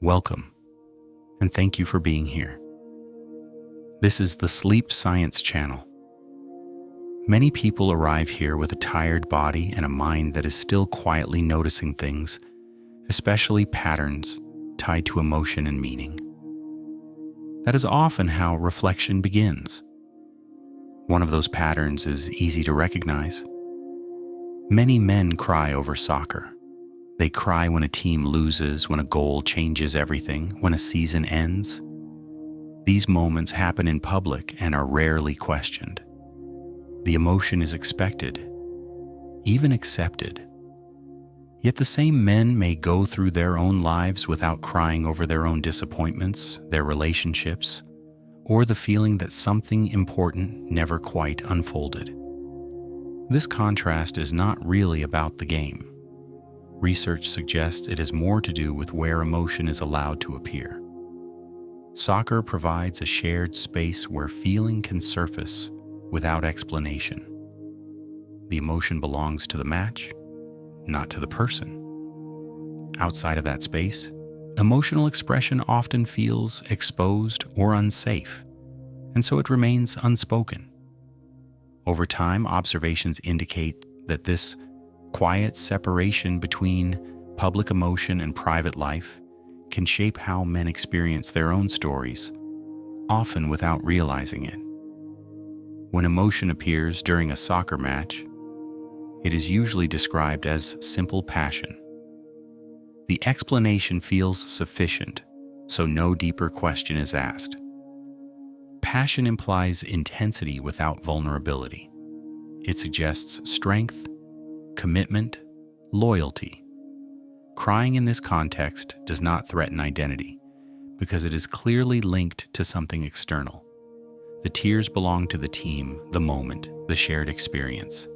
Welcome, and thank you for being here. This is the Sleep Science Channel. Many people arrive here with a tired body and a mind that is still quietly noticing things, especially patterns tied to emotion and meaning. That is often how reflection begins. One of those patterns is easy to recognize. Many men cry over soccer. They cry when a team loses, when a goal changes everything, when a season ends. These moments happen in public and are rarely questioned. The emotion is expected, even accepted. Yet the same men may go through their own lives without crying over their own disappointments, their relationships, or the feeling that something important never quite unfolded. This contrast is not really about the game. Research suggests it has more to do with where emotion is allowed to appear. Soccer provides a shared space where feeling can surface without explanation. The emotion belongs to the match, not to the person. Outside of that space, emotional expression often feels exposed or unsafe, and so it remains unspoken. Over time, observations indicate that this quiet separation between public emotion and private life can shape how men experience their own stories, often without realizing it. When emotion appears during a soccer match, it is usually described as simple passion. The explanation feels sufficient, so no deeper question is asked. Passion implies intensity without vulnerability. It suggests strength, commitment, loyalty. Crying in this context does not threaten identity because it is clearly linked to something external. The tears belong to the team, the moment, the shared experience.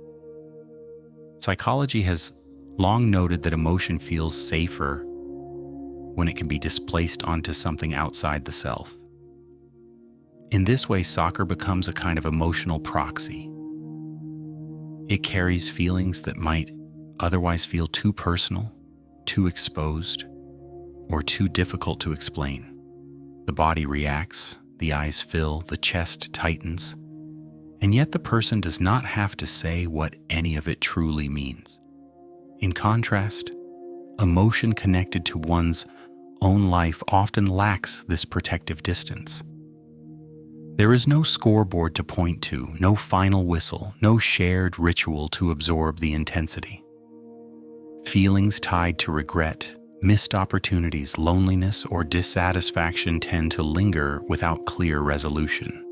Psychology has long noted that emotion feels safer when it can be displaced onto something outside the self. In this way, soccer becomes a kind of emotional proxy. It carries feelings that might otherwise feel too personal, too exposed, or too difficult to explain. The body reacts, the eyes fill, the chest tightens, and yet the person does not have to say what any of it truly means. In contrast, emotion connected to one's own life often lacks this protective distance. There is no scoreboard to point to, no final whistle, no shared ritual to absorb the intensity. Feelings tied to regret, missed opportunities, loneliness, or dissatisfaction tend to linger without clear resolution.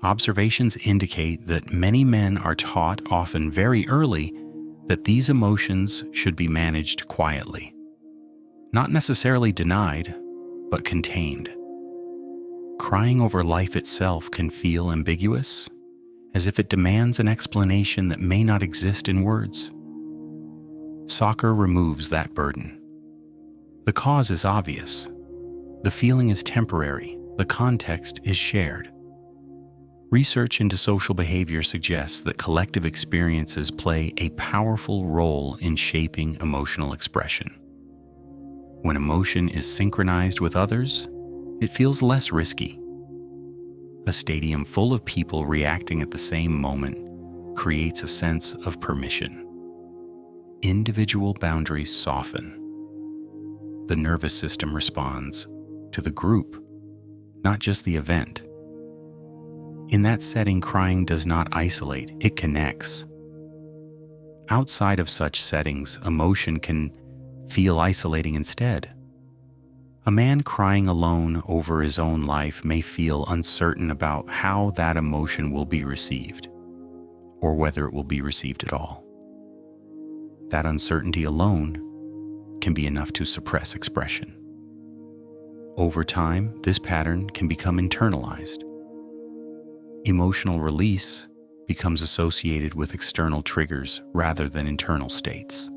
Observations indicate that many men are taught, often very early, that these emotions should be managed quietly. Not necessarily denied, but contained. Crying over life itself can feel ambiguous, as if it demands an explanation that may not exist in words. Soccer removes that burden. The cause is obvious. The feeling is temporary. The context is shared. Research into social behavior suggests that collective experiences play a powerful role in shaping emotional expression. When emotion is synchronized with others, it feels less risky. A stadium full of people reacting at the same moment creates a sense of permission. Individual boundaries soften. The nervous system responds to the group, not just the event. In that setting, crying does not isolate, it connects. Outside of such settings, emotion can feel isolating instead. A man crying alone over his own life may feel uncertain about how that emotion will be received, or whether it will be received at all. That uncertainty alone can be enough to suppress expression. Over time, this pattern can become internalized. Emotional release becomes associated with external triggers rather than internal states.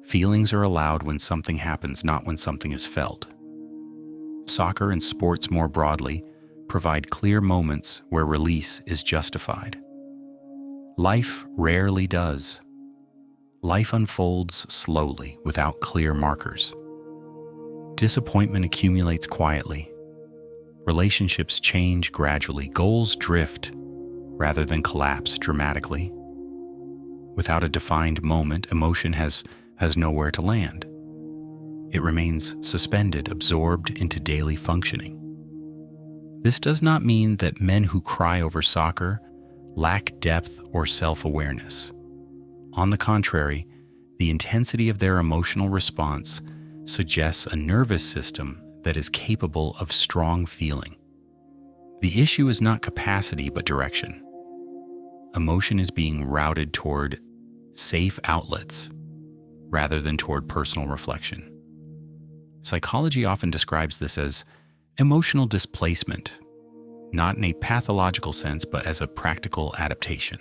Feelings are allowed when something happens, not when something is felt. Soccer and sports more broadly provide clear moments where release is justified. Life rarely does. Life unfolds slowly without clear markers. Disappointment accumulates quietly. Relationships change gradually. Goals drift rather than collapse dramatically. Without a defined moment, emotion has nowhere to land. It remains suspended, absorbed into daily functioning. This does not mean that men who cry over soccer lack depth or self-awareness. On the contrary, the intensity of their emotional response suggests a nervous system that is capable of strong feeling. The issue is not capacity but direction. Emotion is being routed toward safe outlets rather than toward personal reflection. Psychology often describes this as emotional displacement, not in a pathological sense, but as a practical adaptation.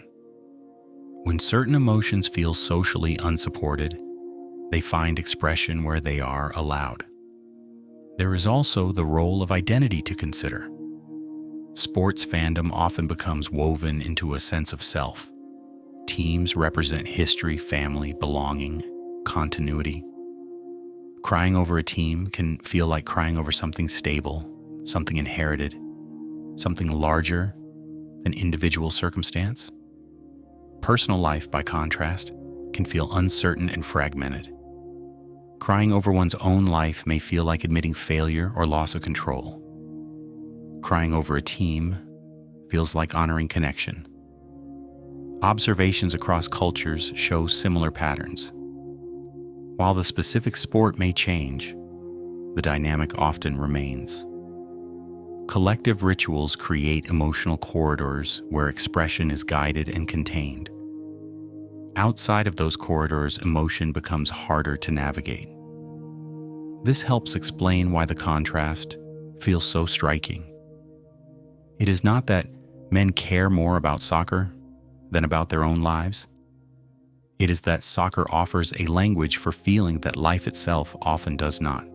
When certain emotions feel socially unsupported, they find expression where they are allowed. There is also the role of identity to consider. Sports fandom often becomes woven into a sense of self. Teams represent history, family, belonging, continuity. Crying over a team can feel like crying over something stable, something inherited, something larger than individual circumstance. Personal life, by contrast, can feel uncertain and fragmented. Crying over one's own life may feel like admitting failure or loss of control. Crying over a team feels like honoring connection. Observations across cultures show similar patterns. While the specific sport may change, the dynamic often remains. Collective rituals create emotional corridors where expression is guided and contained. Outside of those corridors, emotion becomes harder to navigate. This helps explain why the contrast feels so striking. It is not that men care more about soccer than about their own lives. It is that soccer offers a language for feeling that life itself often does not.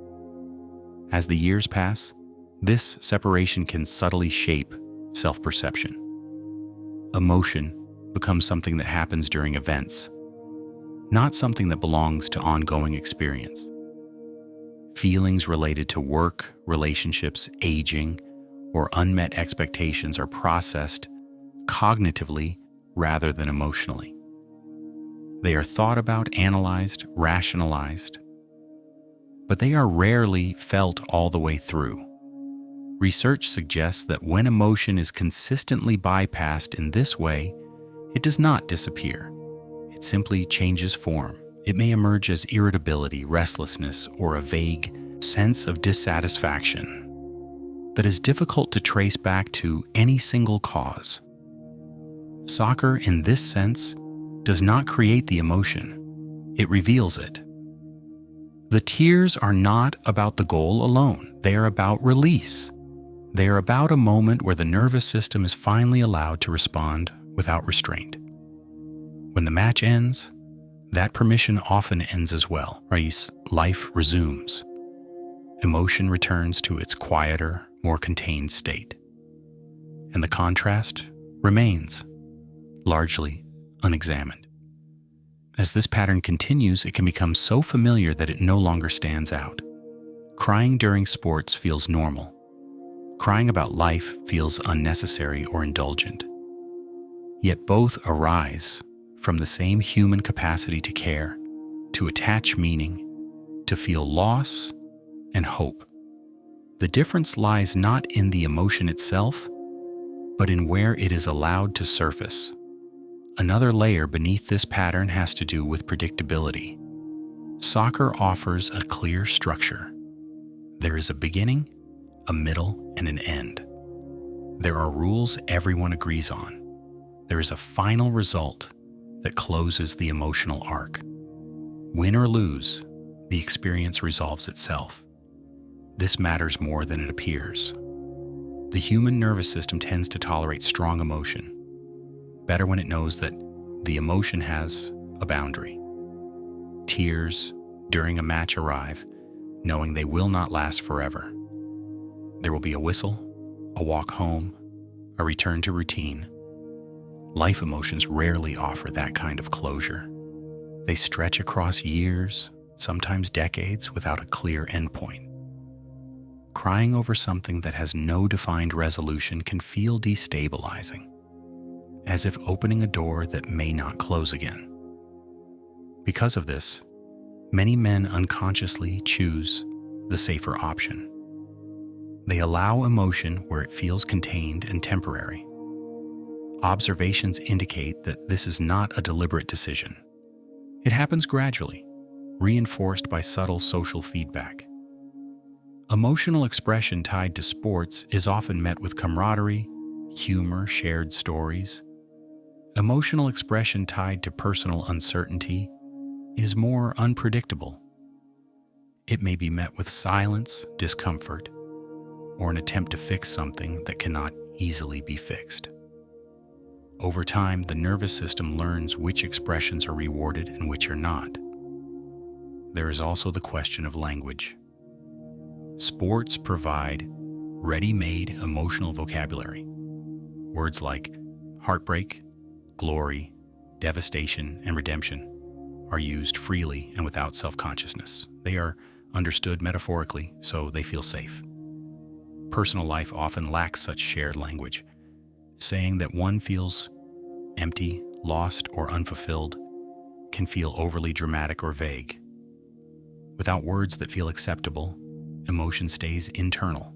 As the years pass, this separation can subtly shape self-perception. Emotion becomes something that happens during events, not something that belongs to ongoing experience. Feelings related to work, relationships, aging, or unmet expectations are processed cognitively rather than emotionally. They are thought about, analyzed, rationalized, but they are rarely felt all the way through. Research suggests that when emotion is consistently bypassed in this way, it does not disappear. It simply changes form. It may emerge as irritability, restlessness, or a vague sense of dissatisfaction that is difficult to trace back to any single cause. Soccer, in this sense, does not create the emotion. It reveals it. The tears are not about the goal alone. They are about release. They are about a moment where the nervous system is finally allowed to respond without restraint. When the match ends, that permission often ends as well. Life resumes. Emotion returns to its quieter, more contained state. And the contrast remains, largely unexamined. As this pattern continues, it can become so familiar that it no longer stands out. Crying during sports feels normal. Crying about life feels unnecessary or indulgent. Yet both arise from the same human capacity to care, to attach meaning, to feel loss and hope. The difference lies not in the emotion itself, but in where it is allowed to surface. Another layer beneath this pattern has to do with predictability. Soccer offers a clear structure. There is a beginning, a middle, and an end. There are rules everyone agrees on. There is a final result that closes the emotional arc. Win or lose, the experience resolves itself. This matters more than it appears. The human nervous system tends to tolerate strong emotion, better when it knows that the emotion has a boundary. Tears during a match arrive, knowing they will not last forever. There will be a whistle, a walk home, a return to routine. Life emotions rarely offer that kind of closure. They stretch across years, sometimes decades, without a clear endpoint. crying over something that has no defined resolution can feel destabilizing, as if opening a door that may not close again. Because of this, many men unconsciously choose the safer option. They allow emotion where it feels contained and temporary. Observations indicate that this is not a deliberate decision. It happens gradually, reinforced by subtle social feedback. Emotional expression tied to sports is often met with camaraderie, humor, shared stories. Emotional expression tied to personal uncertainty is more unpredictable. It may be met with silence, discomfort, or an attempt to fix something that cannot easily be fixed. Over time, the nervous system learns which expressions are rewarded and which are not. There is also the question of language. Sports provide ready-made emotional vocabulary. Words like heartbreak, glory, devastation, and redemption are used freely and without self-consciousness. They are understood metaphorically, so they feel safe. Personal life often lacks such shared language. Saying that one feels empty, lost, or unfulfilled can feel overly dramatic or vague. Without words that feel acceptable, emotion stays internal.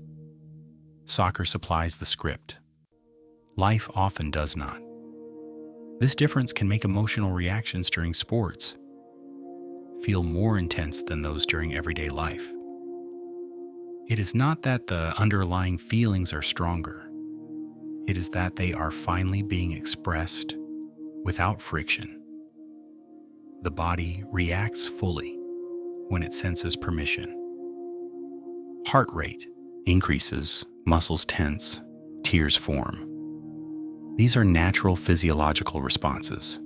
Soccer supplies the script. Life often does not. This difference can make emotional reactions during sports feel more intense than those during everyday life. It is not that the underlying feelings are stronger. It is that they are finally being expressed without friction. The body reacts fully when it senses permission. Heart rate increases, muscles tense, tears form. These are natural physiological responses.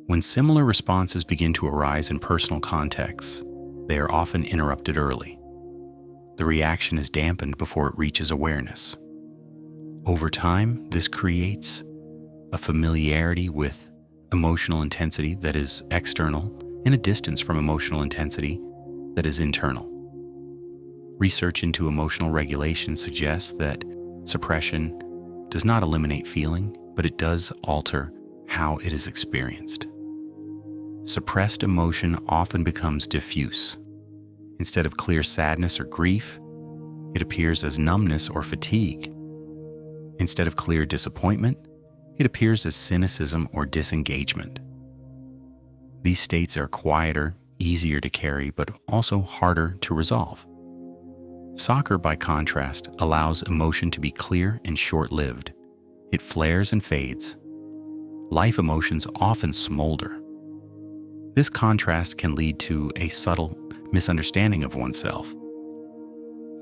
When similar responses begin to arise in personal contexts, they are often interrupted early. The reaction is dampened before it reaches awareness. Over time, this creates a familiarity with emotional intensity that is external and a distance from emotional intensity that is internal. Research into emotional regulation suggests that suppression does not eliminate feeling, but it does alter how it is experienced. Suppressed emotion often becomes diffuse. Instead of clear sadness or grief, it appears as numbness or fatigue. Instead of clear disappointment, it appears as cynicism or disengagement. These states are quieter, easier to carry, but also harder to resolve. Soccer, by contrast, allows emotion to be clear and short-lived. It flares and fades. Life emotions often smolder. This contrast can lead to a subtle misunderstanding of oneself.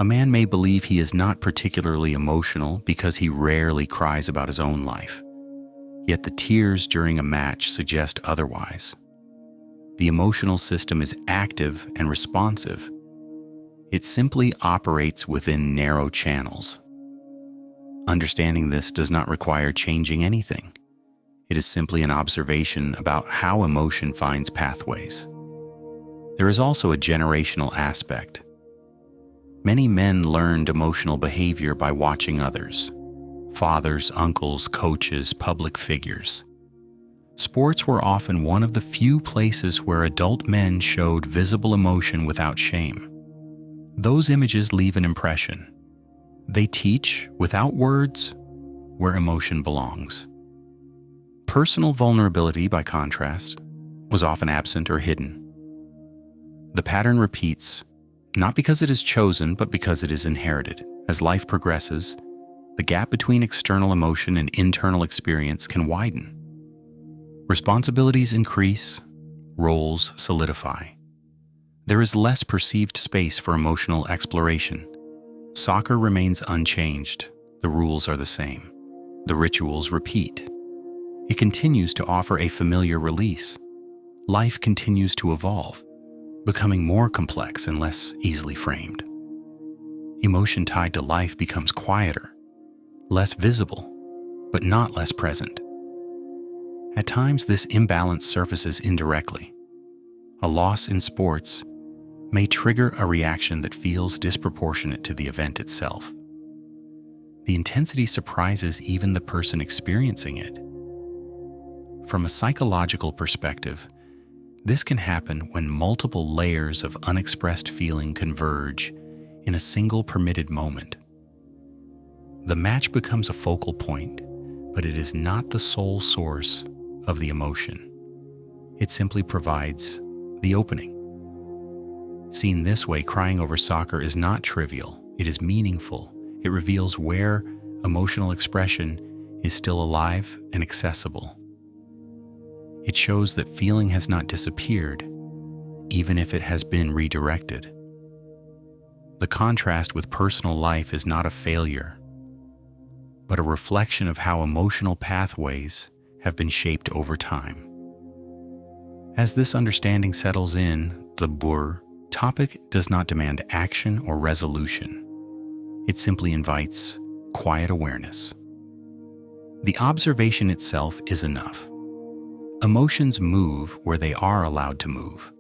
A man may believe he is not particularly emotional because he rarely cries about his own life, yet the tears during a match suggest otherwise. The emotional system is active and responsive. It simply operates within narrow channels. Understanding this does not require changing anything. It is simply an observation about how emotion finds pathways. There is also a generational aspect. Many men learned emotional behavior by watching others: fathers, uncles, coaches, public figures. Sports were often one of the few places where adult men showed visible emotion without shame. Those images leave an impression. They teach, without words, where emotion belongs. Personal vulnerability, by contrast, was often absent or hidden. The pattern repeats, not because it is chosen, but because it is inherited. As life progresses, the gap between external emotion and internal experience can widen. Responsibilities increase, roles solidify. There is less perceived space for emotional exploration. Soccer remains unchanged. The rules are the same. The rituals repeat. It continues to offer a familiar release. Life continues to evolve, becoming more complex and less easily framed. Emotion tied to life becomes quieter, less visible, but not less present. At times, this imbalance surfaces indirectly. A loss in sports may trigger a reaction that feels disproportionate to the event itself. The intensity surprises even the person experiencing it. From a psychological perspective, this can happen when multiple layers of unexpressed feeling converge in a single permitted moment. The match becomes a focal point, but it is not the sole source of the emotion. It simply provides the opening. Seen this way, crying over soccer is not trivial. It is meaningful. It reveals where emotional expression is still alive and accessible. It shows that feeling has not disappeared, even if it has been redirected. The contrast with personal life is not a failure, but a reflection of how emotional pathways have been shaped over time. As this understanding settles in, the BUR topic does not demand action or resolution. It simply invites quiet awareness. The observation itself is enough. Emotions move where they are allowed to move.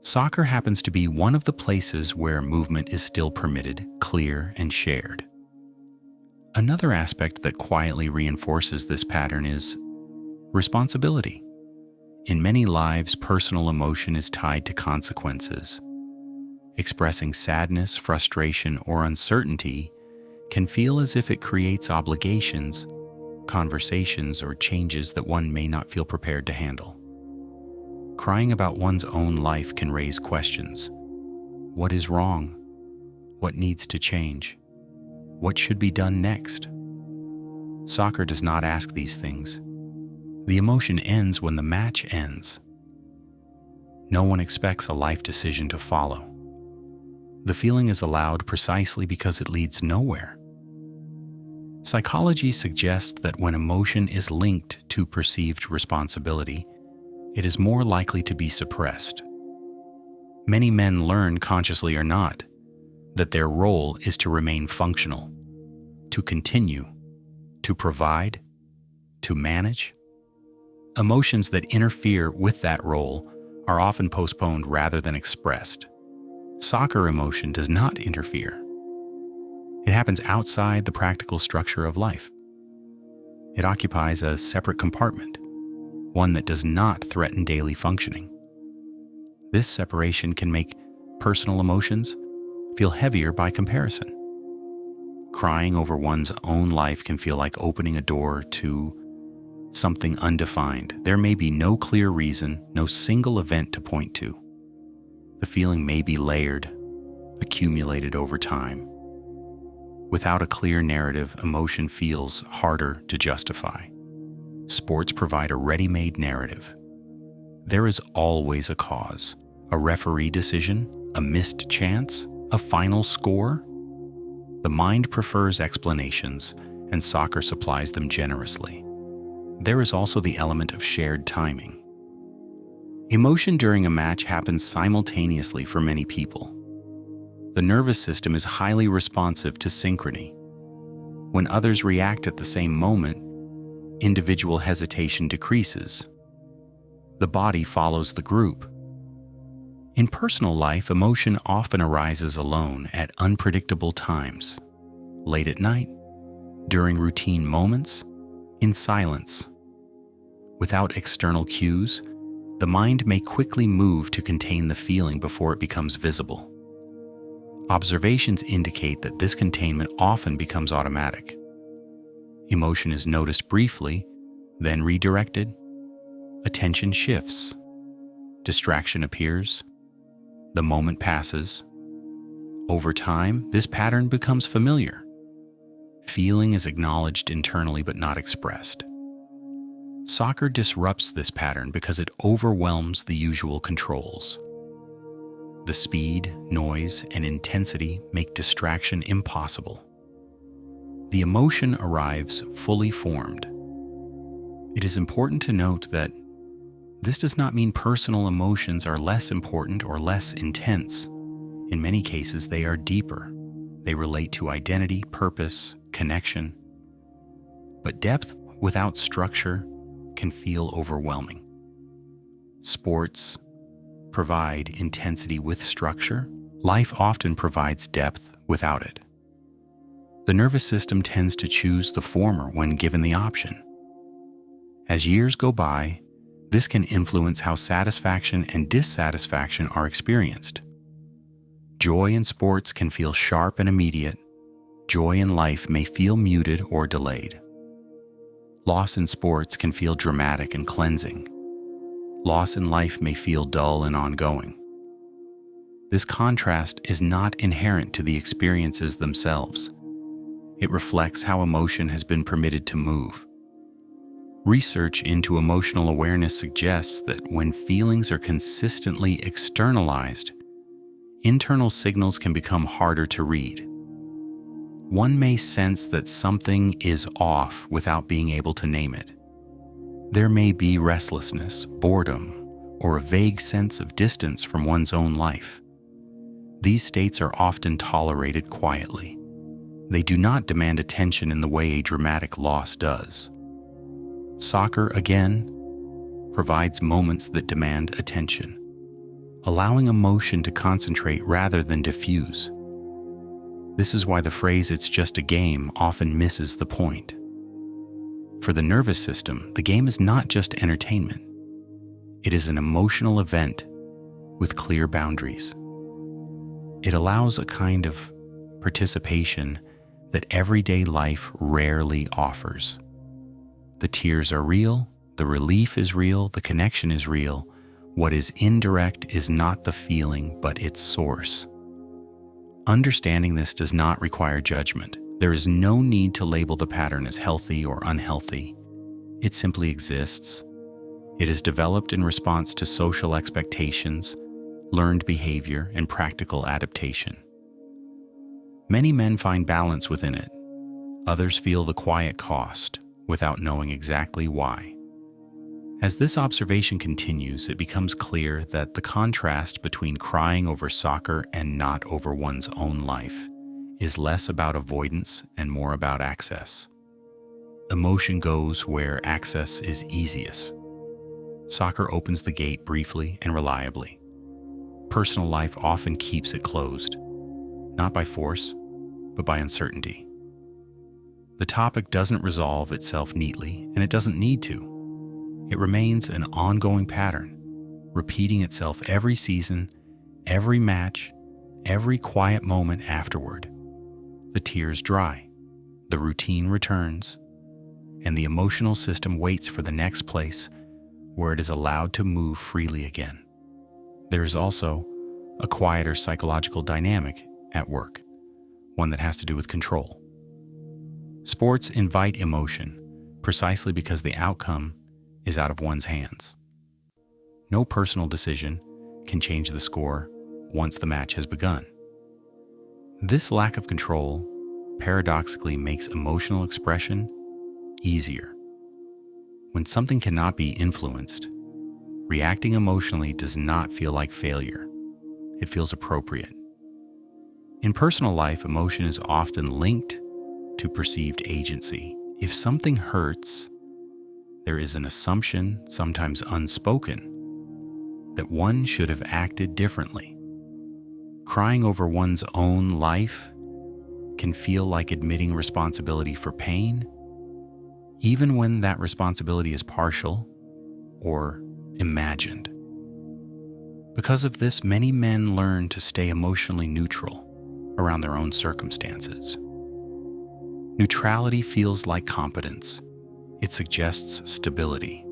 Soccer happens to be one of the places where movement is still permitted, clear, and shared. Another aspect that quietly reinforces this pattern is responsibility. In many lives, personal emotion is tied to consequences. Expressing sadness, frustration, or uncertainty can feel as if it creates obligations, conversations, or changes that one may not feel prepared to handle. Crying about one's own life can raise questions. What is wrong? What needs to change? What should be done next? Soccer does not ask these things. The emotion ends when the match ends. No one expects a life decision to follow. The feeling is allowed precisely because it leads nowhere. Psychology suggests that when emotion is linked to perceived responsibility, it is more likely to be suppressed. Many men learn, consciously or not, that their role is to remain functional, to continue, to provide, to manage. Emotions that interfere with that role are often postponed rather than expressed. Soccer emotion does not interfere. It happens outside the practical structure of life. It occupies a separate compartment, one that does not threaten daily functioning. This separation can make personal emotions feel heavier by comparison. Crying over one's own life can feel like opening a door to something undefined. There may be no clear reason, no single event to point to. The feeling may be layered, accumulated over time. Without a clear narrative, emotion feels harder to justify. Sports provide a ready-made narrative. There is always a cause, a referee decision, a missed chance, a final score. The mind prefers explanations, and soccer supplies them generously. There is also the element of shared timing. Emotion during a match happens simultaneously for many people. The nervous system is highly responsive to synchrony. When others react at the same moment, individual hesitation decreases. The body follows the group. In personal life, emotion often arises alone at unpredictable times, late at night, during routine moments, in silence. Without external cues, the mind may quickly move to contain the feeling before it becomes visible. Observations indicate that this containment often becomes automatic. Emotion is noticed briefly, then redirected. Attention shifts. Distraction appears. The moment passes. Over time, this pattern becomes familiar. Feeling is acknowledged internally but not expressed. Soccer disrupts this pattern because it overwhelms the usual controls. The speed, noise, and intensity make distraction impossible. The emotion arrives fully formed. It is important to note that this does not mean personal emotions are less important or less intense. In many cases, they are deeper. They relate to identity, purpose, connection. But depth without structure can feel overwhelming. Sports, provide intensity with structure, life often provides depth without it. The nervous system tends to choose the former when given the option. As years go by, this can influence how satisfaction and dissatisfaction are experienced. Joy in sports can feel sharp and immediate. Joy in life may feel muted or delayed. Loss in sports can feel dramatic and cleansing. Loss in life may feel dull and ongoing. This contrast is not inherent to the experiences themselves. It reflects how emotion has been permitted to move. Research into emotional awareness suggests that when feelings are consistently externalized, internal signals can become harder to read. One may sense that something is off without being able to name it. There may be restlessness, boredom, or a vague sense of distance from one's own life. These states are often tolerated quietly. They do not demand attention in the way a dramatic loss does. Soccer, again, provides moments that demand attention, allowing emotion to concentrate rather than diffuse. This is why the phrase "it's just a game" often misses the point. For the nervous system, the game is not just entertainment. It is an emotional event with clear boundaries. It allows a kind of participation that everyday life rarely offers. The tears are real, the relief is real, the connection is real. What is indirect is not the feeling, but its source. Understanding this does not require judgment. There is no need to label the pattern as healthy or unhealthy. It simply exists. It is developed in response to social expectations, learned behavior, and practical adaptation. Many men find balance within it. Others feel the quiet cost without knowing exactly why. As this observation continues, it becomes clear that the contrast between crying over soccer and not over one's own life is less about avoidance and more about access. Emotion goes where access is easiest. Soccer opens the gate briefly and reliably. Personal life often keeps it closed, not by force, but by uncertainty. The topic doesn't resolve itself neatly, and it doesn't need to. It remains an ongoing pattern, repeating itself every season, every match, every quiet moment afterward. The tears dry, the routine returns, and the emotional system waits for the next place where it is allowed to move freely again. There is also a quieter psychological dynamic at work, one that has to do with control. Sports invite emotion precisely because the outcome is out of one's hands. No personal decision can change the score once the match has begun. This lack of control paradoxically makes emotional expression easier. When something cannot be influenced, reacting emotionally does not feel like failure. It feels appropriate. In personal life, emotion is often linked to perceived agency. If something hurts, there is an assumption, sometimes unspoken, that one should have acted differently. Crying over one's own life can feel like admitting responsibility for pain, even when that responsibility is partial or imagined. Because of this, many men learn to stay emotionally neutral around their own circumstances. Neutrality feels like competence. It suggests stability.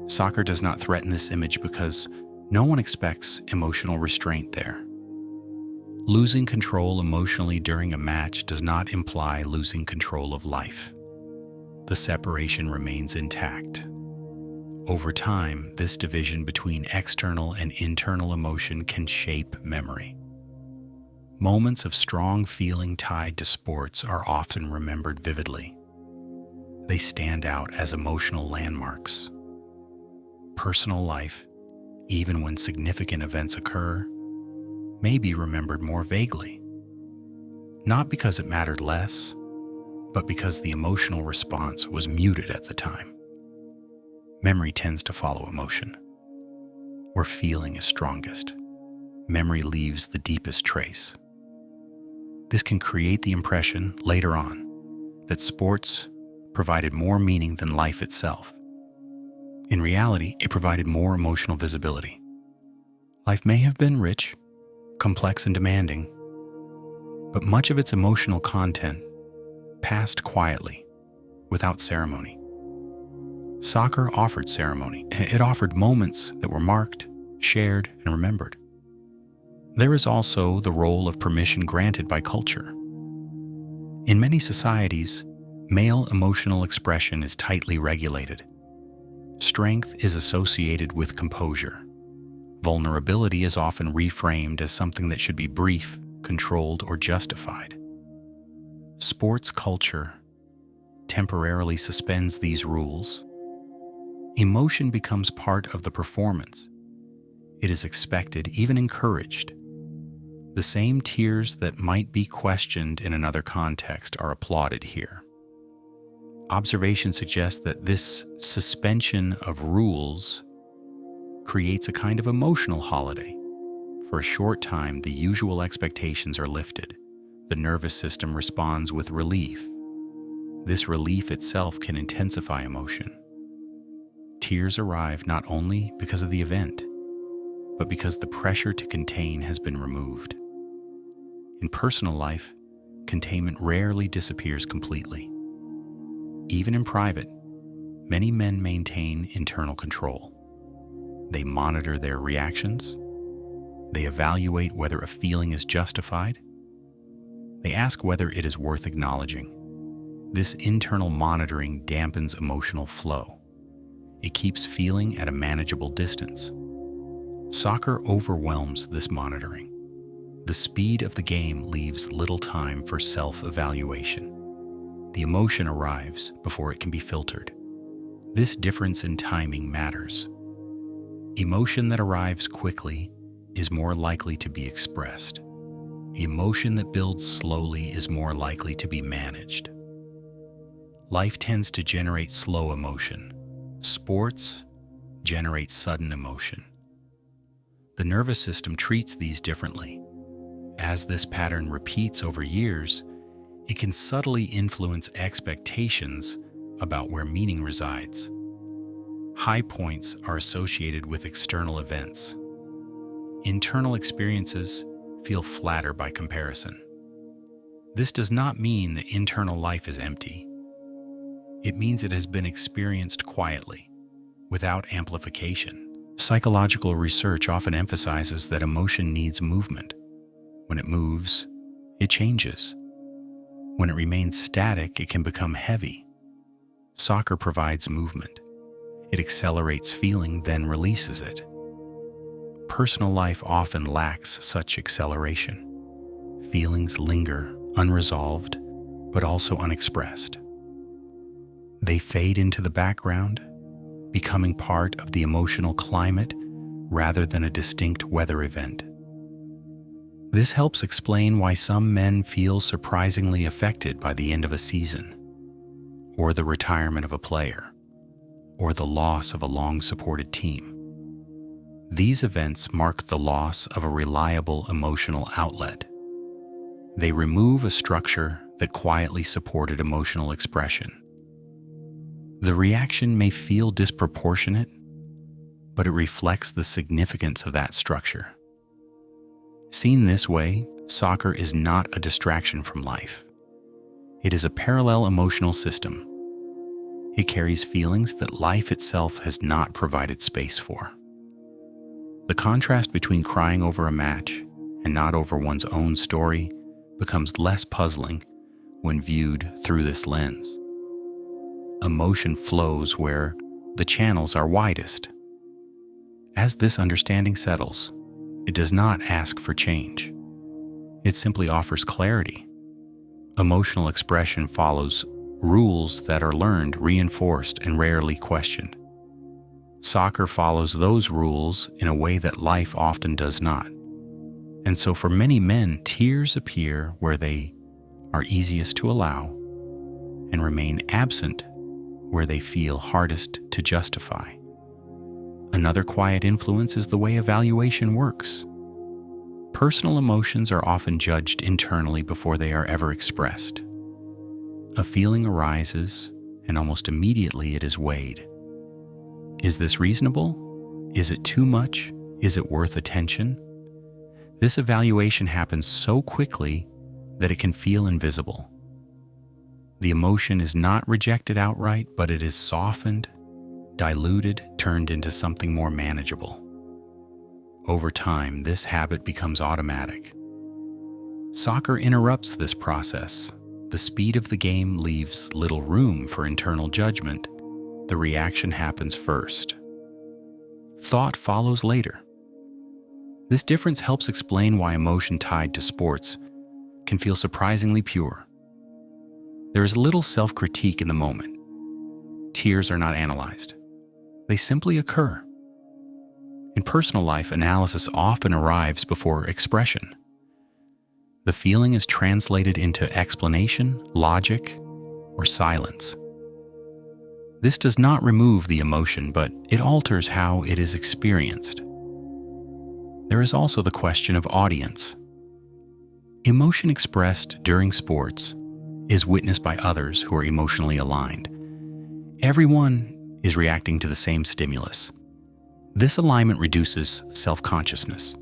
Soccer does not threaten this image because no one expects emotional restraint there. Losing control emotionally during a match does not imply losing control of life. The separation remains intact. Over time, this division between external and internal emotion can shape memory. Moments of strong feeling tied to sports are often remembered vividly. They stand out as emotional landmarks. Personal life, even when significant events occur, may be remembered more vaguely. Not because it mattered less, but because the emotional response was muted at the time. Memory tends to follow emotion. where feeling is strongest. Memory leaves the deepest trace. This can create the impression later on that sports provided more meaning than life itself. In reality, it provided more emotional visibility. Life may have been rich, complex, and demanding, but much of its emotional content passed quietly, without ceremony. Soccer offered ceremony. It offered moments that were marked, shared, and remembered. There is also the role of permission granted by culture. In many societies, male emotional expression is tightly regulated. Strength is associated with composure. Vulnerability is often reframed as something that should be brief, controlled, or justified. Sports culture temporarily suspends these rules. Emotion becomes part of the performance. It is expected, even encouraged. The same tears that might be questioned in another context are applauded here. Observation suggests that this suspension of rules creates a kind of emotional holiday. For a short time, the usual expectations are lifted. The nervous system responds with relief. This relief itself can intensify emotion. Tears arrive not only because of the event, but because the pressure to contain has been removed. In personal life, containment rarely disappears completely. Even in private, many men maintain internal control. They monitor their reactions. They evaluate whether a feeling is justified. They ask whether it is worth acknowledging. This internal monitoring dampens emotional flow. It keeps feeling at a manageable distance. Soccer overwhelms this monitoring. The speed of the game leaves little time for self-evaluation. The emotion arrives before it can be filtered. This difference in timing matters. Emotion that arrives quickly is more likely to be expressed. Emotion that builds slowly is more likely to be managed. Life tends to generate slow emotion. Sports generate sudden emotion. The nervous system treats these differently. As this pattern repeats over years, it can subtly influence expectations about where meaning resides. High points are associated with external events. Internal experiences feel flatter by comparison. This does not mean that internal life is empty. It means it has been experienced quietly, without amplification. Psychological research often emphasizes that emotion needs movement. When it moves, it changes. When it remains static, it can become heavy. Soccer provides movement. It accelerates feeling, then releases it. Personal life often lacks such acceleration. Feelings linger, unresolved, but also unexpressed. They fade into the background, becoming part of the emotional climate rather than a distinct weather event. This helps explain why some men feel surprisingly affected by the end of a season, or the retirement of a player, or the loss of a long-supported team. These events mark the loss of a reliable emotional outlet. They remove a structure that quietly supported emotional expression. The reaction may feel disproportionate, but it reflects the significance of that structure. Seen this way, soccer is not a distraction from life. It is a parallel emotional system. It carries feelings that life itself has not provided space for. The contrast between crying over a match and not over one's own story becomes less puzzling when viewed through this lens. Emotion flows where the channels are widest. As this understanding settles, it does not ask for change. It simply offers clarity. Emotional expression follows rules that are learned, reinforced, and rarely questioned. Soccer follows those rules in a way that life often does not. And so for many men, tears appear where they are easiest to allow and remain absent where they feel hardest to justify. Another quiet influence is the way evaluation works. Personal emotions are often judged internally before they are ever expressed. A feeling arises, and almost immediately it is weighed. Is this reasonable? Is it too much? Is it worth attention? This evaluation happens so quickly that it can feel invisible. The emotion is not rejected outright, but it is softened, diluted, turned into something more manageable. Over time, this habit becomes automatic. Soccer interrupts this process. The speed of the game leaves little room for internal judgment. The reaction happens first. Thought follows later. This difference helps explain why emotion tied to sports can feel surprisingly pure. There is little self-critique in the moment. Tears are not analyzed. They simply occur. In personal life, analysis often arrives before expression. The feeling is translated into explanation, logic, or silence. This does not remove the emotion, but it alters how it is experienced. There is also the question of audience. Emotion expressed during sports is witnessed by others who are emotionally aligned. Everyone is reacting to the same stimulus. This alignment reduces self-consciousness.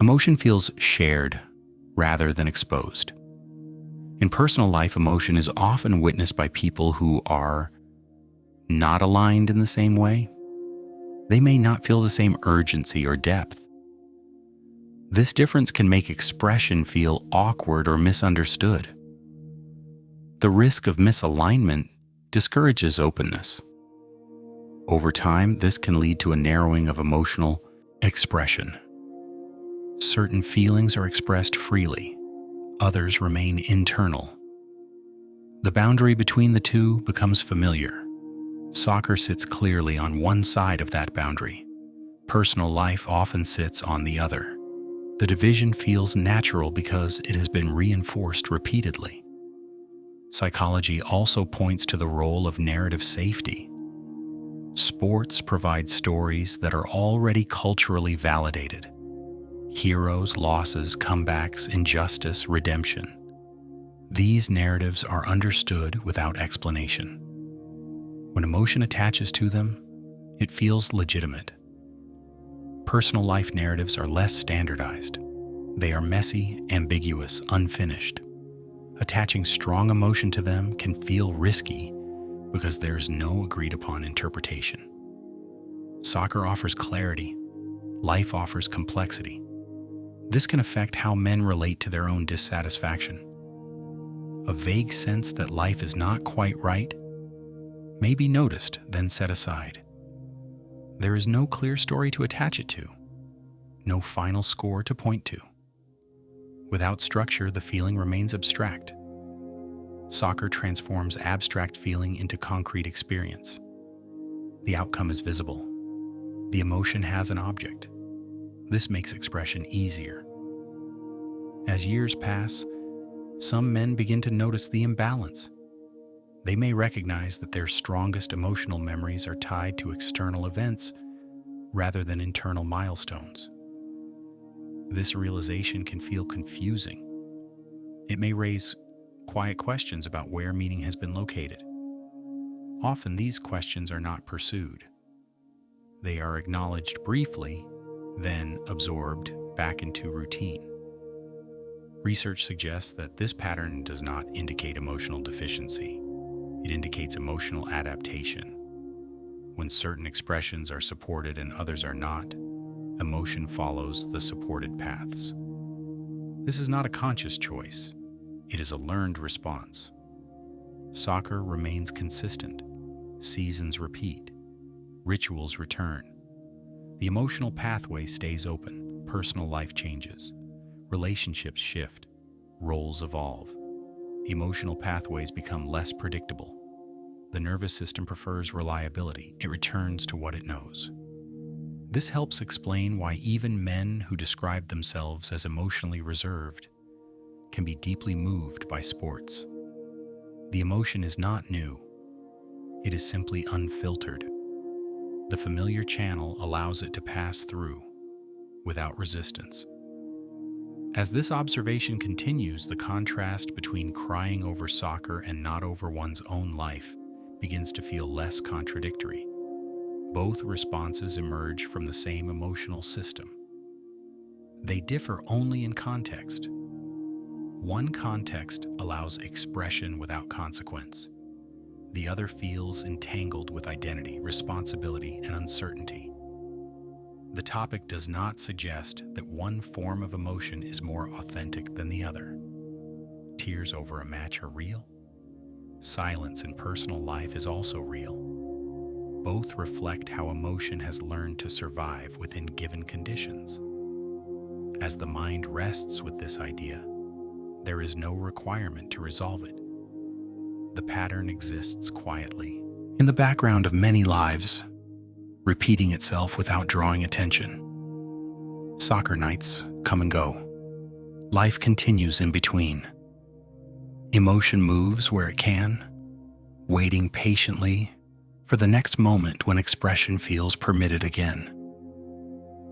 Emotion feels shared rather than exposed. In personal life, emotion is often witnessed by people who are not aligned in the same way. They may not feel the same urgency or depth. This difference can make expression feel awkward or misunderstood. The risk of misalignment discourages openness. Over time, this can lead to a narrowing of emotional expression. Certain feelings are expressed freely, others remain internal. The boundary between the two becomes familiar. Soccer sits clearly on one side of that boundary. Personal life often sits on the other. The division feels natural because it has been reinforced repeatedly. Psychology also points to the role of narrative safety. Sports provide stories that are already culturally validated. Heroes, losses, comebacks, injustice, redemption. These narratives are understood without explanation. When emotion attaches to them, it feels legitimate. Personal life narratives are less standardized. They are messy, ambiguous, unfinished. Attaching strong emotion to them can feel risky because there is no agreed-upon interpretation. Soccer offers clarity. Life offers complexity. This can affect how men relate to their own dissatisfaction. A vague sense that life is not quite right may be noticed, then set aside. There is no clear story to attach it to, no final score to point to. Without structure, the feeling remains abstract. Soccer transforms abstract feeling into concrete experience. The outcome is visible. The emotion has an object. This makes expression easier. As years pass, some men begin to notice the imbalance. They may recognize that their strongest emotional memories are tied to external events rather than internal milestones. This realization can feel confusing. It may raise quiet questions about where meaning has been located. Often these questions are not pursued. They are acknowledged briefly, then absorbed back into routine. Research suggests that this pattern does not indicate emotional deficiency. It indicates emotional adaptation. When certain expressions are supported and others are not, emotion follows the supported paths. This is not a conscious choice. It is a learned response. Soccer remains consistent. Seasons repeat. Rituals return. The emotional pathway stays open. Personal life changes. Relationships shift. Roles evolve. Emotional pathways become less predictable. The nervous system prefers reliability. It returns to what it knows. This helps explain why even men who describe themselves as emotionally reserved can be deeply moved by sports. The emotion is not new. It is simply unfiltered. The familiar channel allows it to pass through without resistance. As this observation continues, the contrast between crying over soccer and not over one's own life begins to feel less contradictory. Both responses emerge from the same emotional system. They differ only in context. One context allows expression without consequence. The other feels entangled with identity, responsibility, and uncertainty. The topic does not suggest that one form of emotion is more authentic than the other. Tears over a match are real. Silence in personal life is also real. Both reflect how emotion has learned to survive within given conditions. As the mind rests with this idea, there is no requirement to resolve it. The pattern exists quietly, in the background of many lives, repeating itself without drawing attention. Soccer nights come and go. Life continues in between. Emotion moves where it can, waiting patiently for the next moment when expression feels permitted again.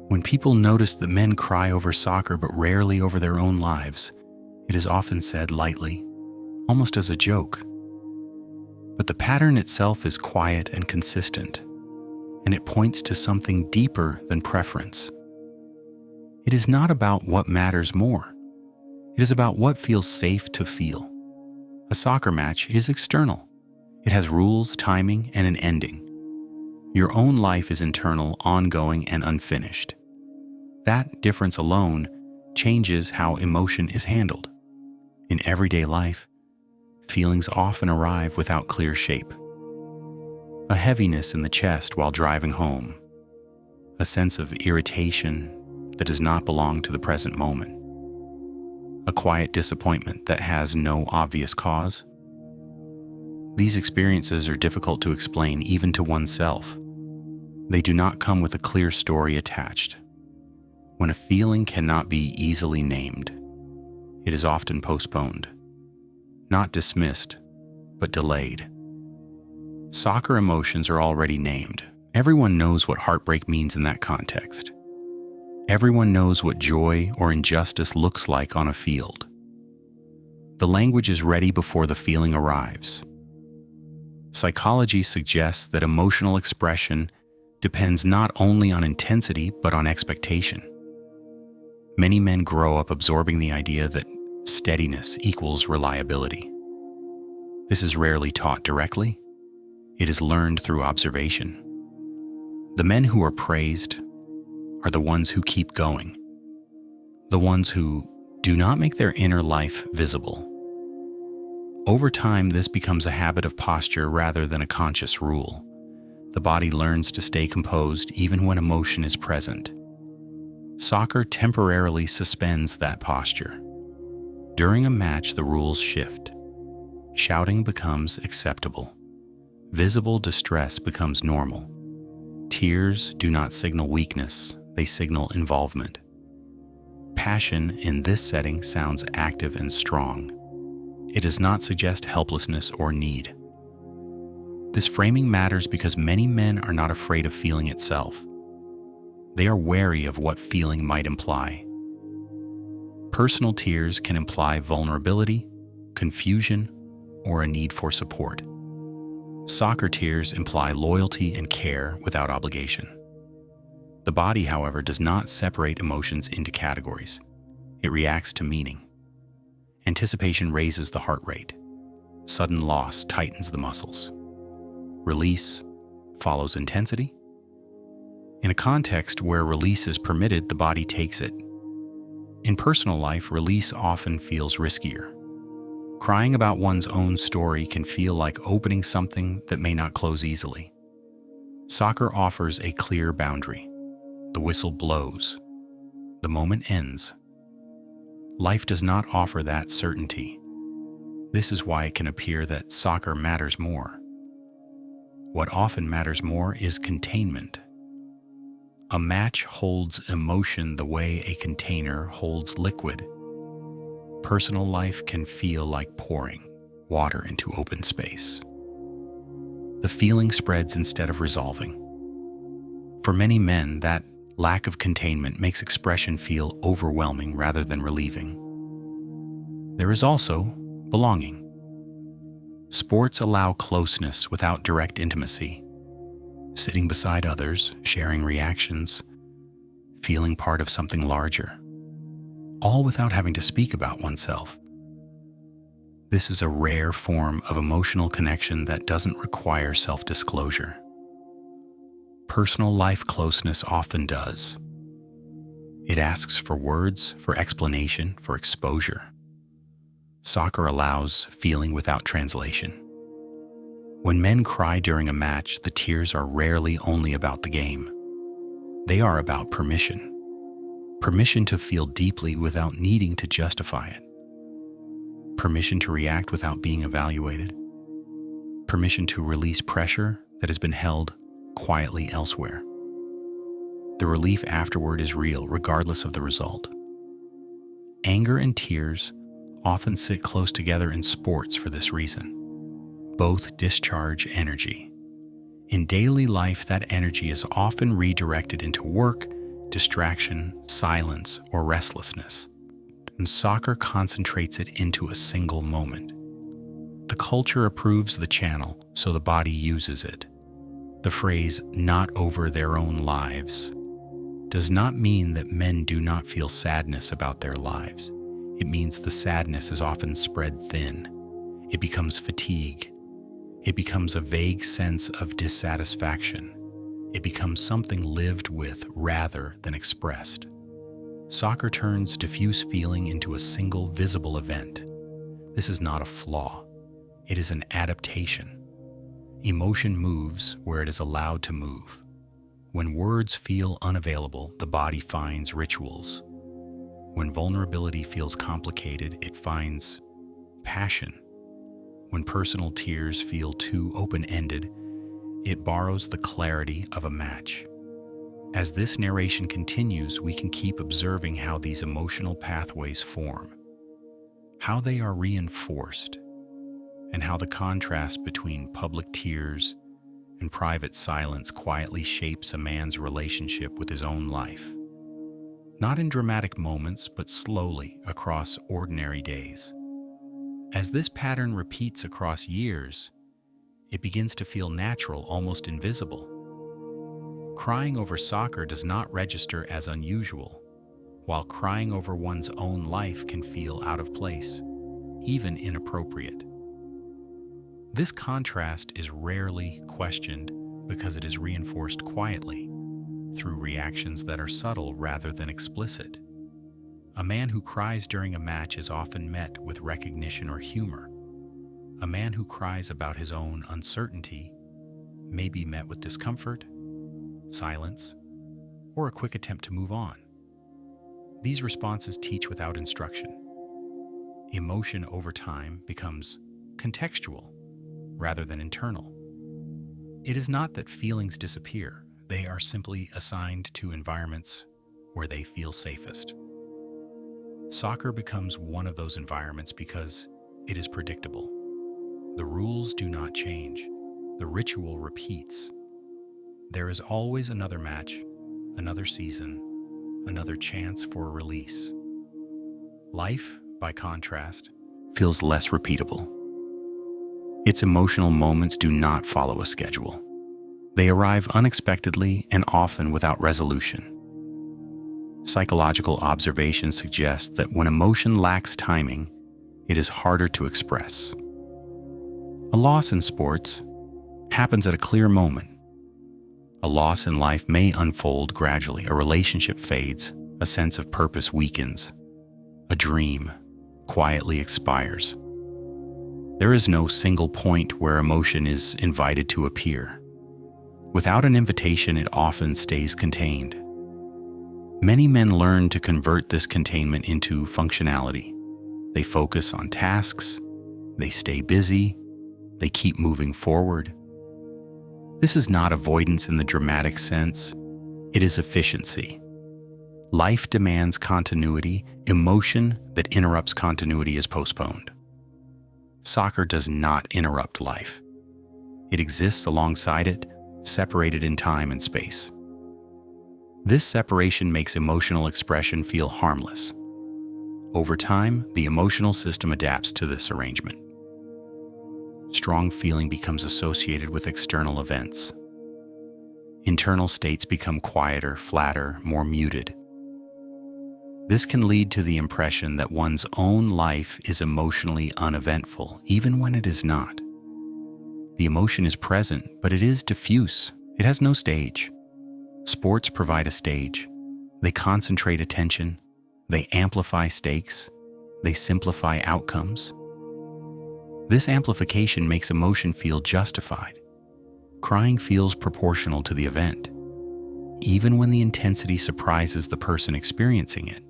When people notice that men cry over soccer but rarely over their own lives, it is often said lightly, almost as a joke. But the pattern itself is quiet and consistent, and it points to something deeper than preference. It is not about what matters more. It is about what feels safe to feel. A soccer match is external. It has rules, timing, and an ending. Your own life is internal, ongoing, and unfinished. That difference alone changes how emotion is handled. In everyday life, feelings often arrive without clear shape. A heaviness in the chest while driving home. A sense of irritation that does not belong to the present moment. A quiet disappointment that has no obvious cause. These experiences are difficult to explain even to oneself. They do not come with a clear story attached. When a feeling cannot be easily named, it is often postponed. Not dismissed, but delayed. Soccer emotions are already named. Everyone knows what heartbreak means in that context. Everyone knows what joy or injustice looks like on a field. The language is ready before the feeling arrives. Psychology suggests that emotional expression depends not only on intensity but on expectation. Many men grow up absorbing the idea that steadiness equals reliability. This is rarely taught directly. It is learned through observation. The men who are praised are the ones who keep going, the ones who do not make their inner life visible. Over time, this becomes a habit of posture rather than a conscious rule. The body learns to stay composed even when emotion is present. Soccer temporarily suspends that posture. During a match, the rules shift. Shouting becomes acceptable. Visible distress becomes normal. Tears do not signal weakness, they signal involvement. Passion in this setting sounds active and strong. It does not suggest helplessness or need. This framing matters because many men are not afraid of feeling itself. They are wary of what feeling might imply. Personal tears can imply vulnerability, confusion, or a need for support. Soccer tears imply loyalty and care without obligation. The body, however, does not separate emotions into categories. It reacts to meaning. Anticipation raises the heart rate. Sudden loss tightens the muscles. Release follows intensity. In a context where release is permitted, the body takes it. In personal life, release often feels riskier. Crying about one's own story can feel like opening something that may not close easily. Soccer offers a clear boundary. The whistle blows. The moment ends. Life does not offer that certainty. This is why it can appear that soccer matters more. What often matters more is containment. A match holds emotion the way a container holds liquid. Personal life can feel like pouring water into open space. The feeling spreads instead of resolving. For many men, that lack of containment makes expression feel overwhelming rather than relieving. There is also belonging. Sports allow closeness without direct intimacy. Sitting beside others, sharing reactions, feeling part of something larger, all without having to speak about oneself. This is a rare form of emotional connection that doesn't require self-disclosure. Personal life closeness often does. It asks for words, for explanation, for exposure. Soccer allows feeling without translation. When men cry during a match, the tears are rarely only about the game. They are about permission. Permission to feel deeply without needing to justify it. Permission to react without being evaluated. Permission to release pressure that has been held quietly elsewhere. The relief afterward is real, regardless of the result. Anger and tears often sit close together in sports for this reason. Both discharge energy. In daily life, that energy is often redirected into work, distraction, silence, or restlessness. And soccer concentrates it into a single moment. The culture approves the channel, so the body uses it. The phrase, "not over their own lives," does not mean that men do not feel sadness about their lives. It means the sadness is often spread thin. It becomes fatigue. It becomes a vague sense of dissatisfaction. It becomes something lived with rather than expressed. Soccer turns diffuse feeling into a single visible event. This is not a flaw. It is an adaptation. Emotion moves where it is allowed to move. When words feel unavailable, the body finds rituals. When vulnerability feels complicated, it finds passion. When personal tears feel too open-ended, it borrows the clarity of a match. As this narration continues, we can keep observing how these emotional pathways form, how they are reinforced, and how the contrast between public tears and private silence quietly shapes a man's relationship with his own life. Not in dramatic moments, but slowly across ordinary days. As this pattern repeats across years, it begins to feel natural, almost invisible. Crying over soccer does not register as unusual, while crying over one's own life can feel out of place, even inappropriate. This contrast is rarely questioned because it is reinforced quietly, through reactions that are subtle rather than explicit. A man who cries during a match is often met with recognition or humor. A man who cries about his own uncertainty may be met with discomfort, silence, or a quick attempt to move on. These responses teach without instruction. Emotion over time becomes contextual rather than internal. It is not that feelings disappear. They are simply assigned to environments where they feel safest. Soccer becomes one of those environments because it is predictable. The rules do not change. The ritual repeats. There is always another match, another season, another chance for a release. Life, by contrast, feels less repeatable. Its emotional moments do not follow a schedule. They arrive unexpectedly and often without resolution. Psychological observations suggest that when emotion lacks timing, it is harder to express. A loss in sports happens at a clear moment. A loss in life may unfold gradually. A relationship fades, a sense of purpose weakens, a dream quietly expires. There is no single point where emotion is invited to appear. Without an invitation, it often stays contained. Many men learn to convert this containment into functionality. They focus on tasks, they stay busy, they keep moving forward. This is not avoidance in the dramatic sense, it is efficiency. Life demands continuity. Emotion that interrupts continuity is postponed. Soccer does not interrupt life. It exists alongside it, separated in time and space. This separation makes emotional expression feel harmless. Over time, the emotional system adapts to this arrangement. Strong feeling becomes associated with external events. Internal states become quieter, flatter, more muted. This can lead to the impression that one's own life is emotionally uneventful, even when it is not. The emotion is present, but it is diffuse. It has no stage. Sports provide a stage. They concentrate attention. They amplify stakes. They simplify outcomes. This amplification makes emotion feel justified. Crying feels proportional to the event, even when the intensity surprises the person experiencing it.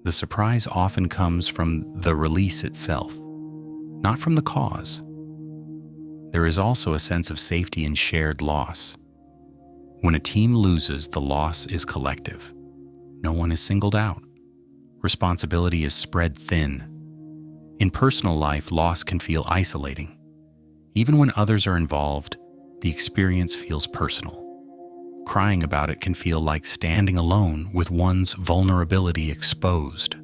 The surprise often comes from the release itself, not from the cause. There is also a sense of safety in shared loss. When a team loses, the loss is collective. No one is singled out. Responsibility is spread thin. In personal life, loss can feel isolating. Even when others are involved, the experience feels personal. Crying about it can feel like standing alone with one's vulnerability exposed.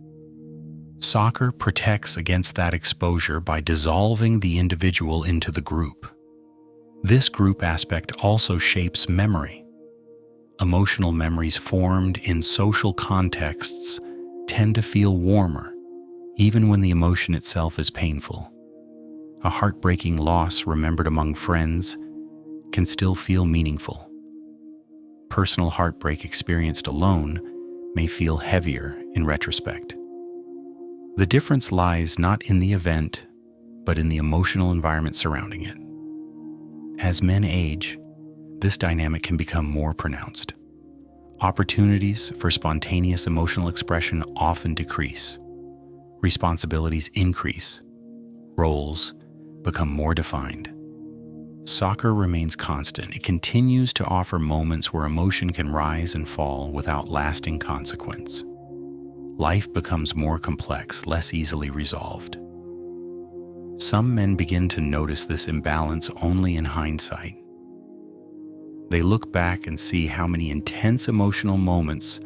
Soccer protects against that exposure by dissolving the individual into the group. This group aspect also shapes memory. Emotional memories formed in social contexts tend to feel warmer, even when the emotion itself is painful. A heartbreaking loss remembered among friends can still feel meaningful. Personal heartbreak experienced alone may feel heavier in retrospect. The difference lies not in the event, but in the emotional environment surrounding it. As men age, this dynamic can become more pronounced. Opportunities for spontaneous emotional expression often decrease. Responsibilities increase. Roles become more defined. Soccer remains constant. It continues to offer moments where emotion can rise and fall without lasting consequence. Life becomes more complex, less easily resolved. Some men begin to notice this imbalance only in hindsight. They look back and see how many intense emotional moments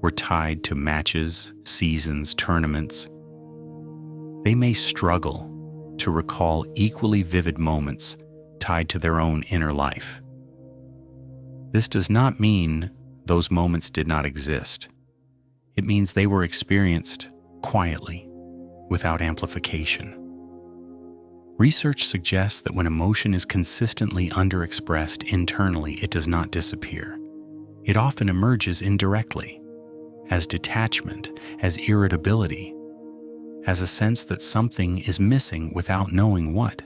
were tied to matches, seasons, tournaments. They may struggle to recall equally vivid moments tied to their own inner life. This does not mean those moments did not exist. It means they were experienced quietly, without amplification. Research suggests that when emotion is consistently underexpressed internally, it does not disappear. It often emerges indirectly, as detachment, as irritability, as a sense that something is missing without knowing what.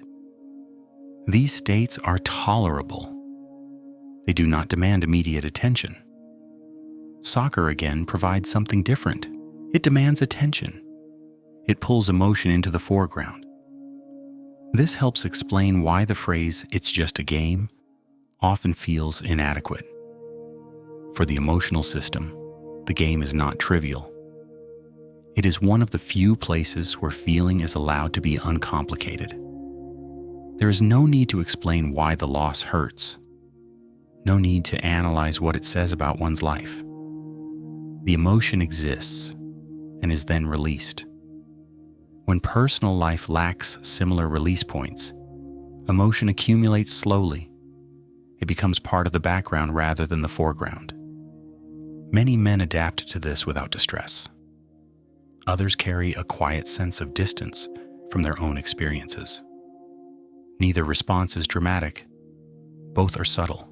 These states are tolerable. They do not demand immediate attention. Soccer, again, provides something different. It demands attention. It pulls emotion into the foreground. This helps explain why the phrase, "it's just a game," often feels inadequate. For the emotional system, the game is not trivial. It is one of the few places where feeling is allowed to be uncomplicated. There is no need to explain why the loss hurts. No need to analyze what it says about one's life. The emotion exists and is then released. When personal life lacks similar release points, emotion accumulates slowly. It becomes part of the background rather than the foreground. Many men adapt to this without distress. Others carry a quiet sense of distance from their own experiences. Neither response is dramatic. Both are subtle.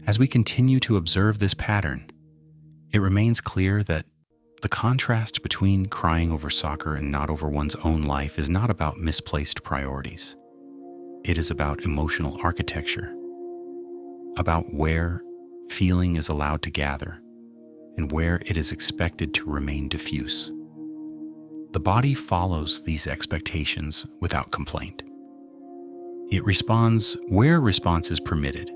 As we continue to observe this pattern, it remains clear that the contrast between crying over soccer and not over one's own life is not about misplaced priorities. It is about emotional architecture, about where feeling is allowed to gather and where it is expected to remain diffuse. The body follows these expectations without complaint. It responds where response is permitted.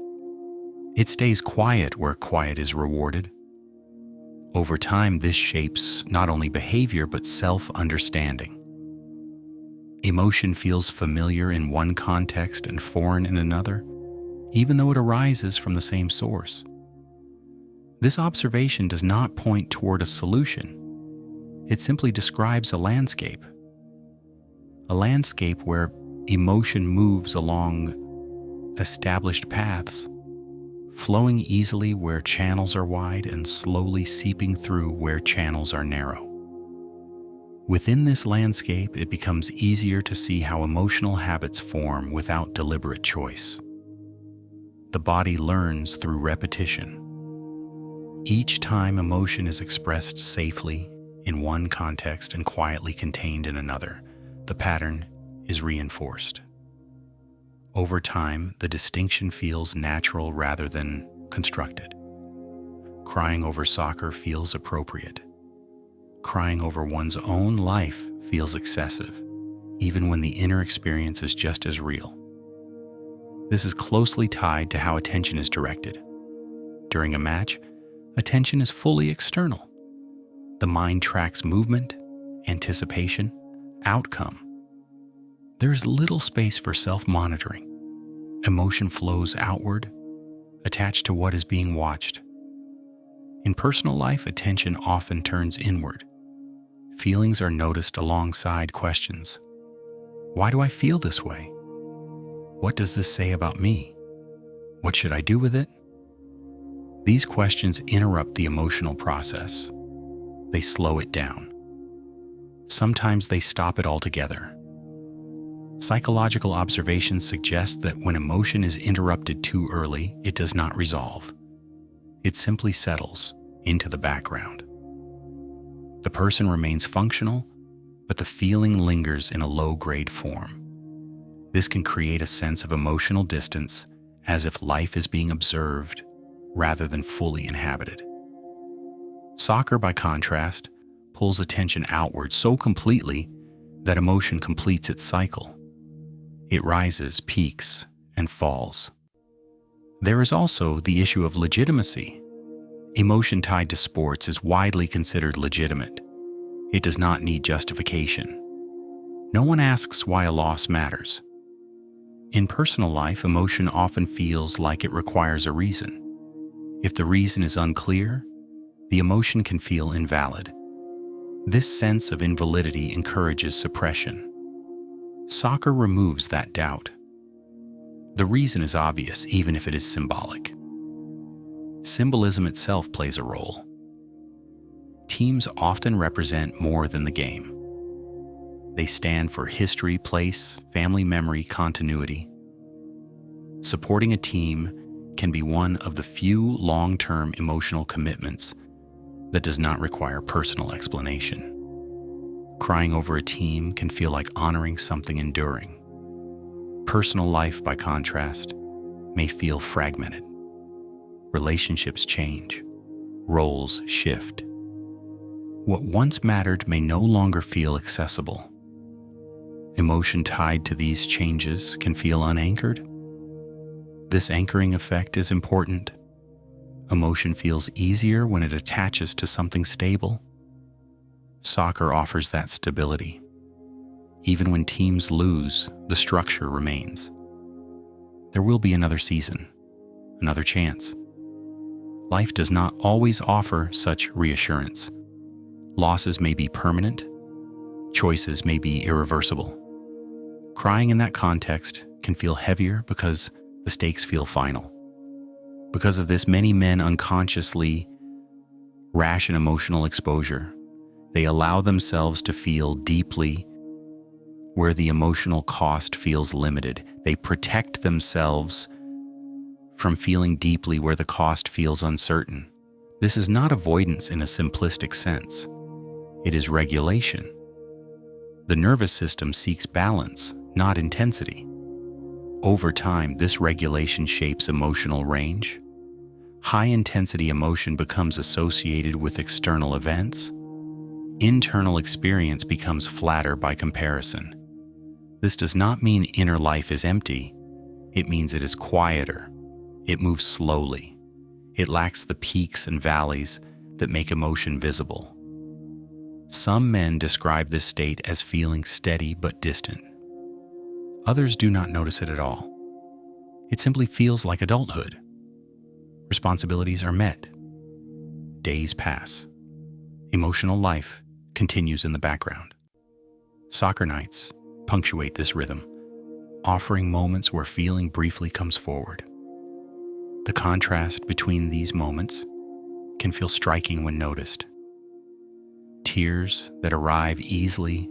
It stays quiet where quiet is rewarded. Over time, this shapes not only behavior but self-understanding. Emotion feels familiar in one context and foreign in another, even though it arises from the same source. This observation does not point toward a solution. It simply describes a landscape where emotion moves along established paths, flowing easily where channels are wide and slowly seeping through where channels are narrow. Within this landscape, it becomes easier to see how emotional habits form without deliberate choice. The body learns through repetition. Each time emotion is expressed safely in one context and quietly contained in another, the pattern is reinforced. Over time, the distinction feels natural rather than constructed. Crying over soccer feels appropriate. Crying over one's own life feels excessive, even when the inner experience is just as real. This is closely tied to how attention is directed. During a match, attention is fully external. The mind tracks movement, anticipation, outcome. There is little space for self-monitoring. Emotion flows outward, attached to what is being watched. In personal life, attention often turns inward. Feelings are noticed alongside questions. Why do I feel this way? What does this say about me? What should I do with it? These questions interrupt the emotional process. They slow it down. Sometimes they stop it altogether. Psychological observations suggest that when emotion is interrupted too early, it does not resolve. It simply settles into the background. The person remains functional, but the feeling lingers in a low-grade form. This can create a sense of emotional distance, as if life is being observed rather than fully inhabited. Soccer, by contrast, pulls attention outward so completely that emotion completes its cycle. It rises, peaks, and falls. There is also the issue of legitimacy. Emotion tied to sports is widely considered legitimate. It does not need justification. No one asks why a loss matters. In personal life, emotion often feels like it requires a reason. If the reason is unclear, the emotion can feel invalid. This sense of invalidity encourages suppression. Soccer removes that doubt. The reason is obvious, even if it is symbolic. Symbolism itself plays a role. Teams often represent more than the game. They stand for history, place, family memory, continuity. Supporting a team can be one of the few long-term emotional commitments that does not require personal explanation. Crying over a team can feel like honoring something enduring. Personal life, by contrast, may feel fragmented. Relationships change. Roles shift. What once mattered may no longer feel accessible. Emotion tied to these changes can feel unanchored. This anchoring effect is important. Emotion feels easier when it attaches to something stable. Soccer offers that stability. Even when teams lose, the structure remains. There will be another season, another chance. Life does not always offer such reassurance. Losses may be permanent. Choices may be irreversible. Crying in that context can feel heavier because the stakes feel final. Because of this, many men unconsciously ration emotional exposure. They allow themselves to feel deeply where the emotional cost feels limited. They protect themselves from feeling deeply where the cost feels uncertain. This is not avoidance in a simplistic sense. It is regulation. The nervous system seeks balance, not intensity. Over time, this regulation shapes emotional range. High-intensity emotion becomes associated with external events. Internal experience becomes flatter by comparison. This does not mean inner life is empty. It means it is quieter. It moves slowly. It lacks the peaks and valleys that make emotion visible. Some men describe this state as feeling steady but distant. Others do not notice it at all. It simply feels like adulthood. Responsibilities are met. days pass. Emotional life continues in the background. Soccer nights punctuate this rhythm, offering moments where feeling briefly comes forward. The contrast between these moments can feel striking when noticed. Tears that arrive easily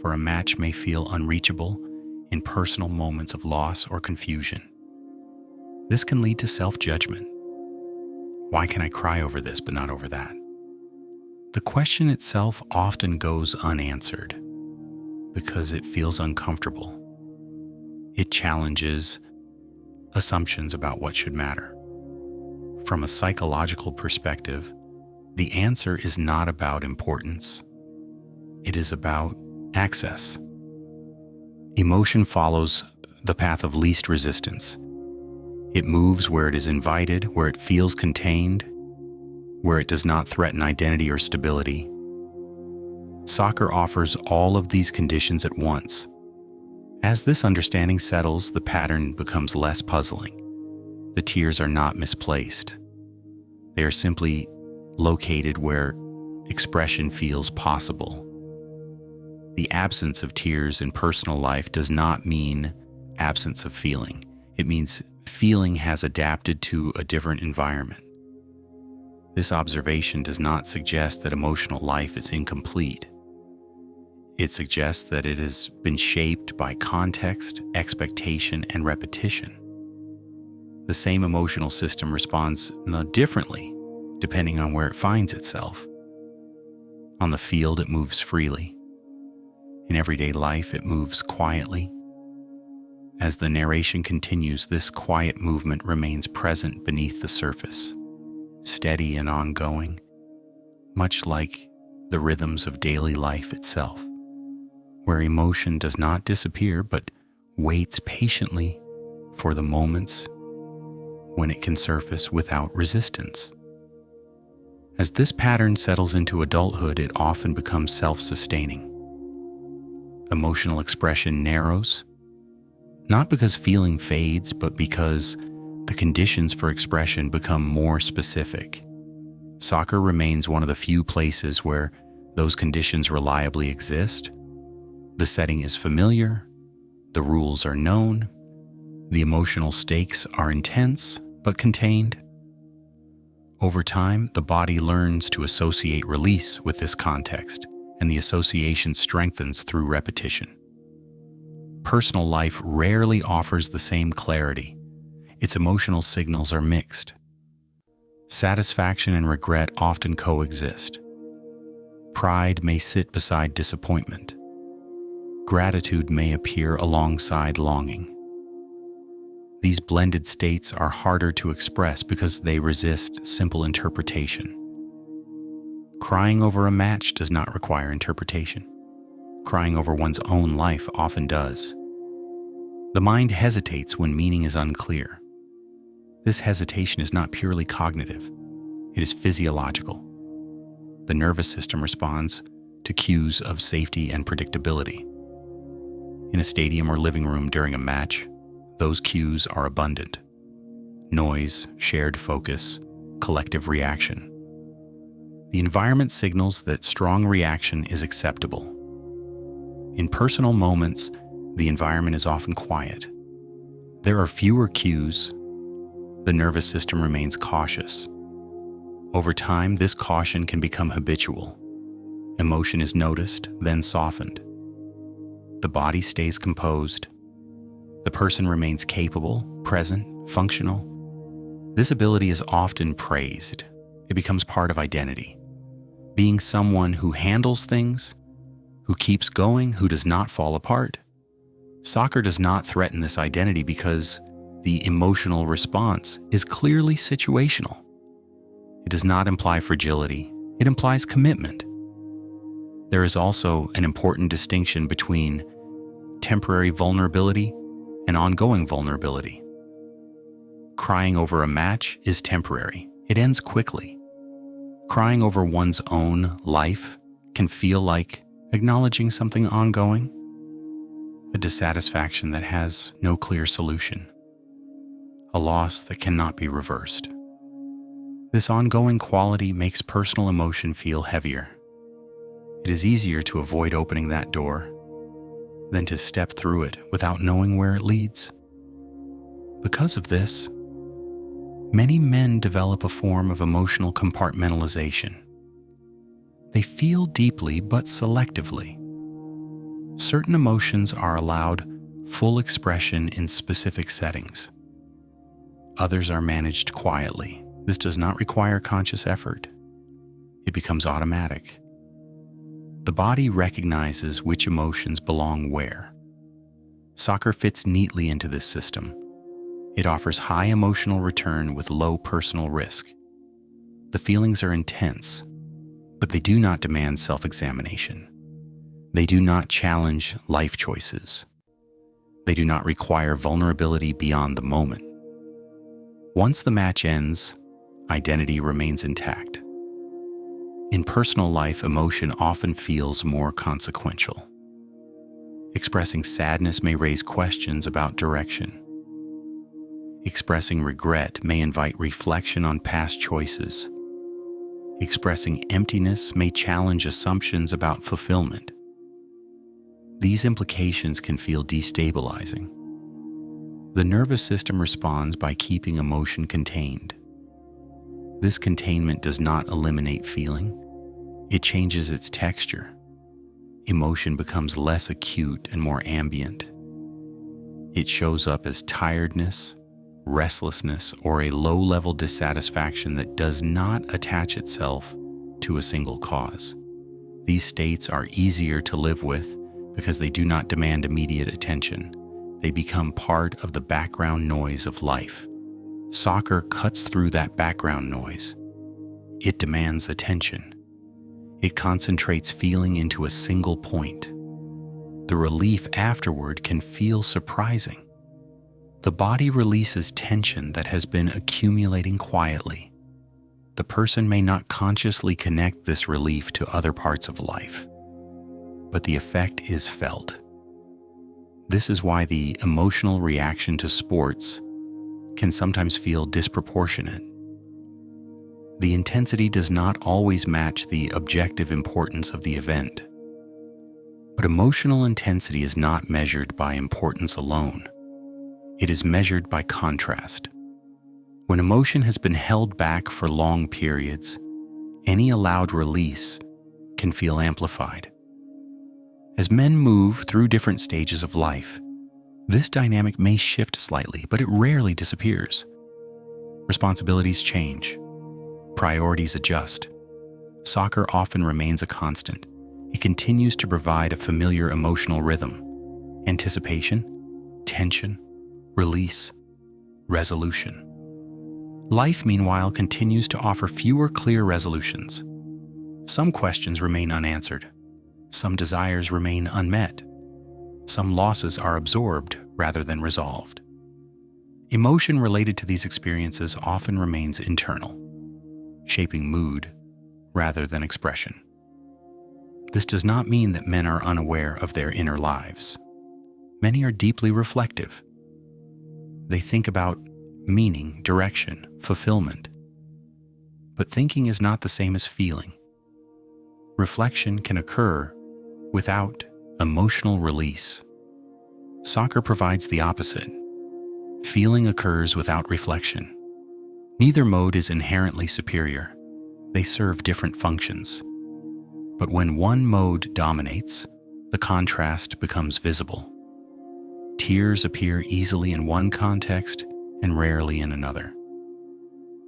for a match may feel unreachable in personal moments of loss or confusion. This can lead to self-judgment. Why can I cry over this but not over that? The question itself often goes unanswered because it feels uncomfortable. It challenges assumptions about what should matter. From a psychological perspective, the answer is not about importance. It is about access. Emotion follows the path of least resistance. It moves where it is invited, where it feels contained, where it does not threaten identity or stability. Soccer offers all of these conditions at once. As this understanding settles, the pattern becomes less puzzling. The tears are not misplaced. They are simply located where expression feels possible. The absence of tears in personal life does not mean absence of feeling. It means feeling has adapted to a different environment. This observation does not suggest that emotional life is incomplete. It suggests that it has been shaped by context, expectation, and repetition. The same emotional system responds differently depending on where it finds itself. On the field, it moves freely. In everyday life, it moves quietly. As the narration continues, this quiet movement remains present beneath the surface, steady and ongoing, much like the rhythms of daily life itself, where emotion does not disappear but waits patiently for the moments when it can surface without resistance. As this pattern settles into adulthood, it often becomes self-sustaining. Emotional expression narrows, not because feeling fades, but because the conditions for expression become more specific. Soccer remains one of the few places where those conditions reliably exist. The setting is familiar, the rules are known, the emotional stakes are intense but contained. Over time, the body learns to associate release with this context, and the association strengthens through repetition. Personal life rarely offers the same clarity. Its emotional signals are mixed. Satisfaction and regret often coexist. Pride may sit beside disappointment. Gratitude may appear alongside longing. These blended states are harder to express because they resist simple interpretation. Crying over a match does not require interpretation. Crying over one's own life often does. The mind hesitates when meaning is unclear. This hesitation is not purely cognitive. It is physiological. The nervous system responds to cues of safety and predictability. In a stadium or living room during a match, those cues are abundant. Noise, shared focus, collective reaction. The environment signals that strong reaction is acceptable. In personal moments, the environment is often quiet. There are fewer cues. The nervous system remains cautious. Over time, this caution can become habitual. Emotion is noticed, then softened. The body stays composed. The person remains capable, present, functional. This ability is often praised. It becomes part of identity. Being someone who handles things, who keeps going, who does not fall apart. Soccer does not threaten this identity because the emotional response is clearly situational. It does not imply fragility. It implies commitment. There is also an important distinction between temporary vulnerability and ongoing vulnerability. Crying over a match is temporary. It ends quickly. Crying over one's own life can feel like acknowledging something ongoing, a dissatisfaction that has no clear solution, a loss that cannot be reversed. This ongoing quality makes personal emotion feel heavier. It is easier to avoid opening that door than to step through it without knowing where it leads. Because of this, many men develop a form of emotional compartmentalization. They feel deeply but selectively. Certain emotions are allowed full expression in specific settings. Others are managed quietly. This does not require conscious effort. It becomes automatic. The body recognizes which emotions belong where. Soccer fits neatly into this system. It offers high emotional return with low personal risk. The feelings are intense, but they do not demand self-examination. They do not challenge life choices. They do not require vulnerability beyond the moment. Once the match ends, identity remains intact. In personal life, emotion often feels more consequential. Expressing sadness may raise questions about direction. Expressing regret may invite reflection on past choices. Expressing emptiness may challenge assumptions about fulfillment. These implications can feel destabilizing. The nervous system responds by keeping emotion contained. This containment does not eliminate feeling. It changes its texture. Emotion becomes less acute and more ambient. It shows up as tiredness, restlessness, or a low-level dissatisfaction that does not attach itself to a single cause. These states are easier to live with because they do not demand immediate attention. They become part of the background noise of life. Soccer cuts through that background noise. It demands attention. It concentrates feeling into a single point. The relief afterward can feel surprising. The body releases tension that has been accumulating quietly. The person may not consciously connect this relief to other parts of life, but the effect is felt. This is why the emotional reaction to sports can sometimes feel disproportionate. The intensity does not always match the objective importance of the event. But emotional intensity is not measured by importance alone. It is measured by contrast. When emotion has been held back for long periods, any allowed release can feel amplified. As men move through different stages of life, this dynamic may shift slightly, but it rarely disappears. Responsibilities change. Priorities adjust. Soccer often remains a constant. It continues to provide a familiar emotional rhythm: anticipation, tension, release, resolution. Life, meanwhile, continues to offer fewer clear resolutions. Some questions remain unanswered. Some desires remain unmet. Some losses are absorbed rather than resolved. Emotion related to these experiences often remains internal, shaping mood rather than expression. This does not mean that men are unaware of their inner lives. Many are deeply reflective. They think about meaning, direction, fulfillment. But thinking is not the same as feeling. Reflection can occur without emotional release. Soccer provides the opposite. Feeling occurs without reflection. Neither mode is inherently superior. They serve different functions. But when one mode dominates, the contrast becomes visible. Tears appear easily in one context and rarely in another.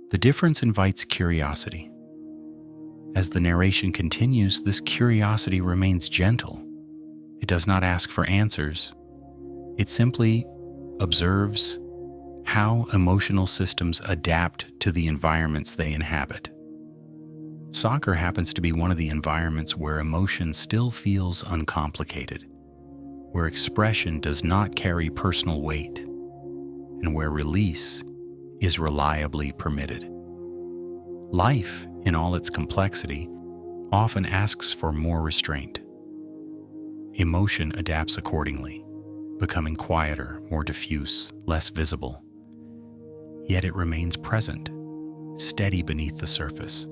The difference invites curiosity. As the narration continues, this curiosity remains gentle. It does not ask for answers. It simply observes how emotional systems adapt to the environments they inhabit. Soccer happens to be one of the environments where emotion still feels uncomplicated, where expression does not carry personal weight, and where release is reliably permitted. Life, in all its complexity, often asks for more restraint. Emotion adapts accordingly, becoming quieter, more diffuse, less visible. Yet it remains present, steady beneath the surface,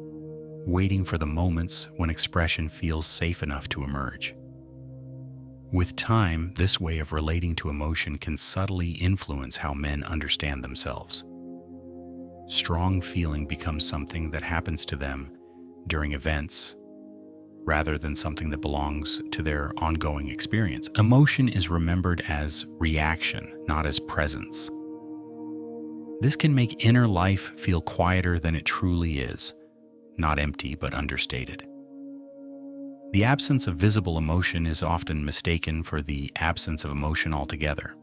waiting for the moments when expression feels safe enough to emerge. With time, this way of relating to emotion can subtly influence how men understand themselves. Strong feeling becomes something that happens to them during events rather than something that belongs to their ongoing experience. Emotion is remembered as reaction, not as presence. This can make inner life feel quieter than it truly is, not empty but understated. The absence of visible emotion is often mistaken for the absence of emotion altogether.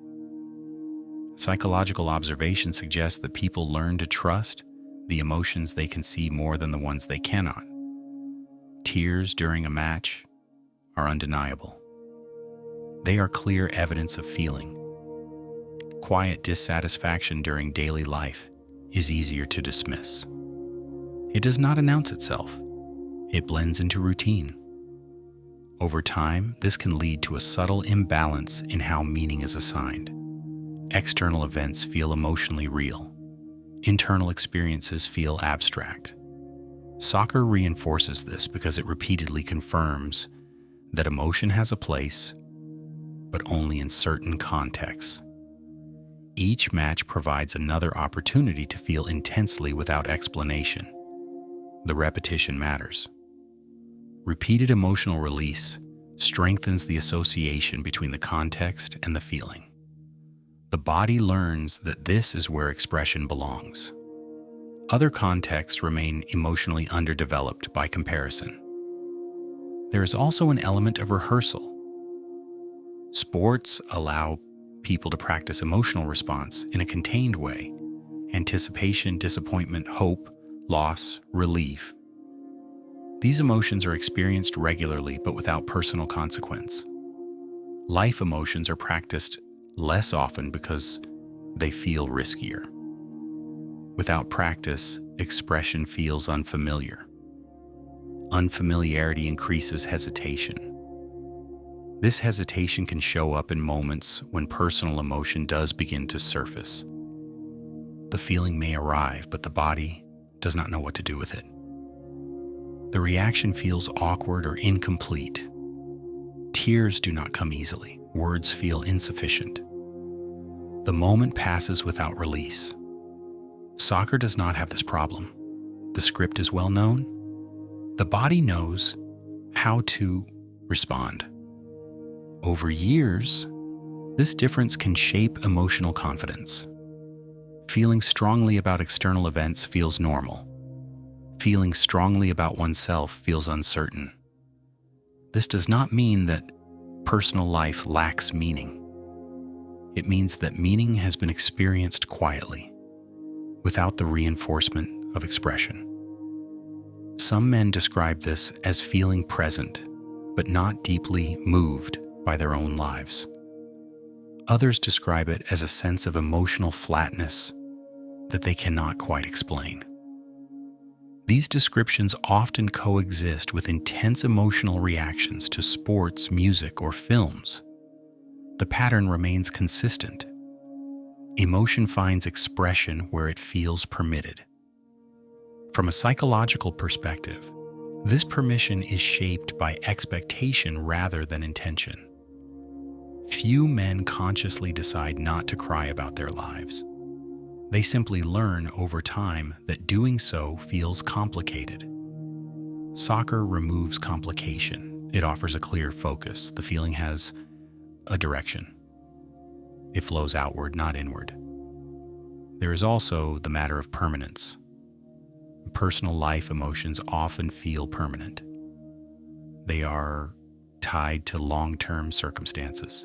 Psychological observation suggests that people learn to trust the emotions they can see more than the ones they cannot. Tears during a match are undeniable. They are clear evidence of feeling. Quiet dissatisfaction during daily life is easier to dismiss. It does not announce itself. It blends into routine. Over time, this can lead to a subtle imbalance in how meaning is assigned. External events feel emotionally real. Internal experiences feel abstract. Soccer reinforces this because it repeatedly confirms that emotion has a place, but only in certain contexts. Each match provides another opportunity to feel intensely without explanation. The repetition matters. Repeated emotional release strengthens the association between the context and the feeling. The body learns that this is where expression belongs. Other contexts remain emotionally underdeveloped by comparison. There is also an element of rehearsal. Sports allow people to practice emotional response in a contained way: anticipation, disappointment, hope, loss, relief. These emotions are experienced regularly but without personal consequence. Life emotions are practiced less often because they feel riskier. Without practice, expression feels unfamiliar. Unfamiliarity increases hesitation. This hesitation can show up in moments when personal emotion does begin to surface. The feeling may arrive, but the body does not know what to do with it. The reaction feels awkward or incomplete. Tears do not come easily. Words feel insufficient. The moment passes without release. Soccer does not have this problem. The script is well known. The body knows how to respond. Over years, this difference can shape emotional confidence. Feeling strongly about external events feels normal. Feeling strongly about oneself feels uncertain. This does not mean that personal life lacks meaning. It means that meaning has been experienced quietly, without the reinforcement of expression. Some men describe this as feeling present, but not deeply moved by their own lives. Others describe it as a sense of emotional flatness that they cannot quite explain. These descriptions often coexist with intense emotional reactions to sports, music, or films. The pattern remains consistent. Emotion finds expression where it feels permitted. From a psychological perspective, this permission is shaped by expectation rather than intention. Few men consciously decide not to cry about their lives. They simply learn over time that doing so feels complicated. Soccer removes complication. It offers a clear focus. The feeling has a direction. It flows outward, not inward. There is also the matter of permanence. Personal life emotions often feel permanent. They are tied to long-term circumstances.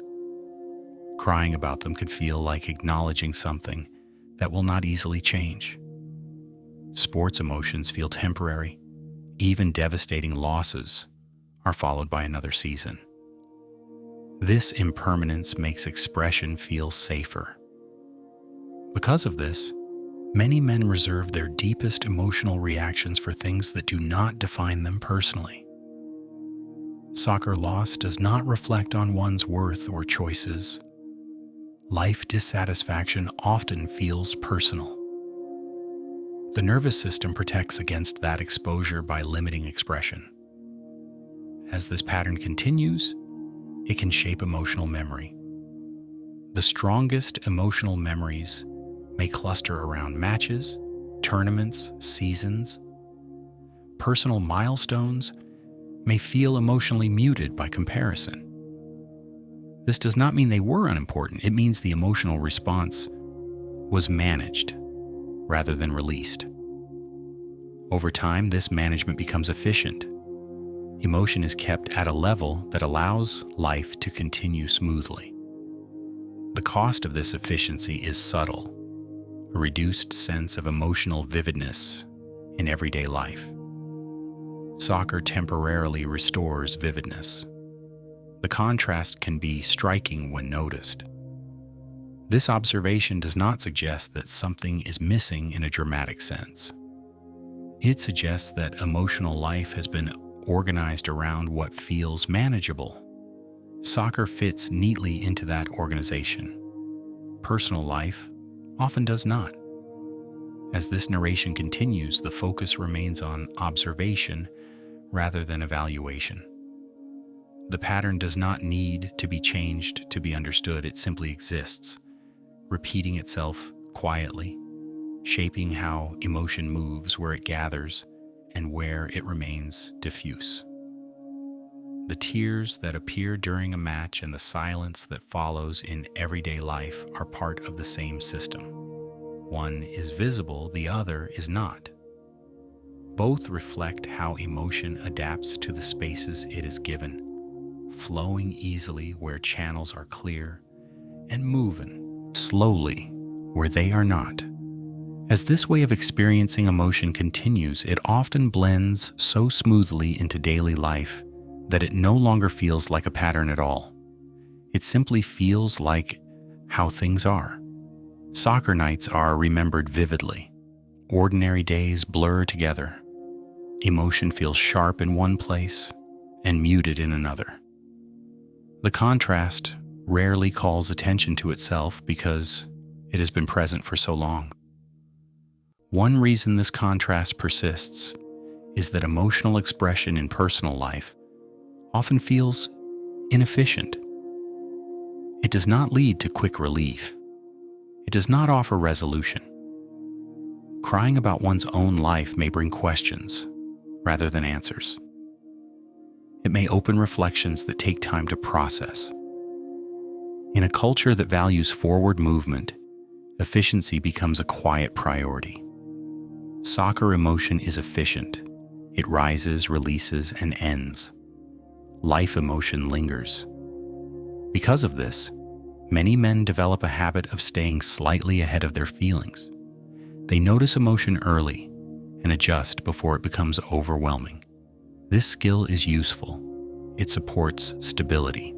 Crying about them can feel like acknowledging something that will not easily change. Sports emotions feel temporary. Even devastating losses are followed by another season. This impermanence makes expression feel safer. Because of this, many men reserve their deepest emotional reactions for things that do not define them personally. Soccer loss does not reflect on one's worth or choices. Life dissatisfaction often feels personal. The nervous system protects against that exposure by limiting expression. As this pattern continues, it can shape emotional memory. The strongest emotional memories may cluster around matches, tournaments, seasons. Personal milestones may feel emotionally muted by comparison. This does not mean they were unimportant. It means the emotional response was managed rather than released. Over time, this management becomes efficient. Emotion is kept at a level that allows life to continue smoothly. The cost of this efficiency is subtle, a reduced sense of emotional vividness in everyday life. Soccer temporarily restores vividness. The contrast can be striking when noticed. This observation does not suggest that something is missing in a dramatic sense. It suggests that emotional life has been organized around what feels manageable. Soccer fits neatly into that organization. Personal life often does not. As this narration continues, the focus remains on observation rather than evaluation. The pattern does not need to be changed to be understood. It simply exists, repeating itself quietly, shaping how emotion moves, where it gathers, and where it remains diffuse. The tears that appear during a match and the silence that follows in everyday life are part of the same system. One is visible, the other is not. Both reflect how emotion adapts to the spaces it is given, flowing easily where channels are clear, and moving slowly where they are not. As this way of experiencing emotion continues, it often blends so smoothly into daily life that it no longer feels like a pattern at all. It simply feels like how things are. Soccer nights are remembered vividly. Ordinary days blur together. Emotion feels sharp in one place and muted in another. The contrast rarely calls attention to itself because it has been present for so long. One reason this contrast persists is that emotional expression in personal life often feels inefficient. It does not lead to quick relief. It does not offer resolution. Crying about one's own life may bring questions rather than answers. It may open reflections that take time to process. In a culture that values forward movement, efficiency becomes a quiet priority. Soccer emotion is efficient. It rises, releases, and ends. Life emotion lingers. Because of this, many men develop a habit of staying slightly ahead of their feelings. They notice emotion early and adjust before it becomes overwhelming. This skill is useful. It supports stability.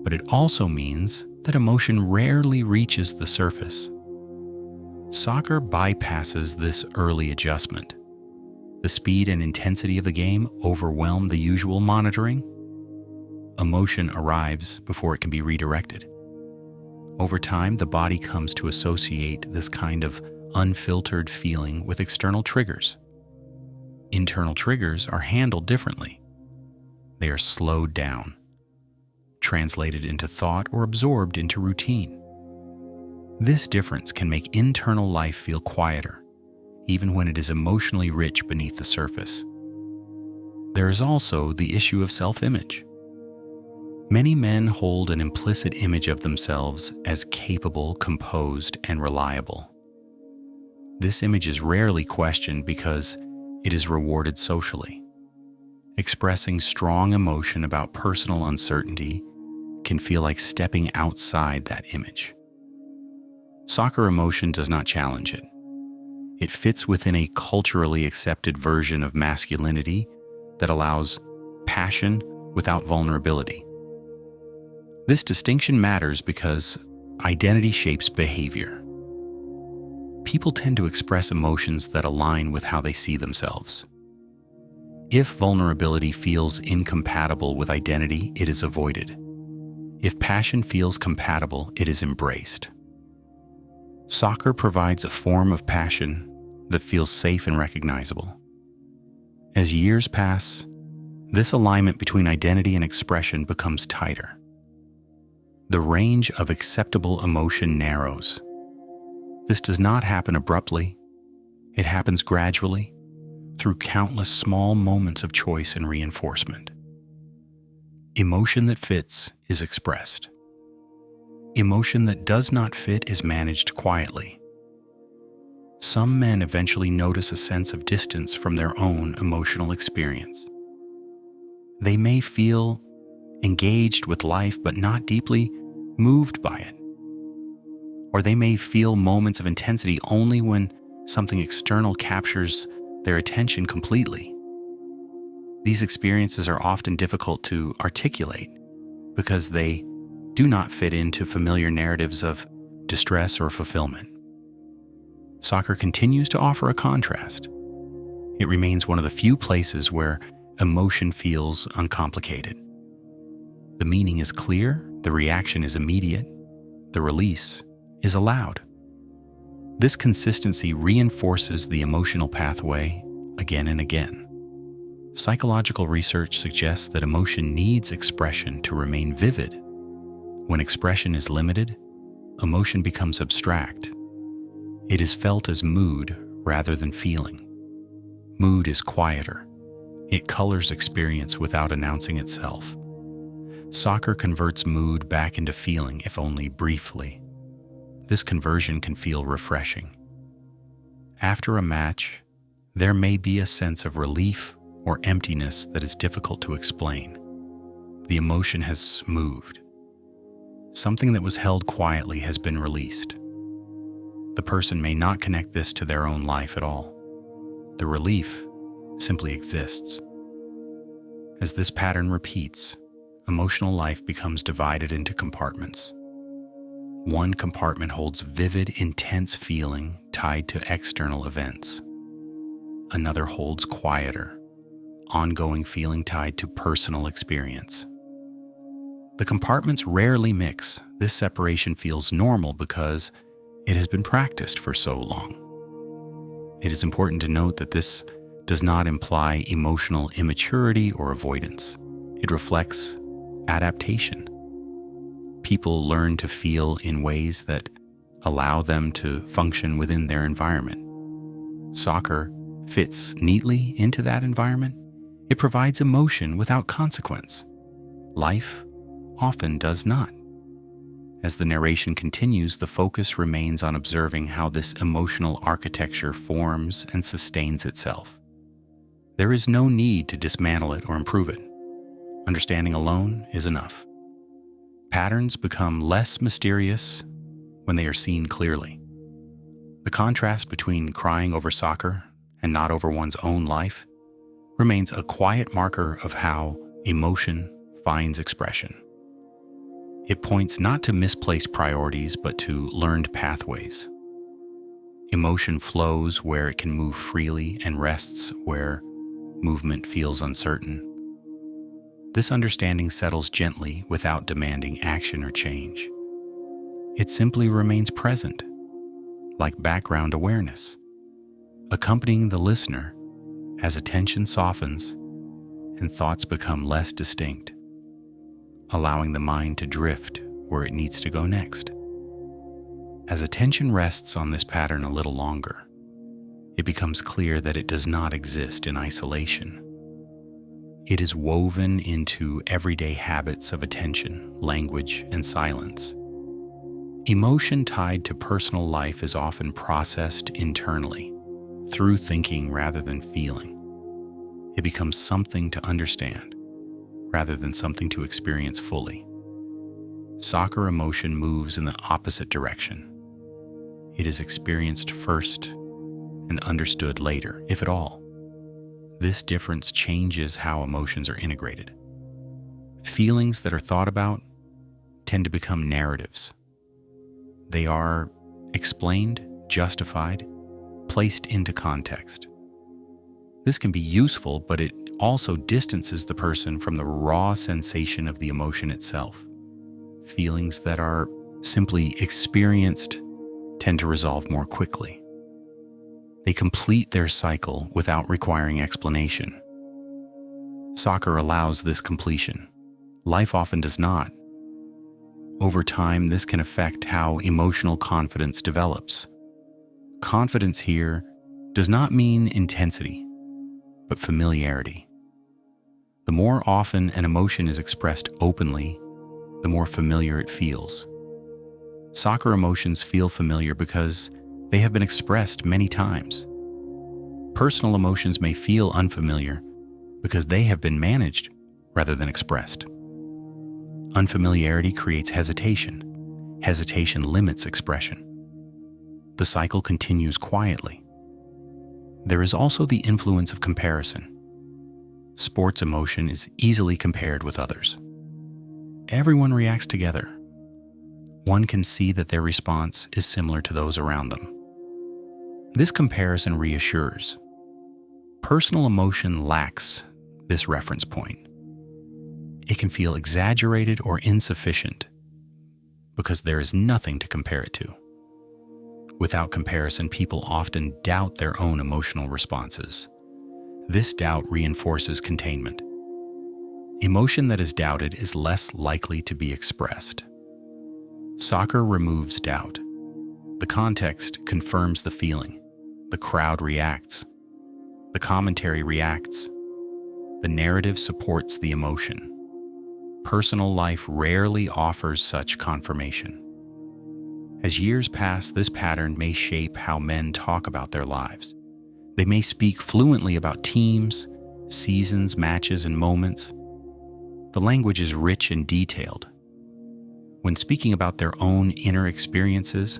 But it also means that emotion rarely reaches the surface. Soccer bypasses this early adjustment. The speed and intensity of the game overwhelm the usual monitoring. Emotion arrives before it can be redirected. Over time, the body comes to associate this kind of unfiltered feeling with external triggers. Internal triggers are handled differently. They are slowed down, translated into thought, or absorbed into routine. This difference can make internal life feel quieter, even when it is emotionally rich beneath the surface. There is also the issue of self-image. Many men hold an implicit image of themselves as capable, composed, and reliable. This image is rarely questioned because it is rewarded socially. Expressing strong emotion about personal uncertainty can feel like stepping outside that image. Soccer emotion does not challenge it. It fits within a culturally accepted version of masculinity that allows passion without vulnerability. This distinction matters because identity shapes behavior. People tend to express emotions that align with how they see themselves. If vulnerability feels incompatible with identity, it is avoided. If passion feels compatible, it is embraced. Soccer provides a form of passion that feels safe and recognizable. As years pass, this alignment between identity and expression becomes tighter. The range of acceptable emotion narrows. This does not happen abruptly. It happens gradually, through countless small moments of choice and reinforcement. Emotion that fits is expressed. Emotion that does not fit is managed quietly. Some men eventually notice a sense of distance from their own emotional experience. They may feel engaged with life but not deeply moved by it. Or they may feel moments of intensity only when something external captures their attention completely. These experiences are often difficult to articulate because they do not fit into familiar narratives of distress or fulfillment. Soccer continues to offer a contrast. It remains one of the few places where emotion feels uncomplicated. The meaning is clear, the reaction is immediate, the release is allowed. This consistency reinforces the emotional pathway again and again. Psychological research suggests that emotion needs expression to remain vivid. When expression is limited, emotion becomes abstract. It is felt as mood rather than feeling. Mood is quieter. It colors experience without announcing itself. Soccer converts mood back into feeling, if only briefly. This conversion can feel refreshing. After a match, there may be a sense of relief or emptiness that is difficult to explain. The emotion has moved. Something that was held quietly has been released. The person may not connect this to their own life at all. The relief simply exists. As this pattern repeats, emotional life becomes divided into compartments. One compartment holds vivid, intense feeling tied to external events. Another holds quieter, ongoing feeling tied to personal experience. The compartments rarely mix. This separation feels normal because it has been practiced for so long. It is important to note that this does not imply emotional immaturity or avoidance. It reflects adaptation. People learn to feel in ways that allow them to function within their environment. Soccer fits neatly into that environment. It provides emotion without consequence. Life often does not. As the narration continues, the focus remains on observing how this emotional architecture forms and sustains itself. There is no need to dismantle it or improve it. Understanding alone is enough. Patterns become less mysterious when they are seen clearly. The contrast between crying over soccer and not over one's own life remains a quiet marker of how emotion finds expression. It points not to misplaced priorities, but to learned pathways. Emotion flows where it can move freely and rests where movement feels uncertain. This understanding settles gently without demanding action or change. It simply remains present, like background awareness, accompanying the listener as attention softens and thoughts become less distinct, allowing the mind to drift where it needs to go next. As attention rests on this pattern a little longer, it becomes clear that it does not exist in isolation. It is woven into everyday habits of attention, language, and silence. Emotion tied to personal life is often processed internally, through thinking rather than feeling. It becomes something to understand, rather than something to experience fully. Soccer emotion moves in the opposite direction. It is experienced first and understood later, if at all. This difference changes how emotions are integrated. Feelings that are thought about tend to become narratives. They are explained, justified, placed into context. This can be useful, but it also distances the person from the raw sensation of the emotion itself. Feelings that are simply experienced tend to resolve more quickly. They complete their cycle without requiring explanation. Soccer allows this completion. Life often does not. Over time, this can affect how emotional confidence develops. Confidence here does not mean intensity, but familiarity. The more often an emotion is expressed openly, the more familiar it feels. Soccer emotions feel familiar because they have been expressed many times. Personal emotions may feel unfamiliar because they have been managed rather than expressed. Unfamiliarity creates hesitation. Hesitation limits expression. The cycle continues quietly. There is also the influence of comparison. Sports emotion is easily compared with others. Everyone reacts together. One can see that their response is similar to those around them. This comparison reassures. Personal emotion lacks this reference point. It can feel exaggerated or insufficient because there is nothing to compare it to. Without comparison, people often doubt their own emotional responses. This doubt reinforces containment. Emotion that is doubted is less likely to be expressed. Soccer removes doubt. The context confirms the feeling. The crowd reacts. The commentary reacts. The narrative supports the emotion. Personal life rarely offers such confirmation. As years pass, this pattern may shape how men talk about their lives. They may speak fluently about teams, seasons, matches, and moments. The language is rich and detailed. When speaking about their own inner experiences,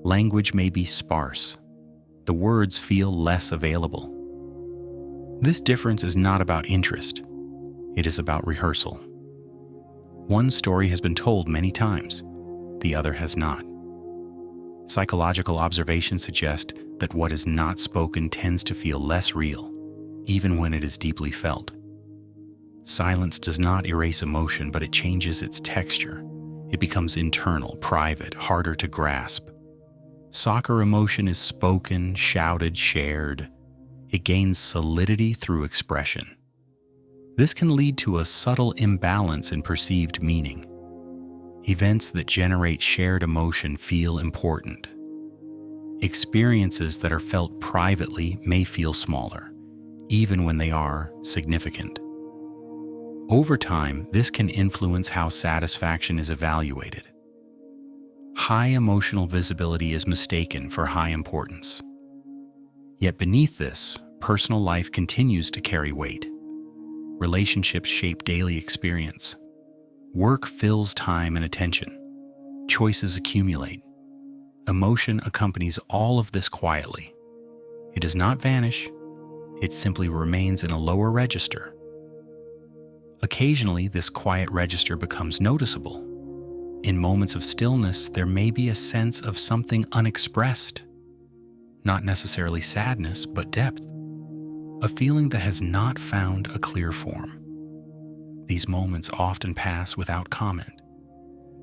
language may be sparse. The words feel less available. This difference is not about interest. It is about rehearsal. One story has been told many times, the other has not. Psychological observations suggest that what is not spoken tends to feel less real, even when it is deeply felt. Silence does not erase emotion, but it changes its texture. It becomes internal, private, harder to grasp. Soccer emotion is spoken, shouted, shared. It gains solidity through expression. This can lead to a subtle imbalance in perceived meaning. Events that generate shared emotion feel important. Experiences that are felt privately may feel smaller, even when they are significant. Over time, this can influence how satisfaction is evaluated. High emotional visibility is mistaken for high importance. Yet beneath this, personal life continues to carry weight. Relationships shape daily experience. Work fills time and attention. Choices accumulate. Emotion accompanies all of this quietly. It does not vanish. It simply remains in a lower register. Occasionally, this quiet register becomes noticeable. In moments of stillness, there may be a sense of something unexpressed. Not necessarily sadness, but depth. A feeling that has not found a clear form. These moments often pass without comment.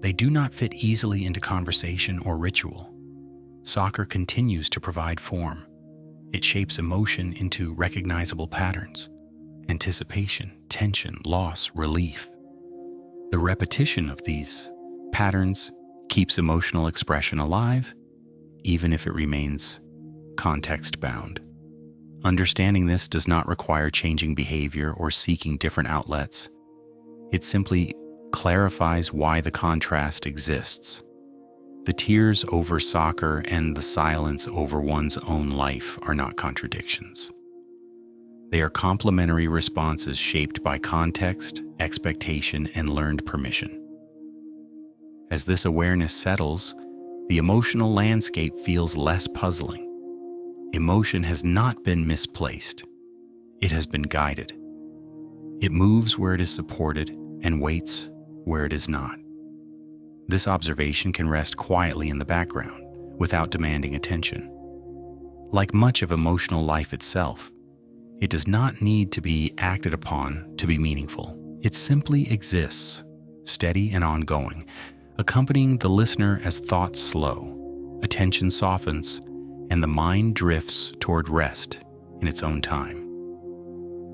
They do not fit easily into conversation or ritual. Soccer continues to provide form. It shapes emotion into recognizable patterns. Anticipation, tension, loss, relief. The repetition of these patterns keeps emotional expression alive, even if it remains context-bound. Understanding this does not require changing behavior or seeking different outlets. It simply clarifies why the contrast exists. The tears over soccer and the silence over one's own life are not contradictions. They are complementary responses shaped by context, expectation, and learned permission. As this awareness settles, the emotional landscape feels less puzzling. Emotion has not been misplaced. It has been guided. It moves where it is supported and waits where it is not. This observation can rest quietly in the background without demanding attention. Like much of emotional life itself, it does not need to be acted upon to be meaningful. It simply exists, steady and ongoing, accompanying the listener as thoughts slow, attention softens, and the mind drifts toward rest in its own time.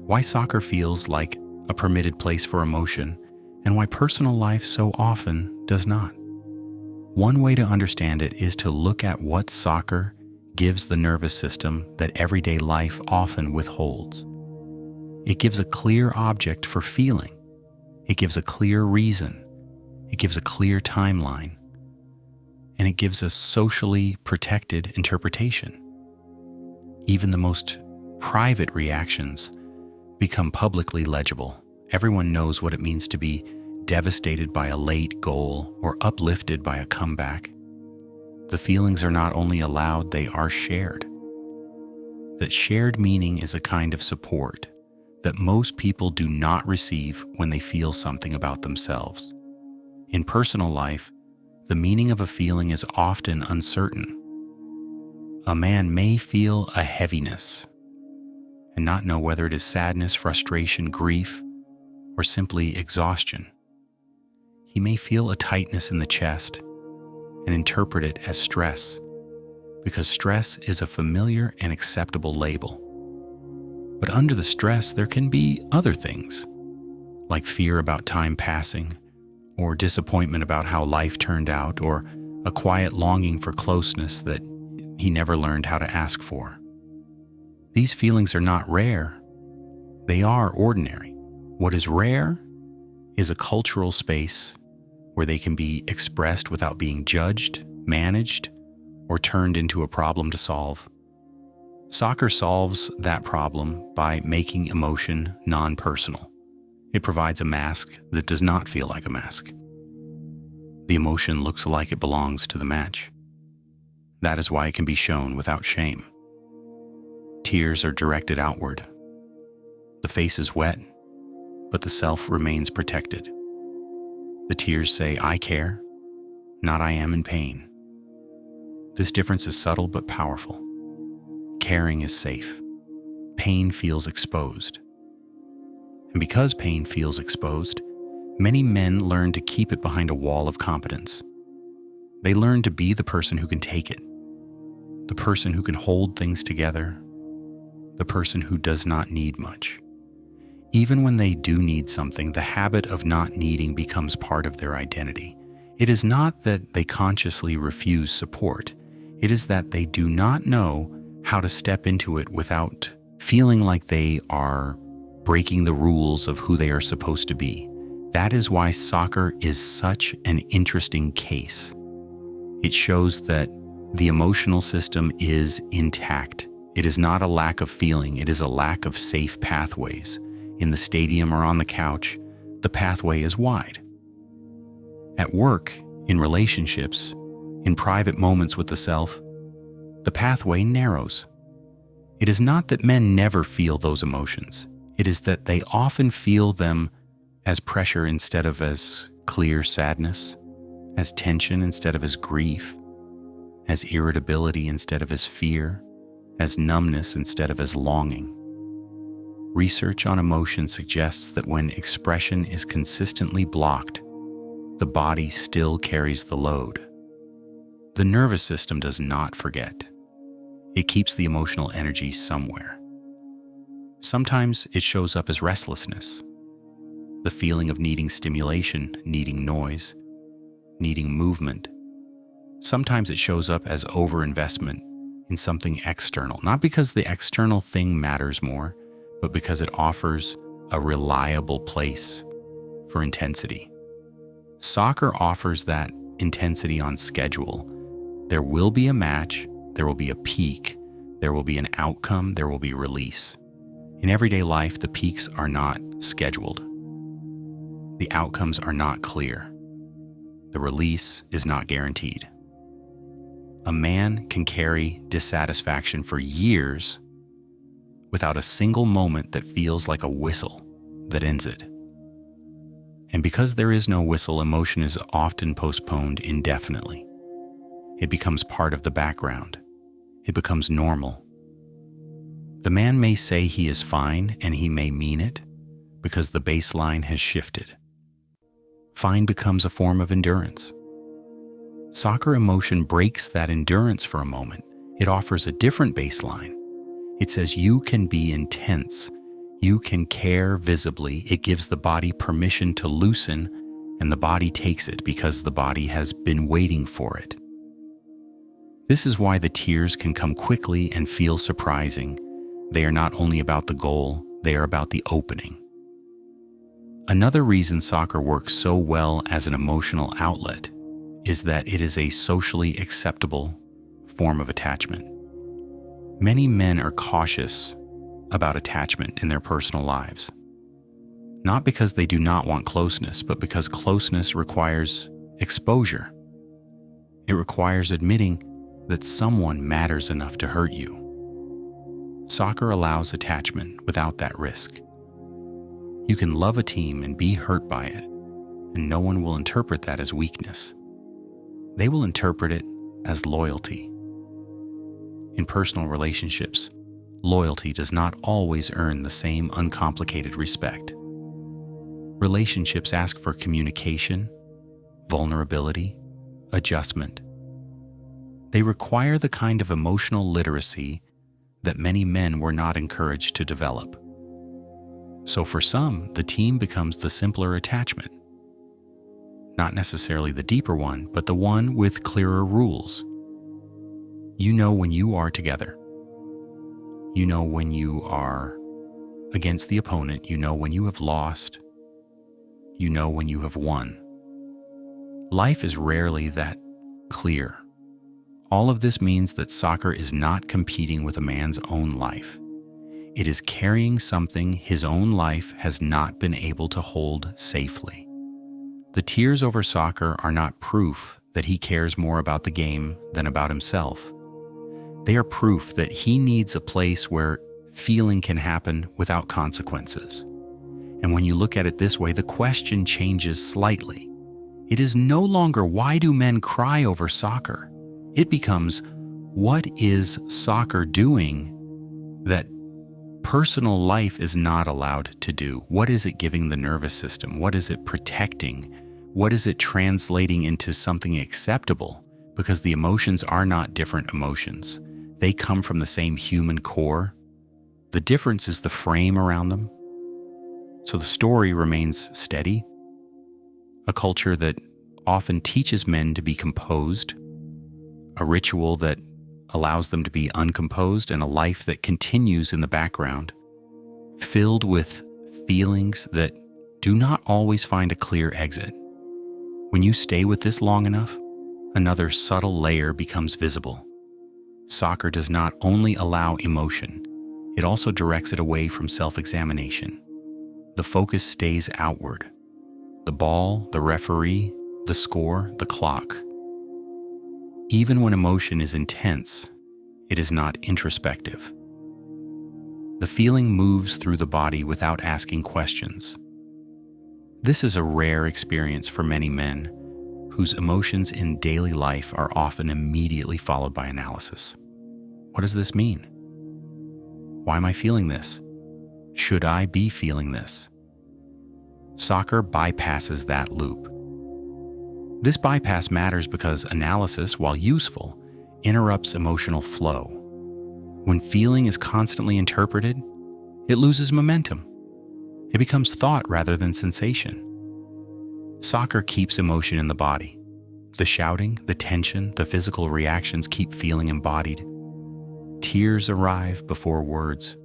Why soccer feels like a permitted place for emotion, and why personal life so often does not. One way to understand it is to look at what soccer gives the nervous system that everyday life often withholds. It gives a clear object for feeling. It gives a clear reason. It gives a clear timeline. And it gives a socially protected interpretation. Even the most private reactions become publicly legible. Everyone knows what it means to be devastated by a late goal or uplifted by a comeback. The feelings are not only allowed, they are shared. That shared meaning is a kind of support that most people do not receive when they feel something about themselves. In personal life, the meaning of a feeling is often uncertain. A man may feel a heaviness and not know whether it is sadness, frustration, grief, or simply exhaustion. He may feel a tightness in the chest and interpret it as stress, because stress is a familiar and acceptable label. But under the stress, there can be other things, like fear about time passing, or disappointment about how life turned out, or a quiet longing for closeness that he never learned how to ask for. These feelings are not rare. They are ordinary. What is rare is a cultural space where they can be expressed without being judged, managed, or turned into a problem to solve. Soccer solves that problem by making emotion non-personal. It provides a mask that does not feel like a mask. The emotion looks like it belongs to the match. That is why it can be shown without shame. Tears are directed outward. The face is wet, but the self remains protected. The tears say, "I care," not "I am in pain." This difference is subtle but powerful. Caring is safe. Pain feels exposed. And because pain feels exposed, many men learn to keep it behind a wall of competence. They learn to be the person who can take it, the person who can hold things together, the person who does not need much. Even when they do need something, the habit of not needing becomes part of their identity. It is not that they consciously refuse support. It is that they do not know how to step into it without feeling like they are breaking the rules of who they are supposed to be. That is why soccer is such an interesting case. It shows that the emotional system is intact. It is not a lack of feeling, it is a lack of safe pathways. In the stadium or on the couch, the pathway is wide. At work, in relationships, in private moments with the self, the pathway narrows. It is not that men never feel those emotions. It is that they often feel them as pressure instead of as clear sadness, as tension instead of as grief, as irritability instead of as fear, as numbness instead of as longing. Research on emotion suggests that when expression is consistently blocked, the body still carries the load. The nervous system does not forget. It keeps the emotional energy somewhere. Sometimes it shows up as restlessness, the feeling of needing stimulation, needing noise, needing movement. Sometimes it shows up as overinvestment in something external, not because the external thing matters more, but because it offers a reliable place for intensity. Soccer offers that intensity on schedule. There will be a match, there will be a peak, there will be an outcome, there will be release. In everyday life, the peaks are not scheduled. The outcomes are not clear. The release is not guaranteed. A man can carry dissatisfaction for years without a single moment that feels like a whistle that ends it. And because there is no whistle, emotion is often postponed indefinitely. It becomes part of the background. It becomes normal. The man may say he is fine, and he may mean it, because the baseline has shifted. Fine becomes a form of endurance. Soccer emotion breaks that endurance for a moment It offers a different baseline. It says you can be intense. You can care visibly. It gives the body permission to loosen, and the body takes it because the body has been waiting for it. This is why the tears can come quickly and feel surprising. They are not only about the goal, they are about the opening. Another reason soccer works so well as an emotional outlet is that it is a socially acceptable form of attachment. Many men are cautious about attachment in their personal lives, not because they do not want closeness, but because closeness requires exposure. It requires admitting that someone matters enough to hurt you. Soccer allows attachment without that risk. You can love a team and be hurt by it, and no one will interpret that as weakness. They will interpret it as loyalty. In personal relationships, loyalty does not always earn the same uncomplicated respect. Relationships ask for communication, vulnerability, adjustment. They require the kind of emotional literacy that many men were not encouraged to develop. So for some, the team becomes the simpler attachment. Not necessarily the deeper one, but the one with clearer rules. You know when you are together. You know when you are against the opponent. You know when you have lost. You know when you have won. Life is rarely that clear. All of this means that soccer is not competing with a man's own life. It is carrying something his own life has not been able to hold safely. The tears over soccer are not proof that he cares more about the game than about himself. They are proof that he needs a place where feeling can happen without consequences. And when you look at it this way, the question changes slightly. It is no longer, why do men cry over soccer? It becomes, what is soccer doing that personal life is not allowed to do? What is it giving the nervous system? What is it protecting? What is it translating into something acceptable? Because the emotions are not different emotions. They come from the same human core. The difference is the frame around them. So the story remains steady. A culture that often teaches men to be composed, a ritual that allows them to be uncomposed, and a life that continues in the background, filled with feelings that do not always find a clear exit. When you stay with this long enough, another subtle layer becomes visible. Soccer does not only allow emotion, it also directs it away from self-examination. The focus stays outward. The ball, the referee, the score, the clock. Even when emotion is intense, it is not introspective. The feeling moves through the body without asking questions. This is a rare experience for many men, whose emotions in daily life are often immediately followed by analysis. What does this mean? Why am I feeling this? Should I be feeling this? Soccer bypasses that loop. This bypass matters because analysis, while useful, interrupts emotional flow. When feeling is constantly interpreted, it loses momentum. It becomes thought rather than sensation. Soccer keeps emotion in the body. The shouting, the tension, the physical reactions keep feeling embodied. Tears arrive before words.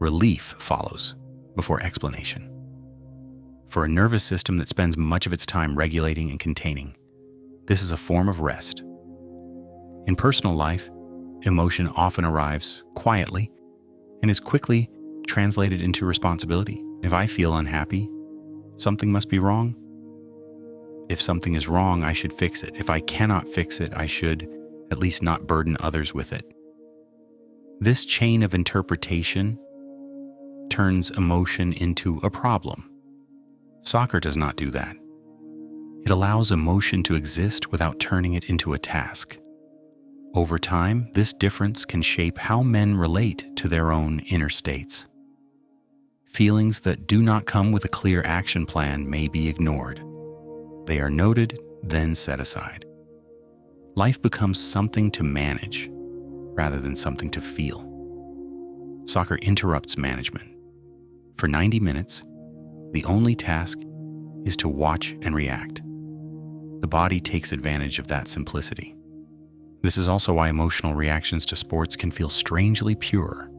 Relief follows before explanation. For a nervous system that spends much of its time regulating and containing, this is a form of rest. In personal life, emotion often arrives quietly and is quickly translated into responsibility. If I feel unhappy, something must be wrong. If something is wrong, I should fix it. If I cannot fix it, I should at least not burden others with it. This chain of interpretation turns emotion into a problem. Soccer does not do that. It allows emotion to exist without turning it into a task. Over time, this difference can shape how men relate to their own inner states. Feelings that do not come with a clear action plan may be ignored. They are noted, then set aside. Life becomes something to manage, rather than something to feel. Soccer interrupts management. For 90 minutes, the only task is to watch and react. The body takes advantage of that simplicity. This is also why emotional reactions to sports can feel strangely pure.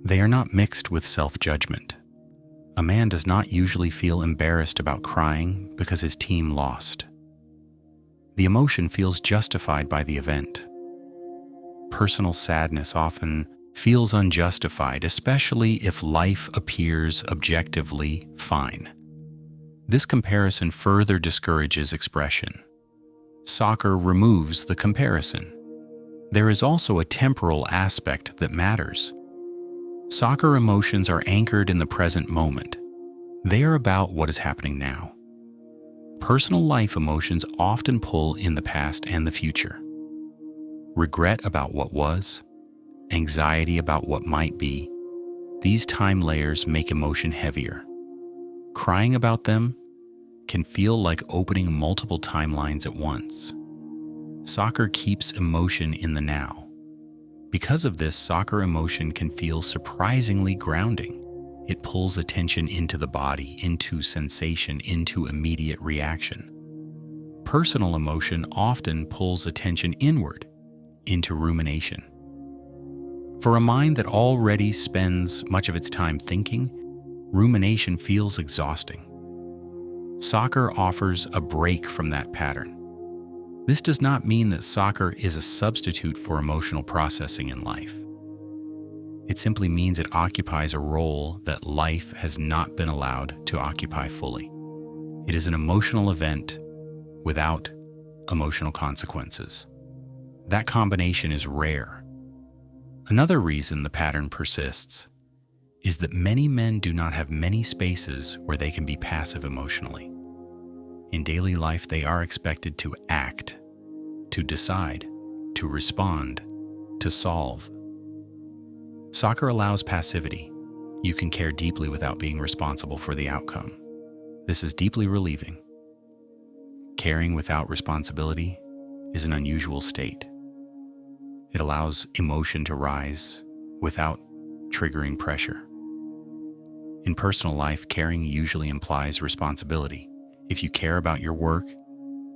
They are not mixed with self-judgment. A man does not usually feel embarrassed about crying because his team lost. The emotion feels justified by the event. Personal sadness often feels unjustified, especially if life appears objectively fine. This comparison further discourages expression. Soccer removes the comparison. There is also a temporal aspect that matters. Soccer emotions are anchored in the present moment. They are about what is happening now. Personal life emotions often pull in the past and the future. Regret about what was, anxiety about what might be, these time layers make emotion heavier. Crying about them can feel like opening multiple timelines at once. Soccer keeps emotion in the now. Because of this, soccer emotion can feel surprisingly grounding. It pulls attention into the body, into sensation, into immediate reaction. Personal emotion often pulls attention inward, into rumination. For a mind that already spends much of its time thinking, rumination feels exhausting. Soccer offers a break from that pattern. This does not mean that soccer is a substitute for emotional processing in life. It simply means it occupies a role that life has not been allowed to occupy fully. It is an emotional event without emotional consequences. That combination is rare. Another reason the pattern persists is that many men do not have many spaces where they can be passive emotionally. In daily life, they are expected to act, to decide, to respond, to solve. Soccer allows passivity. You can care deeply without being responsible for the outcome. This is deeply relieving. Caring without responsibility is an unusual state. It allows emotion to rise without triggering pressure. In personal life, caring usually implies responsibility. If you care about your work,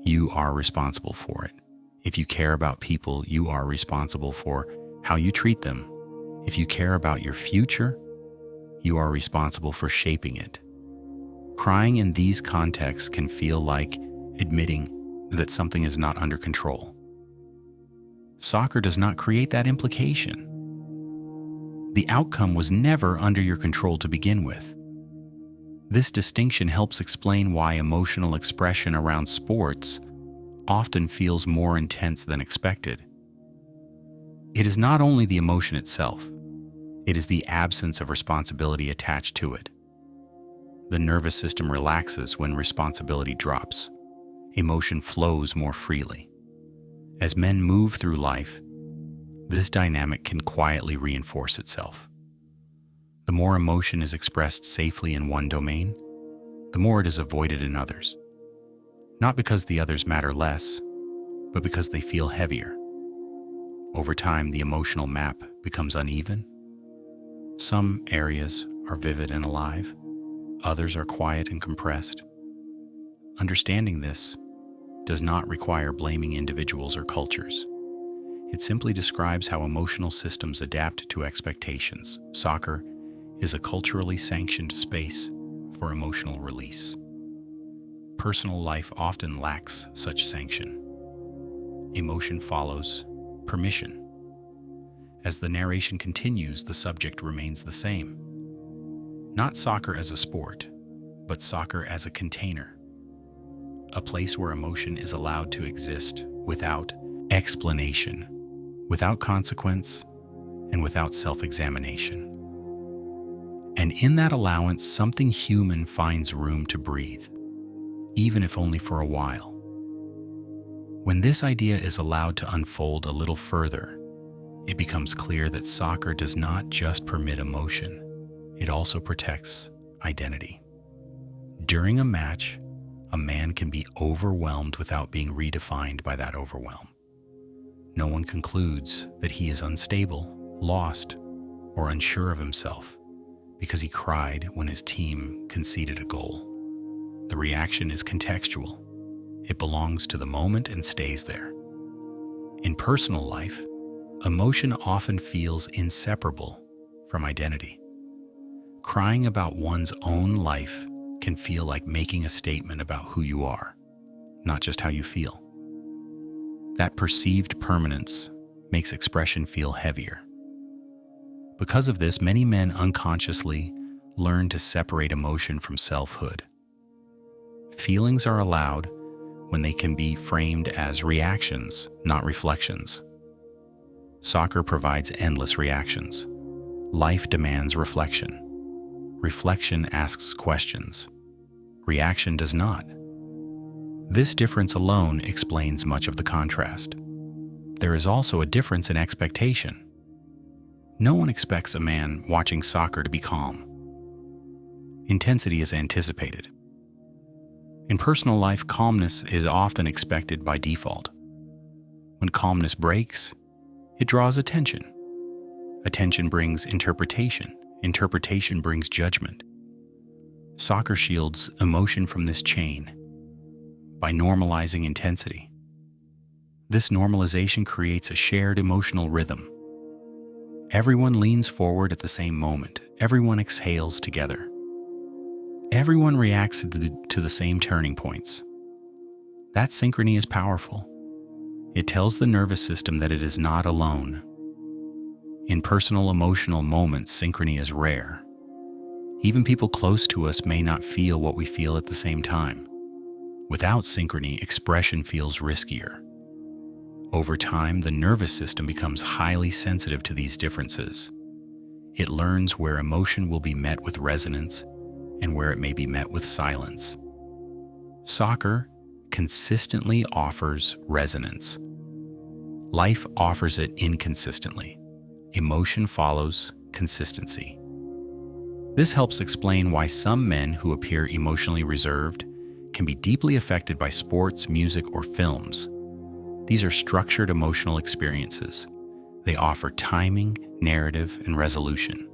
you are responsible for it. If you care about people, you are responsible for how you treat them. If you care about your future, you are responsible for shaping it. Crying in these contexts can feel like admitting that something is not under control. Soccer does not create that implication. The outcome was never under your control to begin with. This distinction helps explain why emotional expression around sports often feels more intense than expected. It is not only the emotion itself, it is the absence of responsibility attached to it. The nervous system relaxes when responsibility drops. Emotion flows more freely. As men move through life, this dynamic can quietly reinforce itself. The more emotion is expressed safely in one domain, the more it is avoided in others. Not because the others matter less, but because they feel heavier. Over time, the emotional map becomes uneven. Some areas are vivid and alive, others are quiet and compressed. Understanding this does not require blaming individuals or cultures. It simply describes how emotional systems adapt to expectations. Soccer is a culturally sanctioned space for emotional release. Personal life often lacks such sanction. Emotion follows permission. As the narration continues, the subject remains the same. Not soccer as a sport, but soccer as a container. A place where emotion is allowed to exist without explanation, without consequence, and without self-examination. And in that allowance, something human finds room to breathe, even if only for a while. When this idea is allowed to unfold a little further, it becomes clear that soccer does not just permit emotion, it also protects identity. During a match, a man can be overwhelmed without being redefined by that overwhelm. No one concludes that he is unstable, lost, or unsure of himself because he cried when his team conceded a goal. The reaction is contextual. It belongs to the moment and stays there. In personal life, emotion often feels inseparable from identity. Crying about one's own life can feel like making a statement about who you are, not just how you feel. That perceived permanence makes expression feel heavier. Because of this, many men unconsciously learn to separate emotion from selfhood. Feelings are allowed when they can be framed as reactions, not reflections. Soccer provides endless reactions. Life demands reflection. Reflection asks questions. Reaction does not. This difference alone explains much of the contrast. There is also a difference in expectation. No one expects a man watching soccer to be calm. Intensity is anticipated. In personal life, calmness is often expected by default. When calmness breaks, it draws attention. Attention brings interpretation. Interpretation brings judgment. Soccer shields emotion from this chain by normalizing intensity. This normalization creates a shared emotional rhythm. Everyone leans forward at the same moment. Everyone exhales together. Everyone reacts to the same turning points. That synchrony is powerful. It tells the nervous system that it is not alone. In personal emotional moments, synchrony is rare. Even people close to us may not feel what we feel at the same time. Without synchrony, expression feels riskier. Over time, the nervous system becomes highly sensitive to these differences. It learns where emotion will be met with resonance and where it may be met with silence. Soccer consistently offers resonance. Life offers it inconsistently. Emotion follows consistency. This helps explain why some men who appear emotionally reserved can be deeply affected by sports, music, or films. These are structured emotional experiences. They offer timing, narrative, and resolution.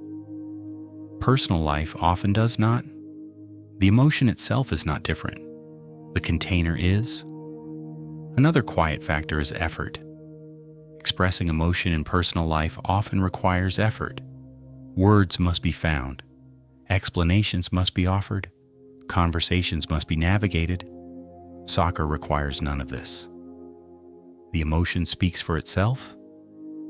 Personal life often does not. The emotion itself is not different. The container is. Another quiet factor is effort. Expressing emotion in personal life often requires effort. Words must be found. Explanations must be offered. Conversations must be navigated. Soccer requires none of this. The emotion speaks for itself.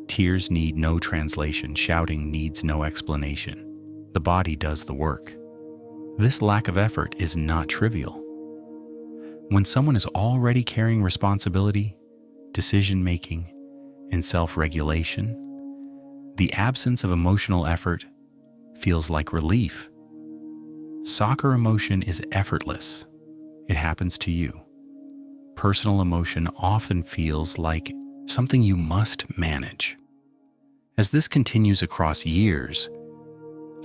Tears need no translation. Shouting needs no explanation. The body does the work. This lack of effort is not trivial. When someone is already carrying responsibility, decision-making, and self-regulation, the absence of emotional effort feels like relief. Soccer emotion is effortless. It happens to you. Personal emotion often feels like something you must manage. As this continues across years,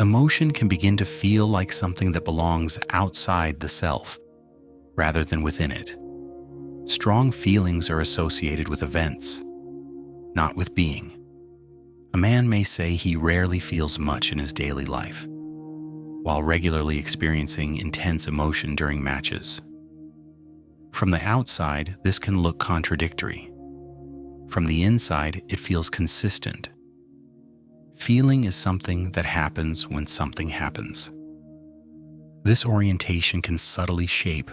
emotion can begin to feel like something that belongs outside the self, rather than within it. Strong feelings are associated with events, not with being. A man may say he rarely feels much in his daily life, while regularly experiencing intense emotion during matches. From the outside, this can look contradictory. From the inside, it feels consistent. Feeling is something that happens when something happens. This orientation can subtly shape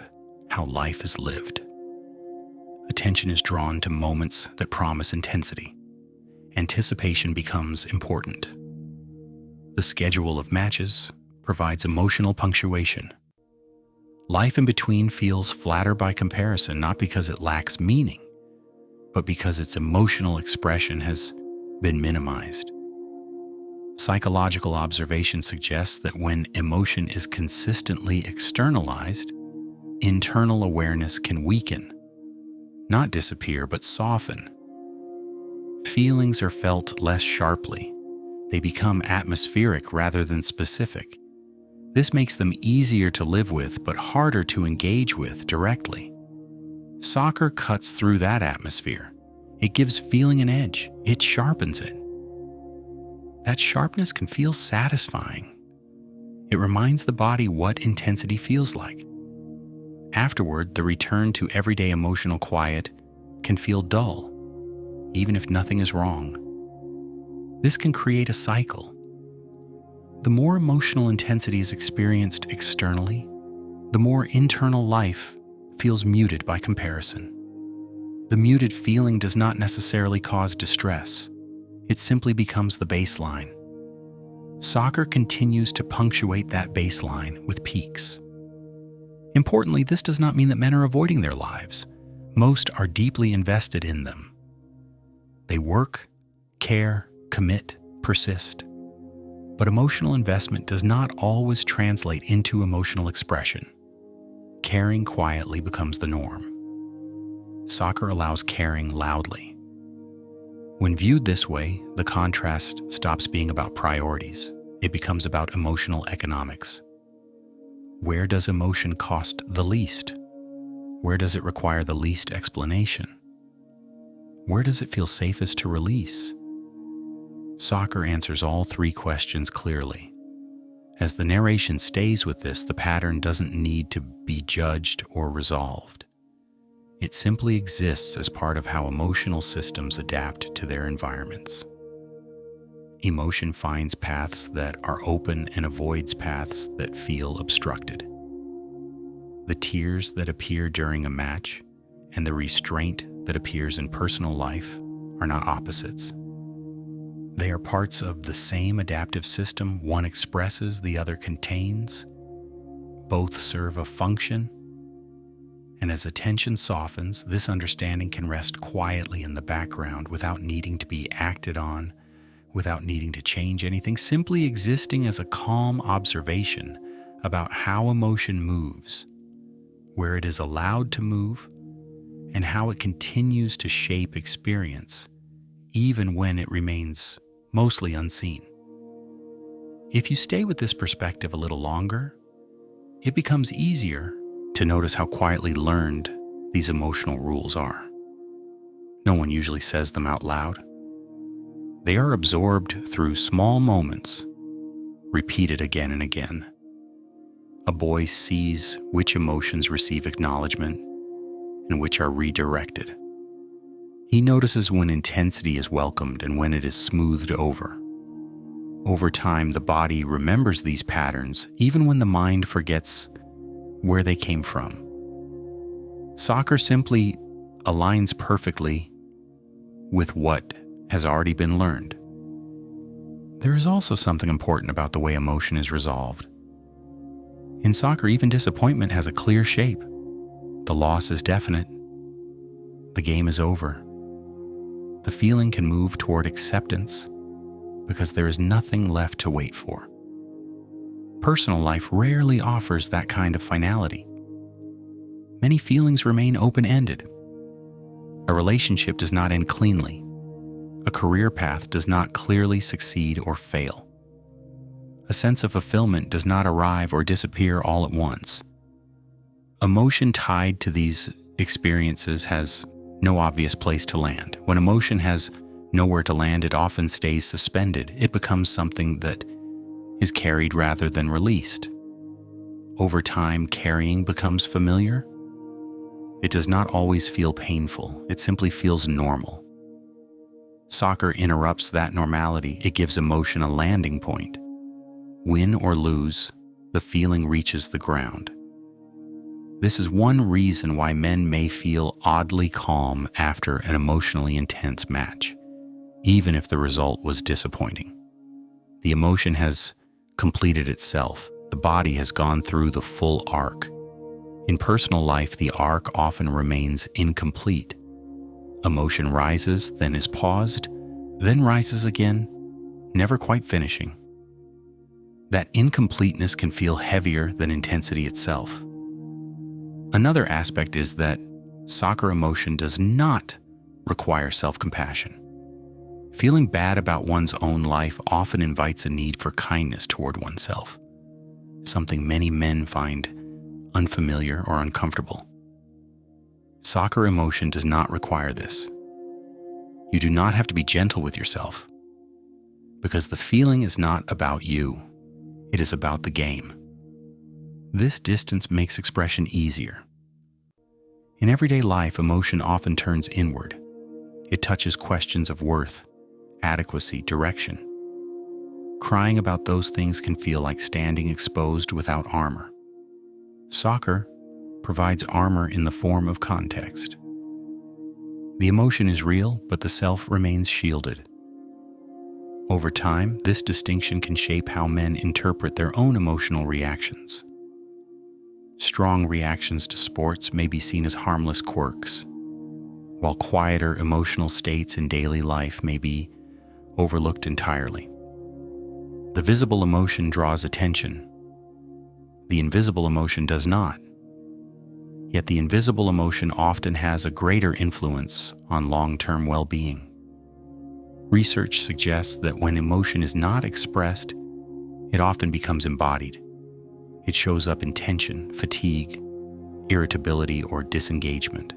how life is lived. Attention is drawn to moments that promise intensity. Anticipation becomes important. The schedule of matches provides emotional punctuation. Life in between feels flatter by comparison, not because it lacks meaning, but because its emotional expression has been minimized. Psychological observation suggests that when emotion is consistently externalized, internal awareness can weaken, not disappear, but soften. Feelings are felt less sharply. They become atmospheric rather than specific. This makes them easier to live with, but harder to engage with directly. Soccer cuts through that atmosphere. It gives feeling an edge. It sharpens it. That sharpness can feel satisfying. It reminds the body what intensity feels like. Afterward, the return to everyday emotional quiet can feel dull, even if nothing is wrong. This can create a cycle. The more emotional intensity is experienced externally, the more internal life feels muted by comparison. The muted feeling does not necessarily cause distress. It simply becomes the baseline. Soccer continues to punctuate that baseline with peaks. Importantly, this does not mean that men are avoiding their lives. Most are deeply invested in them. They work, care, commit, persist. But emotional investment does not always translate into emotional expression. Caring quietly becomes the norm. Soccer allows caring loudly. When viewed this way, the contrast stops being about priorities. It becomes about emotional economics. Where does emotion cost the least? Where does it require the least explanation? Where does it feel safest to release? Soccer answers all three questions clearly. As the narration stays with this, the pattern doesn't need to be judged or resolved. It simply exists as part of how emotional systems adapt to their environments. Emotion finds paths that are open and avoids paths that feel obstructed. The tears that appear during a match and the restraint that appears in personal life are not opposites. They are parts of the same adaptive system. One expresses, the other contains. Both serve a function. And as attention softens, this understanding can rest quietly in the background without needing to be acted on, without needing to change anything, simply existing as a calm observation about how emotion moves, where it is allowed to move, and how it continues to shape experience, even when it remains mostly unseen. If you stay with this perspective a little longer, it becomes easier to notice how quietly learned these emotional rules are. No one usually says them out loud. They are absorbed through small moments, repeated again and again. A boy sees which emotions receive acknowledgement and which are redirected. He notices when intensity is welcomed and when it is smoothed over. Over time, the body remembers these patterns even when the mind forgets where they came from. Soccer simply aligns perfectly with what has already been learned. There is also something important about the way emotion is resolved. In soccer, even disappointment has a clear shape. The loss is definite. The game is over. The feeling can move toward acceptance because there is nothing left to wait for. Personal life rarely offers that kind of finality. Many feelings remain open-ended. A relationship does not end cleanly. A career path does not clearly succeed or fail. A sense of fulfillment does not arrive or disappear all at once. Emotion tied to these experiences has no obvious place to land. When emotion has nowhere to land, it often stays suspended. It becomes something that is carried rather than released. Over time, carrying becomes familiar. It does not always feel painful. It simply feels normal. Soccer interrupts that normality. It gives emotion a landing point. Win or lose, the feeling reaches the ground. This is one reason why men may feel oddly calm after an emotionally intense match, even if the result was disappointing. The emotion has completed itself. The body has gone through the full arc. In personal life, the arc often remains incomplete. Emotion rises, then is paused, then rises again, never quite finishing. That incompleteness can feel heavier than intensity itself. Another aspect is that soccer emotion does not require self-compassion. Feeling bad about one's own life often invites a need for kindness toward oneself, something many men find unfamiliar or uncomfortable. Soccer emotion does not require this. You do not have to be gentle with yourself, because the feeling is not about you. It is about the game. This distance makes expression easier. In everyday life, emotion often turns inward. It touches questions of worth, adequacy, direction. Crying about those things can feel like standing exposed without armor. Soccer provides armor in the form of context. The emotion is real, but the self remains shielded. Over time, this distinction can shape how men interpret their own emotional reactions. Strong reactions to sports may be seen as harmless quirks, while quieter emotional states in daily life may be overlooked entirely. The visible emotion draws attention. The invisible emotion does not. Yet the invisible emotion often has a greater influence on long-term well-being. Research suggests that when emotion is not expressed, it often becomes embodied. It shows up in tension, fatigue, irritability, or disengagement.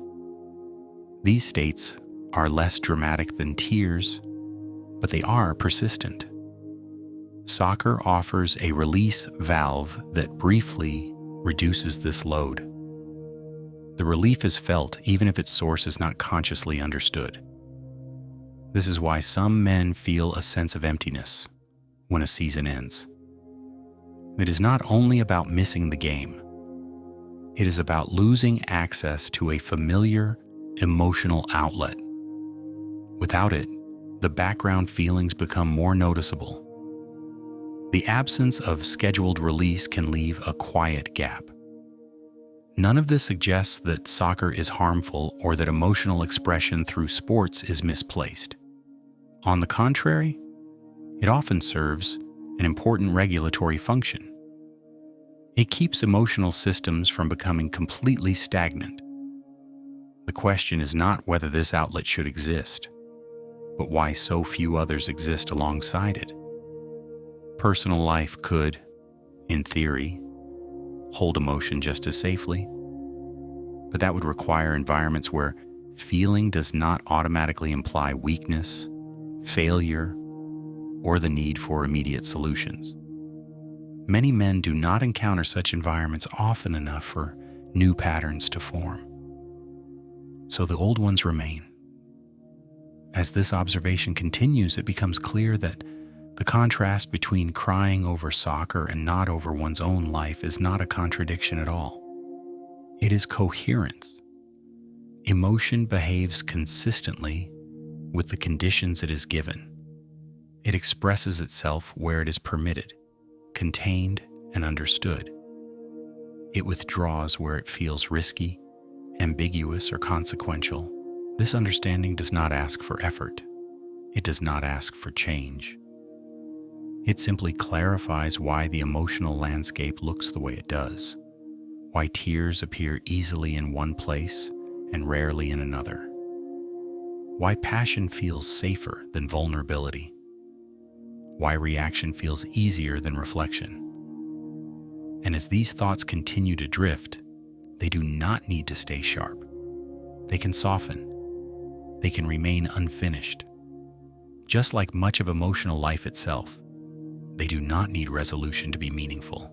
These states are less dramatic than tears, but they are persistent. Soccer offers a release valve that briefly reduces this load. The relief is felt even if its source is not consciously understood. This is why some men feel a sense of emptiness when a season ends. It is not only about missing the game. It is about losing access to a familiar emotional outlet. Without it, the background feelings become more noticeable. The absence of scheduled release can leave a quiet gap. None of this suggests that soccer is harmful or that emotional expression through sports is misplaced. On the contrary, it often serves an important regulatory function. It keeps emotional systems from becoming completely stagnant. The question is not whether this outlet should exist, but why so few others exist alongside it. Personal life could, in theory, hold emotion just as safely, but that would require environments where feeling does not automatically imply weakness, failure, or the need for immediate solutions. Many men do not encounter such environments often enough for new patterns to form. So the old ones remain. As this observation continues, it becomes clear that the contrast between crying over soccer and not over one's own life is not a contradiction at all. It is coherence. Emotion behaves consistently with the conditions it is given. It expresses itself where it is permitted, contained, and understood. It withdraws where it feels risky, ambiguous, or consequential. This understanding does not ask for effort. It does not ask for change. It simply clarifies why the emotional landscape looks the way it does, why tears appear easily in one place and rarely in another, why passion feels safer than vulnerability, why reaction feels easier than reflection. And as these thoughts continue to drift, they do not need to stay sharp. They can soften. They can remain unfinished. Just like much of emotional life itself, they do not need resolution to be meaningful.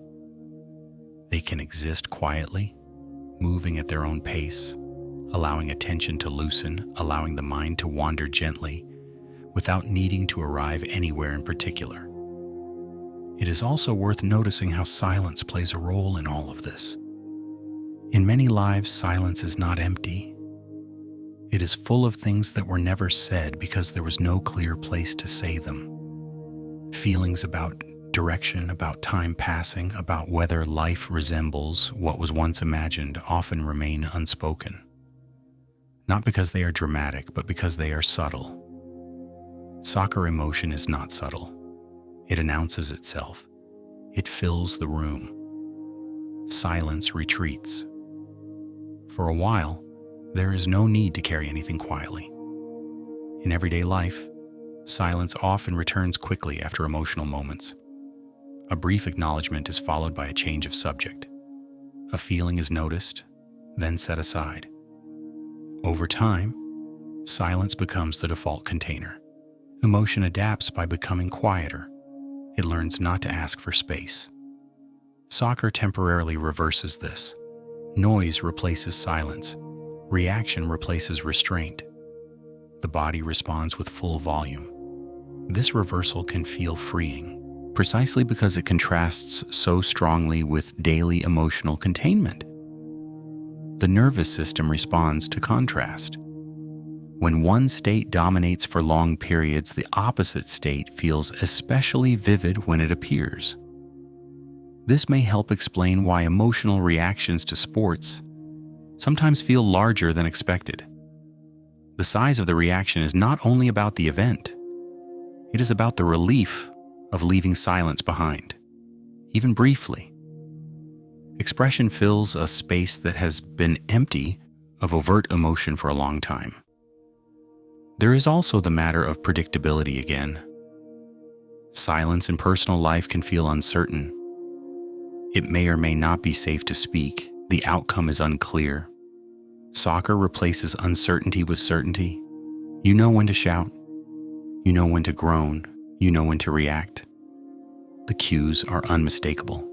They can exist quietly, moving at their own pace, allowing attention to loosen, allowing the mind to wander gently, without needing to arrive anywhere in particular. It is also worth noticing how silence plays a role in all of this. In many lives, silence is not empty. It is full of things that were never said because there was no clear place to say them. Feelings about direction, about time passing, about whether life resembles what was once imagined often remain unspoken. Not because they are dramatic, but because they are subtle. Soccer emotion is not subtle. It announces itself. It fills the room. Silence retreats. For a while, there is no need to carry anything quietly. In everyday life, silence often returns quickly after emotional moments. A brief acknowledgement is followed by a change of subject. A feeling is noticed, then set aside. Over time, Silence becomes the default container. Emotion adapts by becoming quieter. It learns not to ask for space. Soccer temporarily reverses this. Noise replaces silence. Reaction replaces restraint. The body responds with full volume. This reversal can feel freeing, precisely because it contrasts so strongly with daily emotional containment. The nervous system responds to contrast. When one state dominates for long periods, the opposite state feels especially vivid when it appears. This may help explain why emotional reactions to sports sometimes feel larger than expected. The size of the reaction is not only about the event, it is about the relief of leaving silence behind, even briefly. Expression fills a space that has been empty of overt emotion for a long time. There is also the matter of predictability again. Silence in personal life can feel uncertain. It may or may not be safe to speak. The outcome is unclear. Soccer replaces uncertainty with certainty. You know when to shout. You know when to groan. You know when to react. The cues are unmistakable.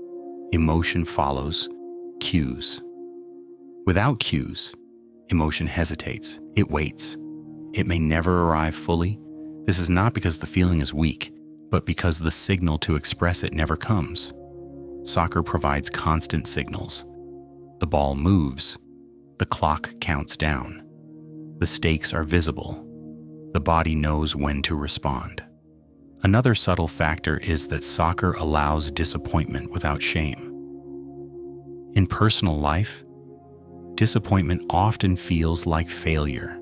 Emotion follows cues. Without cues, emotion hesitates. It waits. It may never arrive fully. This is not because the feeling is weak, but because the signal to express it never comes. Soccer provides constant signals. The ball moves. The clock counts down. The stakes are visible. The body knows when to respond. Another subtle factor is that soccer allows disappointment without shame. In personal life, disappointment often feels like failure.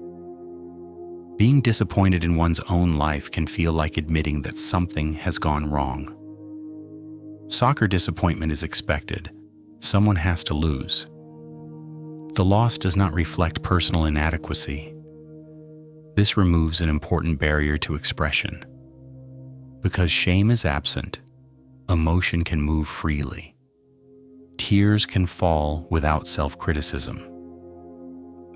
Being disappointed in one's own life can feel like admitting that something has gone wrong. Soccer disappointment is expected. Someone has to lose. The loss does not reflect personal inadequacy. This removes an important barrier to expression. Because shame is absent, emotion can move freely. Tears can fall without self-criticism.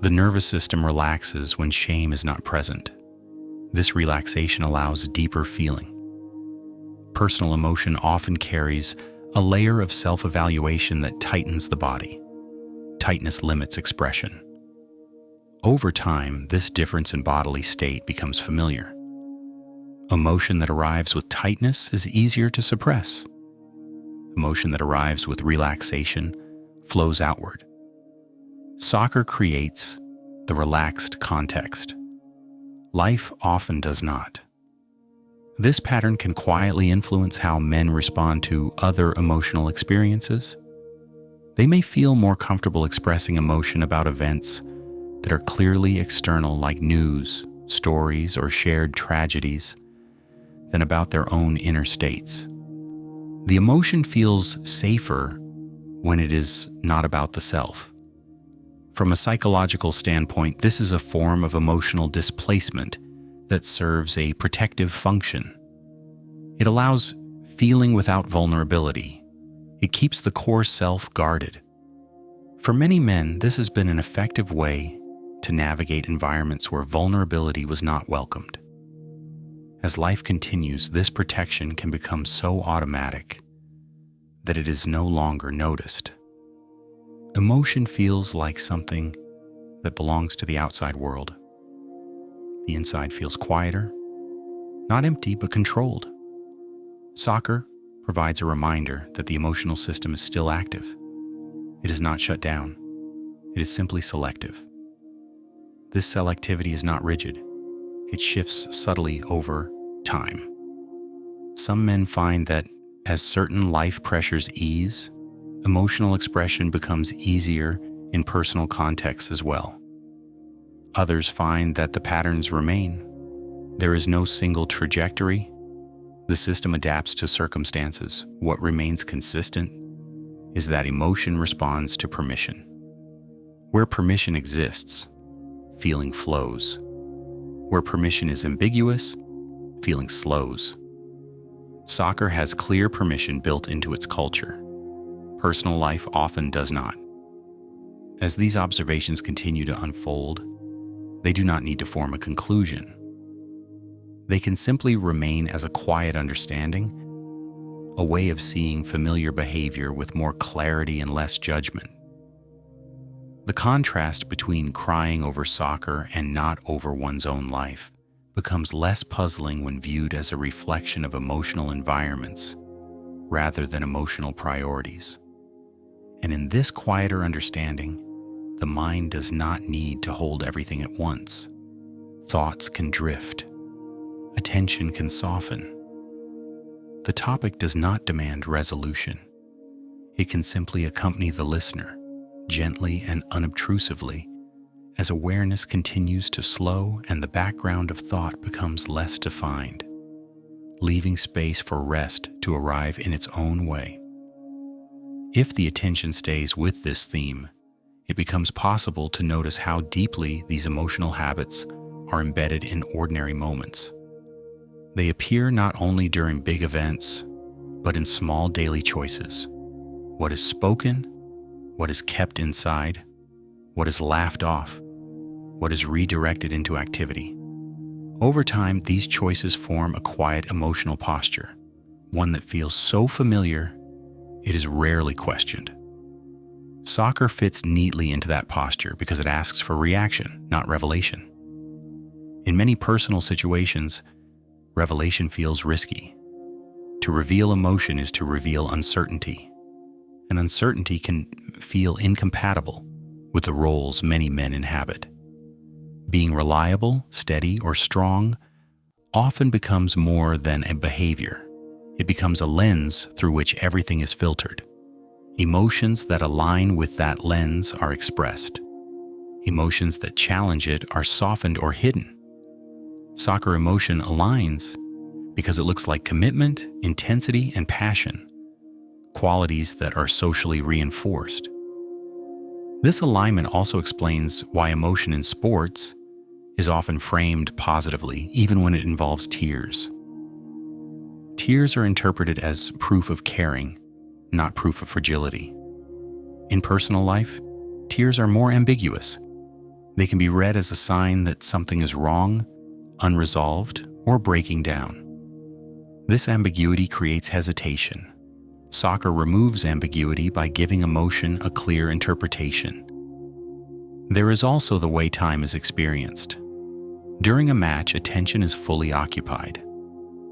The nervous system relaxes when shame is not present. This relaxation allows deeper feeling. Personal emotion often carries a layer of self-evaluation that tightens the body. Tightness limits expression. Over time, this difference in bodily state becomes familiar. Emotion that arrives with tightness is easier to suppress. Emotion that arrives with relaxation flows outward. Soccer creates the relaxed context. Life often does not. This pattern can quietly influence how men respond to other emotional experiences. They may feel more comfortable expressing emotion about events that are clearly external, like news, stories, or shared tragedies, than about their own inner states. The emotion feels safer when it is not about the self. From a psychological standpoint, this is a form of emotional displacement that serves a protective function. It allows feeling without vulnerability. It keeps the core self guarded. For many men, this has been an effective way to navigate environments where vulnerability was not welcomed. As life continues, this protection can become so automatic that it is no longer noticed. Emotion feels like something that belongs to the outside world. The inside feels quieter, not empty, but controlled. Soccer provides a reminder that the emotional system is still active. It is not shut down. It is simply selective. This selectivity is not rigid. It shifts subtly over time. Some men find that as certain life pressures ease, emotional expression becomes easier in personal contexts as well. Others find that the patterns remain. There is no single trajectory. The system adapts to circumstances. What remains consistent is that emotion responds to permission. Where permission exists, feeling flows. Where permission is ambiguous, feeling slows. Soccer has clear permission built into its culture. Personal life often does not. As these observations continue to unfold, They do not need to form a conclusion. They can simply remain as a quiet understanding, a way of seeing familiar behavior with more clarity and less judgment. The contrast between crying over soccer and not over one's own life becomes less puzzling when viewed as a reflection of emotional environments rather than emotional priorities. And in this quieter understanding, the mind does not need to hold everything at once. Thoughts can drift. Attention can soften. The topic does not demand resolution. It can simply accompany the listener, gently and unobtrusively, as awareness continues to slow and the background of thought becomes less defined, leaving space for rest to arrive in its own way. If the attention stays with this theme, it becomes possible to notice how deeply these emotional habits are embedded in ordinary moments. They appear not only during big events, but in small daily choices. What is spoken, what is kept inside, what is laughed off, what is redirected into activity. Over time, these choices form a quiet emotional posture, one that feels so familiar it is rarely questioned. Soccer fits neatly into that posture because it asks for reaction, not revelation. In many personal situations, revelation feels risky. To reveal emotion is to reveal uncertainty, and uncertainty can feel incompatible with the roles many men inhabit. Being reliable, steady, or strong often becomes more than a behavior. It becomes a lens through which everything is filtered. Emotions that align with that lens are expressed. Emotions that challenge it are softened or hidden. Soccer emotion aligns because it looks like commitment, intensity, and passion, qualities that are socially reinforced. This alignment also explains why emotion in sports is often framed positively, even when it involves tears. Tears are interpreted as proof of caring, not proof of fragility. In personal life, tears are more ambiguous. They can be read as a sign that something is wrong, unresolved, or breaking down. This ambiguity creates hesitation. Soccer removes ambiguity by giving emotion a clear interpretation. There is also the way time is experienced. During a match, attention is fully occupied.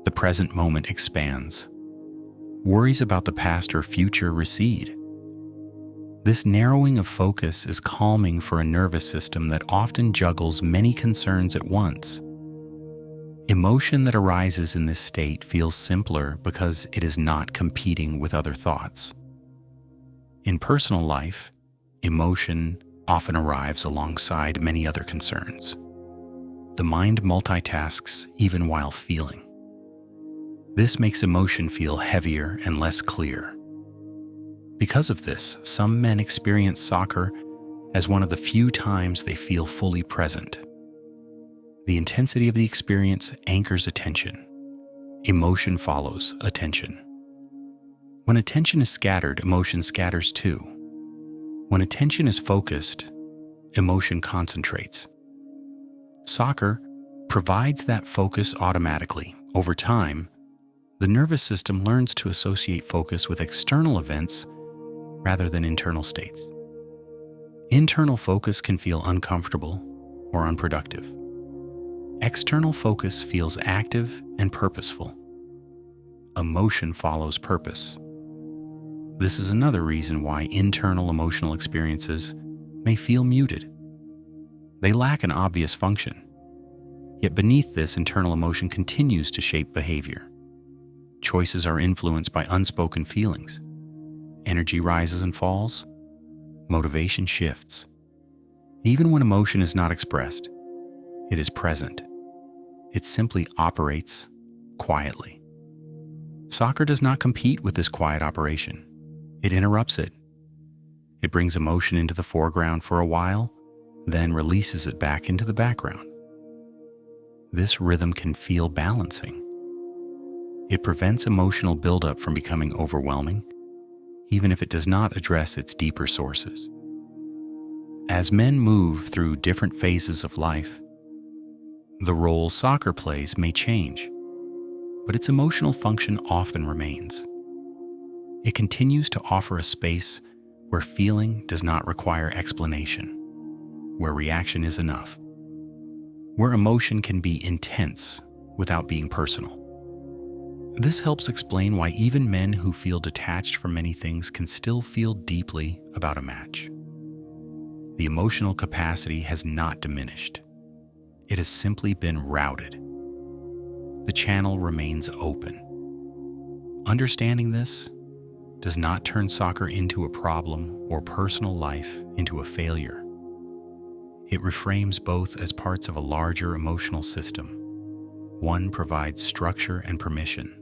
The present moment expands. Worries about the past or future recede. This narrowing of focus is calming for a nervous system that often juggles many concerns at once. Emotion that arises in this state feels simpler because it is not competing with other thoughts. In personal life, emotion often arrives alongside many other concerns. The mind multitasks even while feeling. This makes emotion feel heavier and less clear. Because of this, some men experience soccer as one of the few times they feel fully present. The intensity of the experience anchors attention. Emotion follows attention. When attention is scattered, emotion scatters too. When attention is focused, emotion concentrates. Soccer provides that focus automatically. Over time, the nervous system learns to associate focus with external events rather than internal states. Internal focus can feel uncomfortable or unproductive. External focus feels active and purposeful. Emotion follows purpose. This is another reason why internal emotional experiences may feel muted. They lack an obvious function. Yet beneath this, internal emotion continues to shape behavior. Choices are influenced by unspoken feelings. Energy rises and falls. Motivation shifts. Even when emotion is not expressed, it is present. It simply operates quietly. Soccer does not compete with this quiet operation. It interrupts it. It brings emotion into the foreground for a while, then releases it back into the background. This rhythm can feel balancing. It prevents emotional buildup from becoming overwhelming, even if it does not address its deeper sources. As men move through different phases of life, the role soccer plays may change, but its emotional function often remains. It continues to offer a space where feeling does not require explanation, where reaction is enough, where emotion can be intense without being personal. This helps explain why even men who feel detached from many things can still feel deeply about a match. The emotional capacity has not diminished. It has simply been routed. The channel remains open. Understanding this does not turn soccer into a problem or personal life into a failure. It reframes both as parts of a larger emotional system. One provides structure and permission.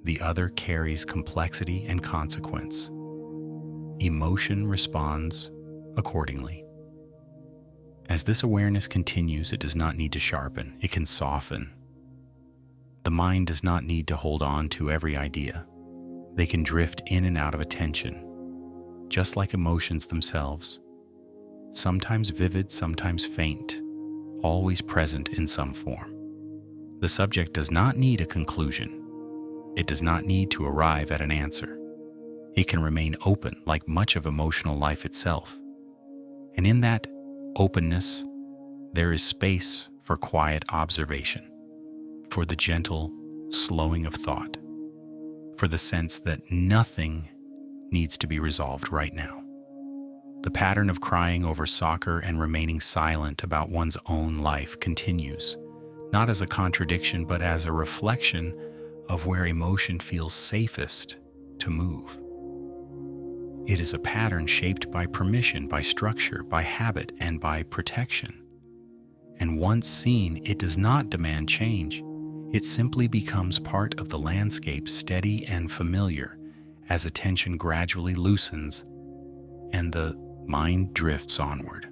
The other carries complexity and consequence. Emotion responds accordingly. As this awareness continues, it does not need to sharpen, it can soften. The mind does not need to hold on to every idea. They can drift in and out of attention, just like emotions themselves. Sometimes vivid, sometimes faint, always present in some form. The subject does not need a conclusion. It does not need to arrive at an answer. It can remain open like much of emotional life itself. And in that openness, there is space for quiet observation, for the gentle slowing of thought, for the sense that nothing needs to be resolved right now. The pattern of crying over soccer and remaining silent about one's own life continues, not as a contradiction, but as a reflection of where emotion feels safest to move. It is a pattern shaped by permission, by structure, by habit, and by protection. And once seen, it does not demand change. It simply becomes part of the landscape, steady and familiar, as attention gradually loosens and the mind drifts onward.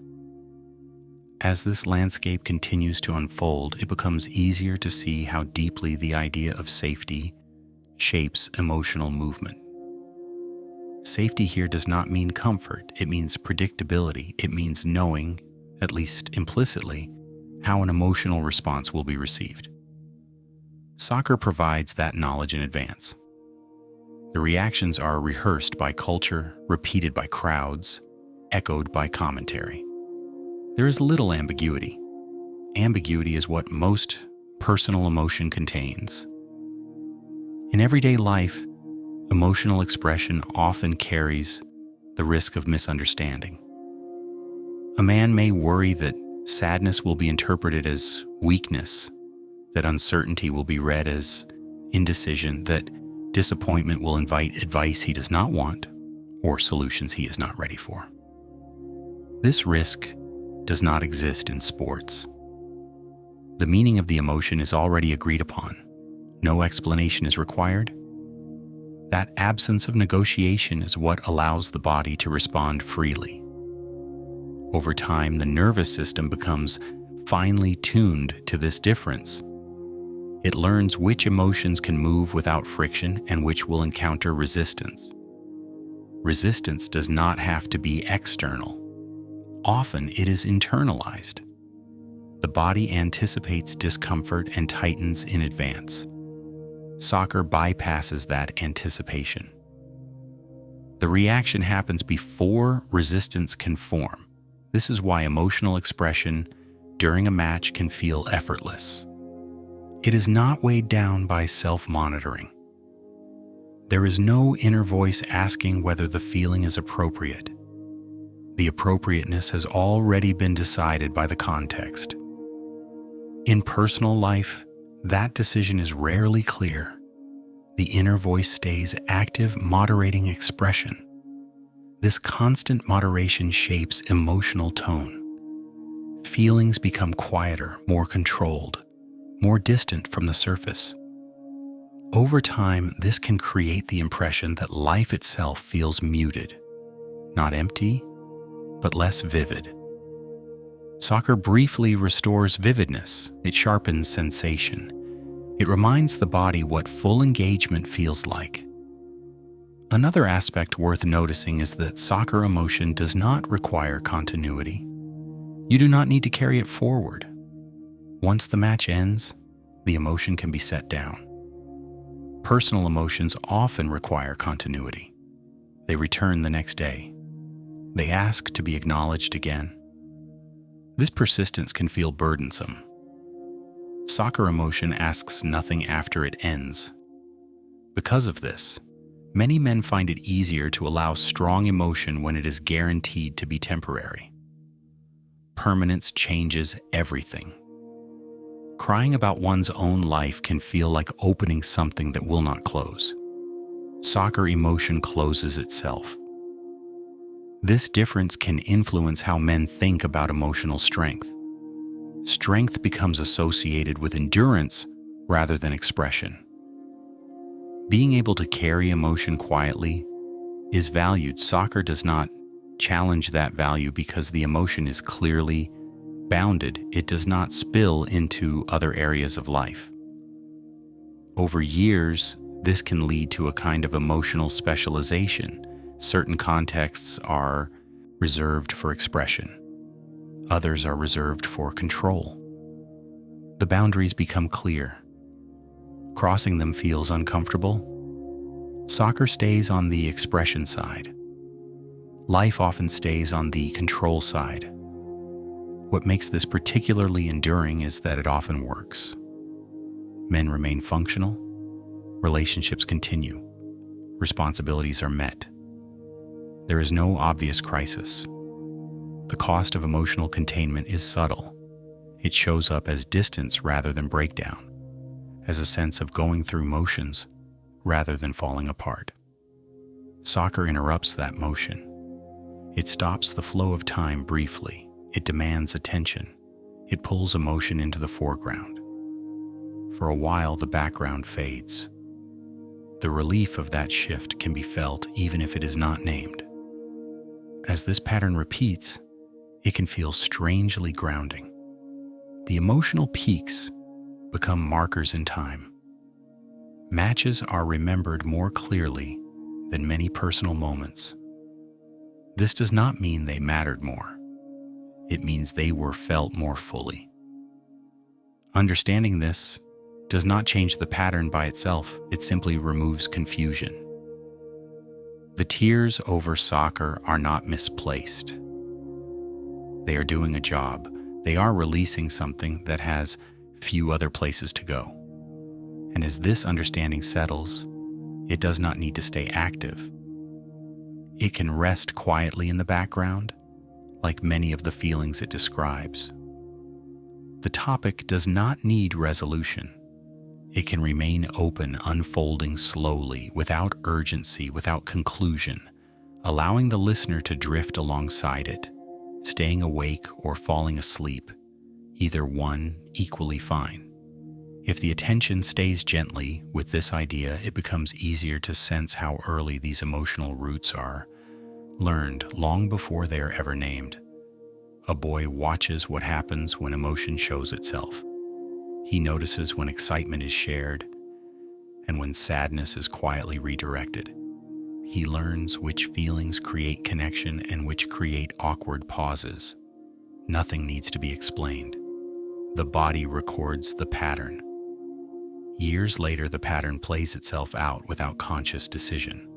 As this landscape continues to unfold, it becomes easier to see how deeply the idea of safety shapes emotional movement. Safety here does not mean comfort. It means predictability. It means knowing, at least implicitly, how an emotional response will be received. Soccer provides that knowledge in advance. The reactions are rehearsed by culture, repeated by crowds, echoed by commentary. There is little ambiguity. Ambiguity is what most personal emotion contains. In everyday life, emotional expression often carries the risk of misunderstanding. A man may worry that sadness will be interpreted as weakness, that uncertainty will be read as indecision, that disappointment will invite advice he does not want or solutions he is not ready for. This risk does not exist in sports. The meaning of the emotion is already agreed upon. No explanation is required. That absence of negotiation is what allows the body to respond freely. Over time, the nervous system becomes finely tuned to this difference. It learns which emotions can move without friction and which will encounter resistance. Resistance does not have to be external. Often it is internalized. The body anticipates discomfort and tightens in advance. Soccer bypasses that anticipation. The reaction happens before resistance can form. This is why emotional expression during a match can feel effortless. It is not weighed down by self-monitoring. There is no inner voice asking whether the feeling is appropriate. The appropriateness has already been decided by the context. In personal life, that decision is rarely clear. The inner voice stays active, moderating expression. This constant moderation shapes emotional tone. Feelings become quieter, more controlled, more distant from the surface. Over time, this can create the impression that life itself feels muted, not empty, but less vivid. Soccer briefly restores vividness. It sharpens sensation. It reminds the body what full engagement feels like. Another aspect worth noticing is that soccer emotion does not require continuity. You do not need to carry it forward. Once the match ends, the emotion can be set down. Personal emotions often require continuity. They return the next day. They ask to be acknowledged again. This persistence can feel burdensome. Soccer emotion asks nothing after it ends. Because of this, many men find it easier to allow strong emotion when it is guaranteed to be temporary. Permanence changes everything. Crying about one's own life can feel like opening something that will not close. Soccer emotion closes itself. This difference can influence how men think about emotional strength. Strength becomes associated with endurance rather than expression. Being able to carry emotion quietly is valued. Soccer does not challenge that value because the emotion is clearly bounded. It does not spill into other areas of life. Over years, this can lead to a kind of emotional specialization. Certain contexts are reserved for expression. Others are reserved for control. The boundaries become clear. Crossing them feels uncomfortable. Soccer stays on the expression side. Life often stays on the control side. What makes this particularly enduring is that it often works. Men remain functional. Relationships continue. Responsibilities are met. There is no obvious crisis. The cost of emotional containment is subtle. It shows up as distance rather than breakdown, as a sense of going through motions rather than falling apart. Soccer interrupts that motion. It stops the flow of time briefly. It demands attention. It pulls emotion into the foreground. For a while, the background fades. The relief of that shift can be felt even if it is not named. As this pattern repeats, it can feel strangely grounding. The emotional peaks become markers in time. Matches are remembered more clearly than many personal moments. This does not mean they mattered more. It means they were felt more fully. Understanding this does not change the pattern by itself. It simply removes confusion. The tears over soccer are not misplaced. They are doing a job. They are releasing something that has few other places to go. And as this understanding settles, it does not need to stay active. It can rest quietly in the background, like many of the feelings it describes. The topic does not need resolution. It can remain open, unfolding slowly, without urgency, without conclusion, allowing the listener to drift alongside it, staying awake or falling asleep, either one equally fine. If the attention stays gently with this idea, it becomes easier to sense how early these emotional roots are learned long before they are ever named. A boy watches what happens when emotion shows itself. He notices when excitement is shared and when sadness is quietly redirected. He learns which feelings create connection and which create awkward pauses. Nothing needs to be explained. The body records the pattern. Years later, the pattern plays itself out without conscious decision.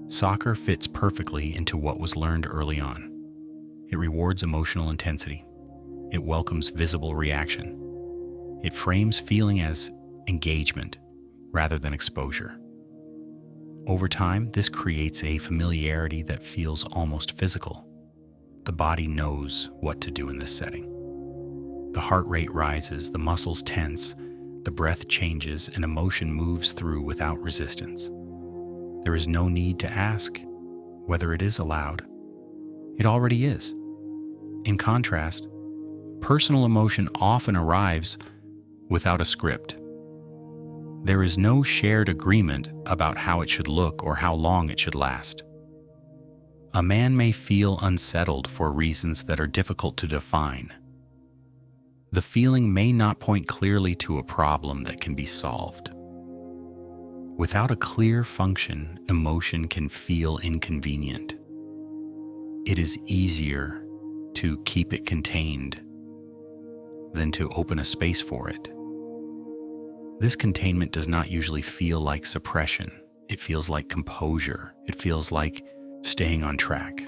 Soccer fits perfectly into what was learned early on. It rewards emotional intensity. It welcomes visible reaction. It frames feeling as engagement rather than exposure. Over time, this creates a familiarity that feels almost physical. The body knows what to do in this setting. The heart rate rises, the muscles tense, the breath changes, and emotion moves through without resistance. There is no need to ask whether it is allowed. It already is. In contrast, personal emotion often arrives without a script. There is no shared agreement about how it should look or how long it should last. A man may feel unsettled for reasons that are difficult to define. The feeling may not point clearly to a problem that can be solved. Without a clear function, emotion can feel inconvenient. It is easier to keep it contained than to open a space for it. This containment does not usually feel like suppression. It feels like composure. It feels like staying on track.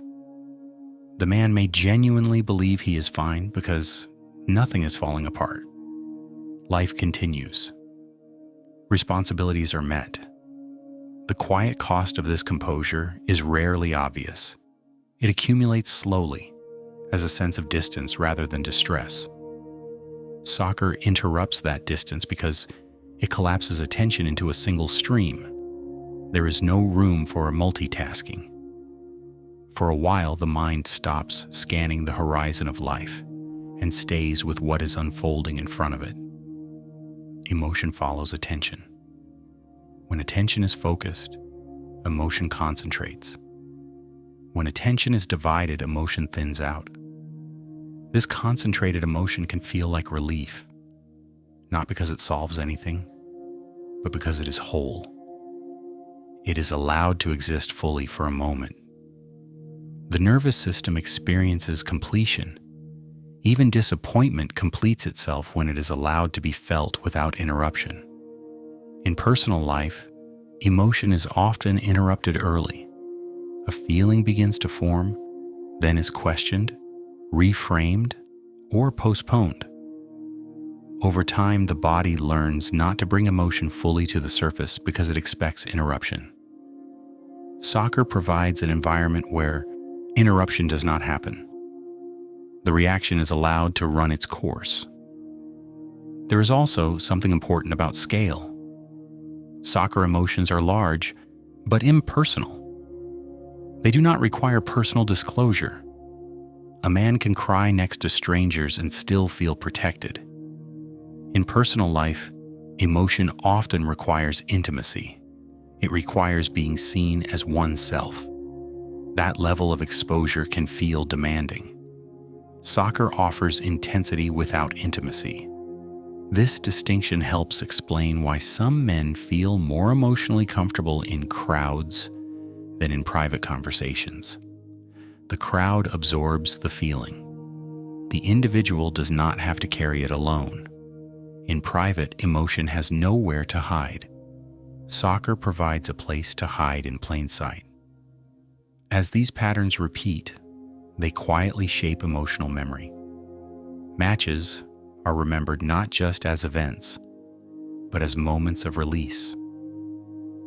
The man may genuinely believe he is fine because nothing is falling apart. Life continues. Responsibilities are met. The quiet cost of this composure is rarely obvious. It accumulates slowly, as a sense of distance rather than distress. Soccer interrupts that distance because it collapses attention into a single stream. There is no room for multitasking. For a while, the mind stops scanning the horizon of life and stays with what is unfolding in front of it. Emotion follows attention. When attention is focused, emotion concentrates. When attention is divided, emotion thins out. This concentrated emotion can feel like relief, not because it solves anything, but because it is whole. It is allowed to exist fully for a moment. The nervous system experiences completion. Even disappointment completes itself when it is allowed to be felt without interruption. In personal life, emotion is often interrupted early. A feeling begins to form, then is questioned, reframed, or postponed. Over time, the body learns not to bring emotion fully to the surface because it expects interruption. Soccer provides an environment where interruption does not happen. The reaction is allowed to run its course. There is also something important about scale. Soccer emotions are large, but impersonal. They do not require personal disclosure. A man can cry next to strangers and still feel protected. In personal life, emotion often requires intimacy. It requires being seen as oneself. That level of exposure can feel demanding. Soccer offers intensity without intimacy. This distinction helps explain why some men feel more emotionally comfortable in crowds than in private conversations. The crowd absorbs the feeling. The individual does not have to carry it alone. In private, emotion has nowhere to hide. Soccer provides a place to hide in plain sight. As these patterns repeat, they quietly shape emotional memory. Matches are remembered not just as events, but as moments of release.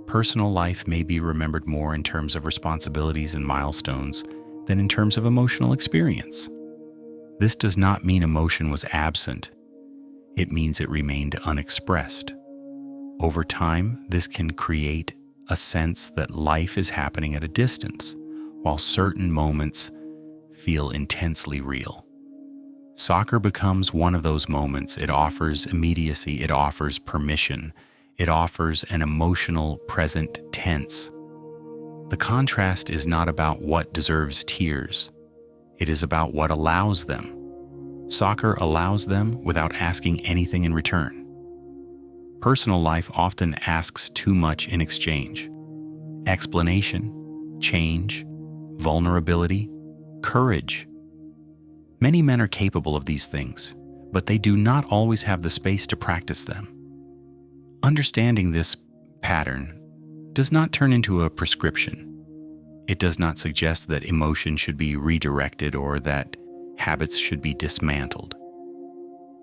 Personal life may be remembered more in terms of responsibilities and milestones than in terms of emotional experience. This does not mean emotion was absent. It means it remained unexpressed. Over time, this can create a sense that life is happening at a distance, while certain moments feel intensely real. Soccer becomes one of those moments. It offers immediacy, it offers permission, it offers an emotional present tense. The contrast is not about what deserves tears. It is about what allows them. Soccer allows them without asking anything in return. Personal life often asks too much in exchange. Explanation, change, vulnerability, courage. Many men are capable of these things, but they do not always have the space to practice them. Understanding this pattern does not turn into a prescription. It does not suggest that emotion should be redirected or that habits should be dismantled.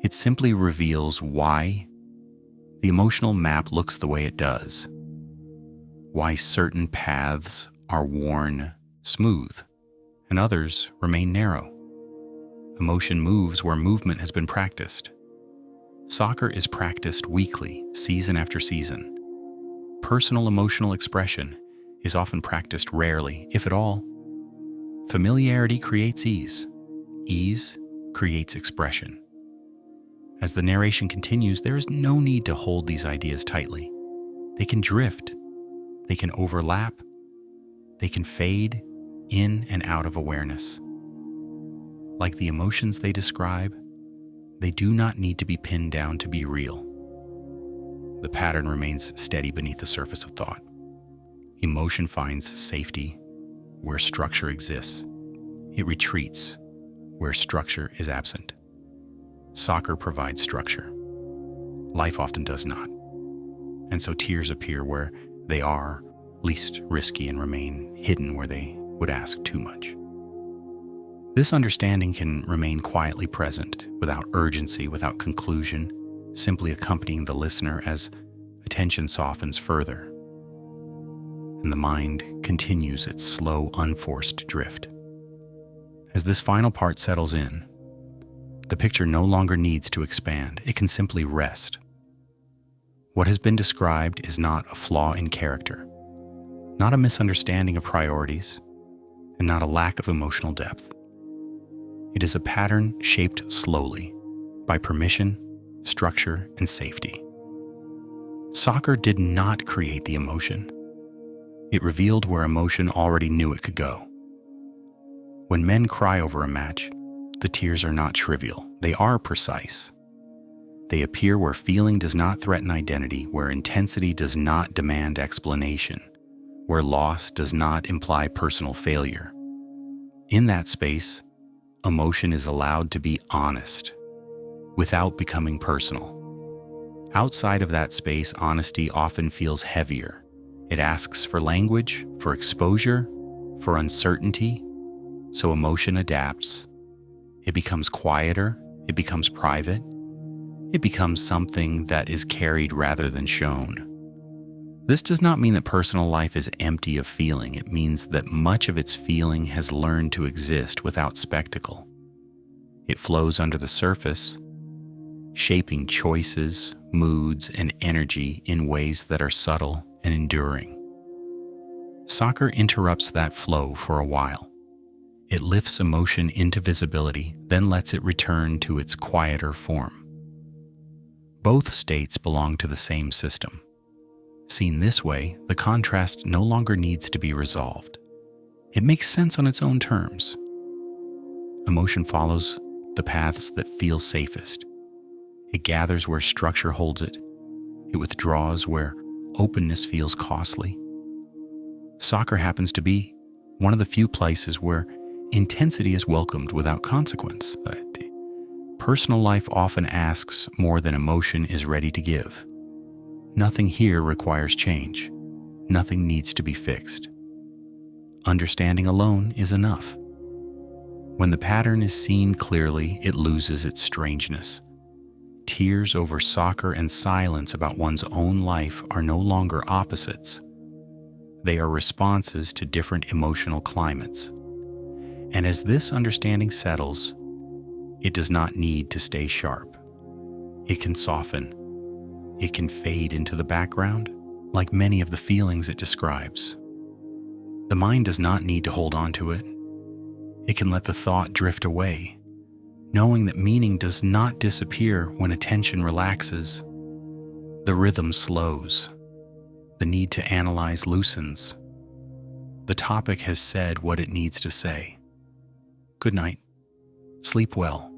It simply reveals why the emotional map looks the way it does, why certain paths are worn smooth and others remain narrow. Emotion moves where movement has been practiced. Soccer is practiced weekly, season after season. Personal emotional expression is often practiced rarely, if at all. Familiarity creates ease. Ease creates expression. As the narration continues, there is no need to hold these ideas tightly. They can drift. They can overlap. They can fade in and out of awareness. Like the emotions they describe, they do not need to be pinned down to be real. the pattern remains steady beneath the surface of thought. Emotion finds safety where structure exists. It retreats where structure is absent. Soccer provides structure. Life often does not. And so tears appear where they are least risky and remain hidden where they would ask too much. This understanding can remain quietly present, without urgency, without conclusion, simply accompanying the listener as attention softens further, and the mind continues its slow, unforced drift. As this final part settles in, the picture no longer needs to expand. It can simply rest. What has been described is not a flaw in character, not a misunderstanding of priorities, and not a lack of emotional depth. It is a pattern shaped slowly by permission, structure, and safety. Soccer did not create the emotion. It revealed where emotion already knew it could go. When men cry over a match, the tears are not trivial. They are precise. They appear where feeling does not threaten identity, where intensity does not demand explanation, where loss does not imply personal failure. In that space, emotion is allowed to be honest, without becoming personal. Outside of that space, honesty often feels heavier. It asks for language, for exposure, for uncertainty, so emotion adapts. It becomes quieter, it becomes private, it becomes something that is carried rather than shown. This does not mean that personal life is empty of feeling. It means that much of its feeling has learned to exist without spectacle. It flows under the surface, shaping choices, moods, and energy in ways that are subtle and enduring. Soccer interrupts that flow for a while. It lifts emotion into visibility, then lets it return to its quieter form. Both states belong to the same system. Seen this way, the contrast no longer needs to be resolved. It makes sense on its own terms. Emotion follows the paths that feel safest. It gathers where structure holds it. It withdraws where openness feels costly. Soccer happens to be one of the few places where intensity is welcomed without consequence. Personal life often asks more than emotion is ready to give. Nothing here requires change. Nothing needs to be fixed. Understanding alone is enough. When the pattern is seen clearly, it loses its strangeness. Tears over soccer and silence about one's own life are no longer opposites. They are responses to different emotional climates. And as this understanding settles, it does not need to stay sharp. It can soften. It can fade into the background, like many of the feelings it describes. The mind does not need to hold on to it. It can let the thought drift away, knowing that meaning does not disappear when attention relaxes. The rhythm slows. The need to analyze loosens. The topic has said what it needs to say. Good night. Sleep well.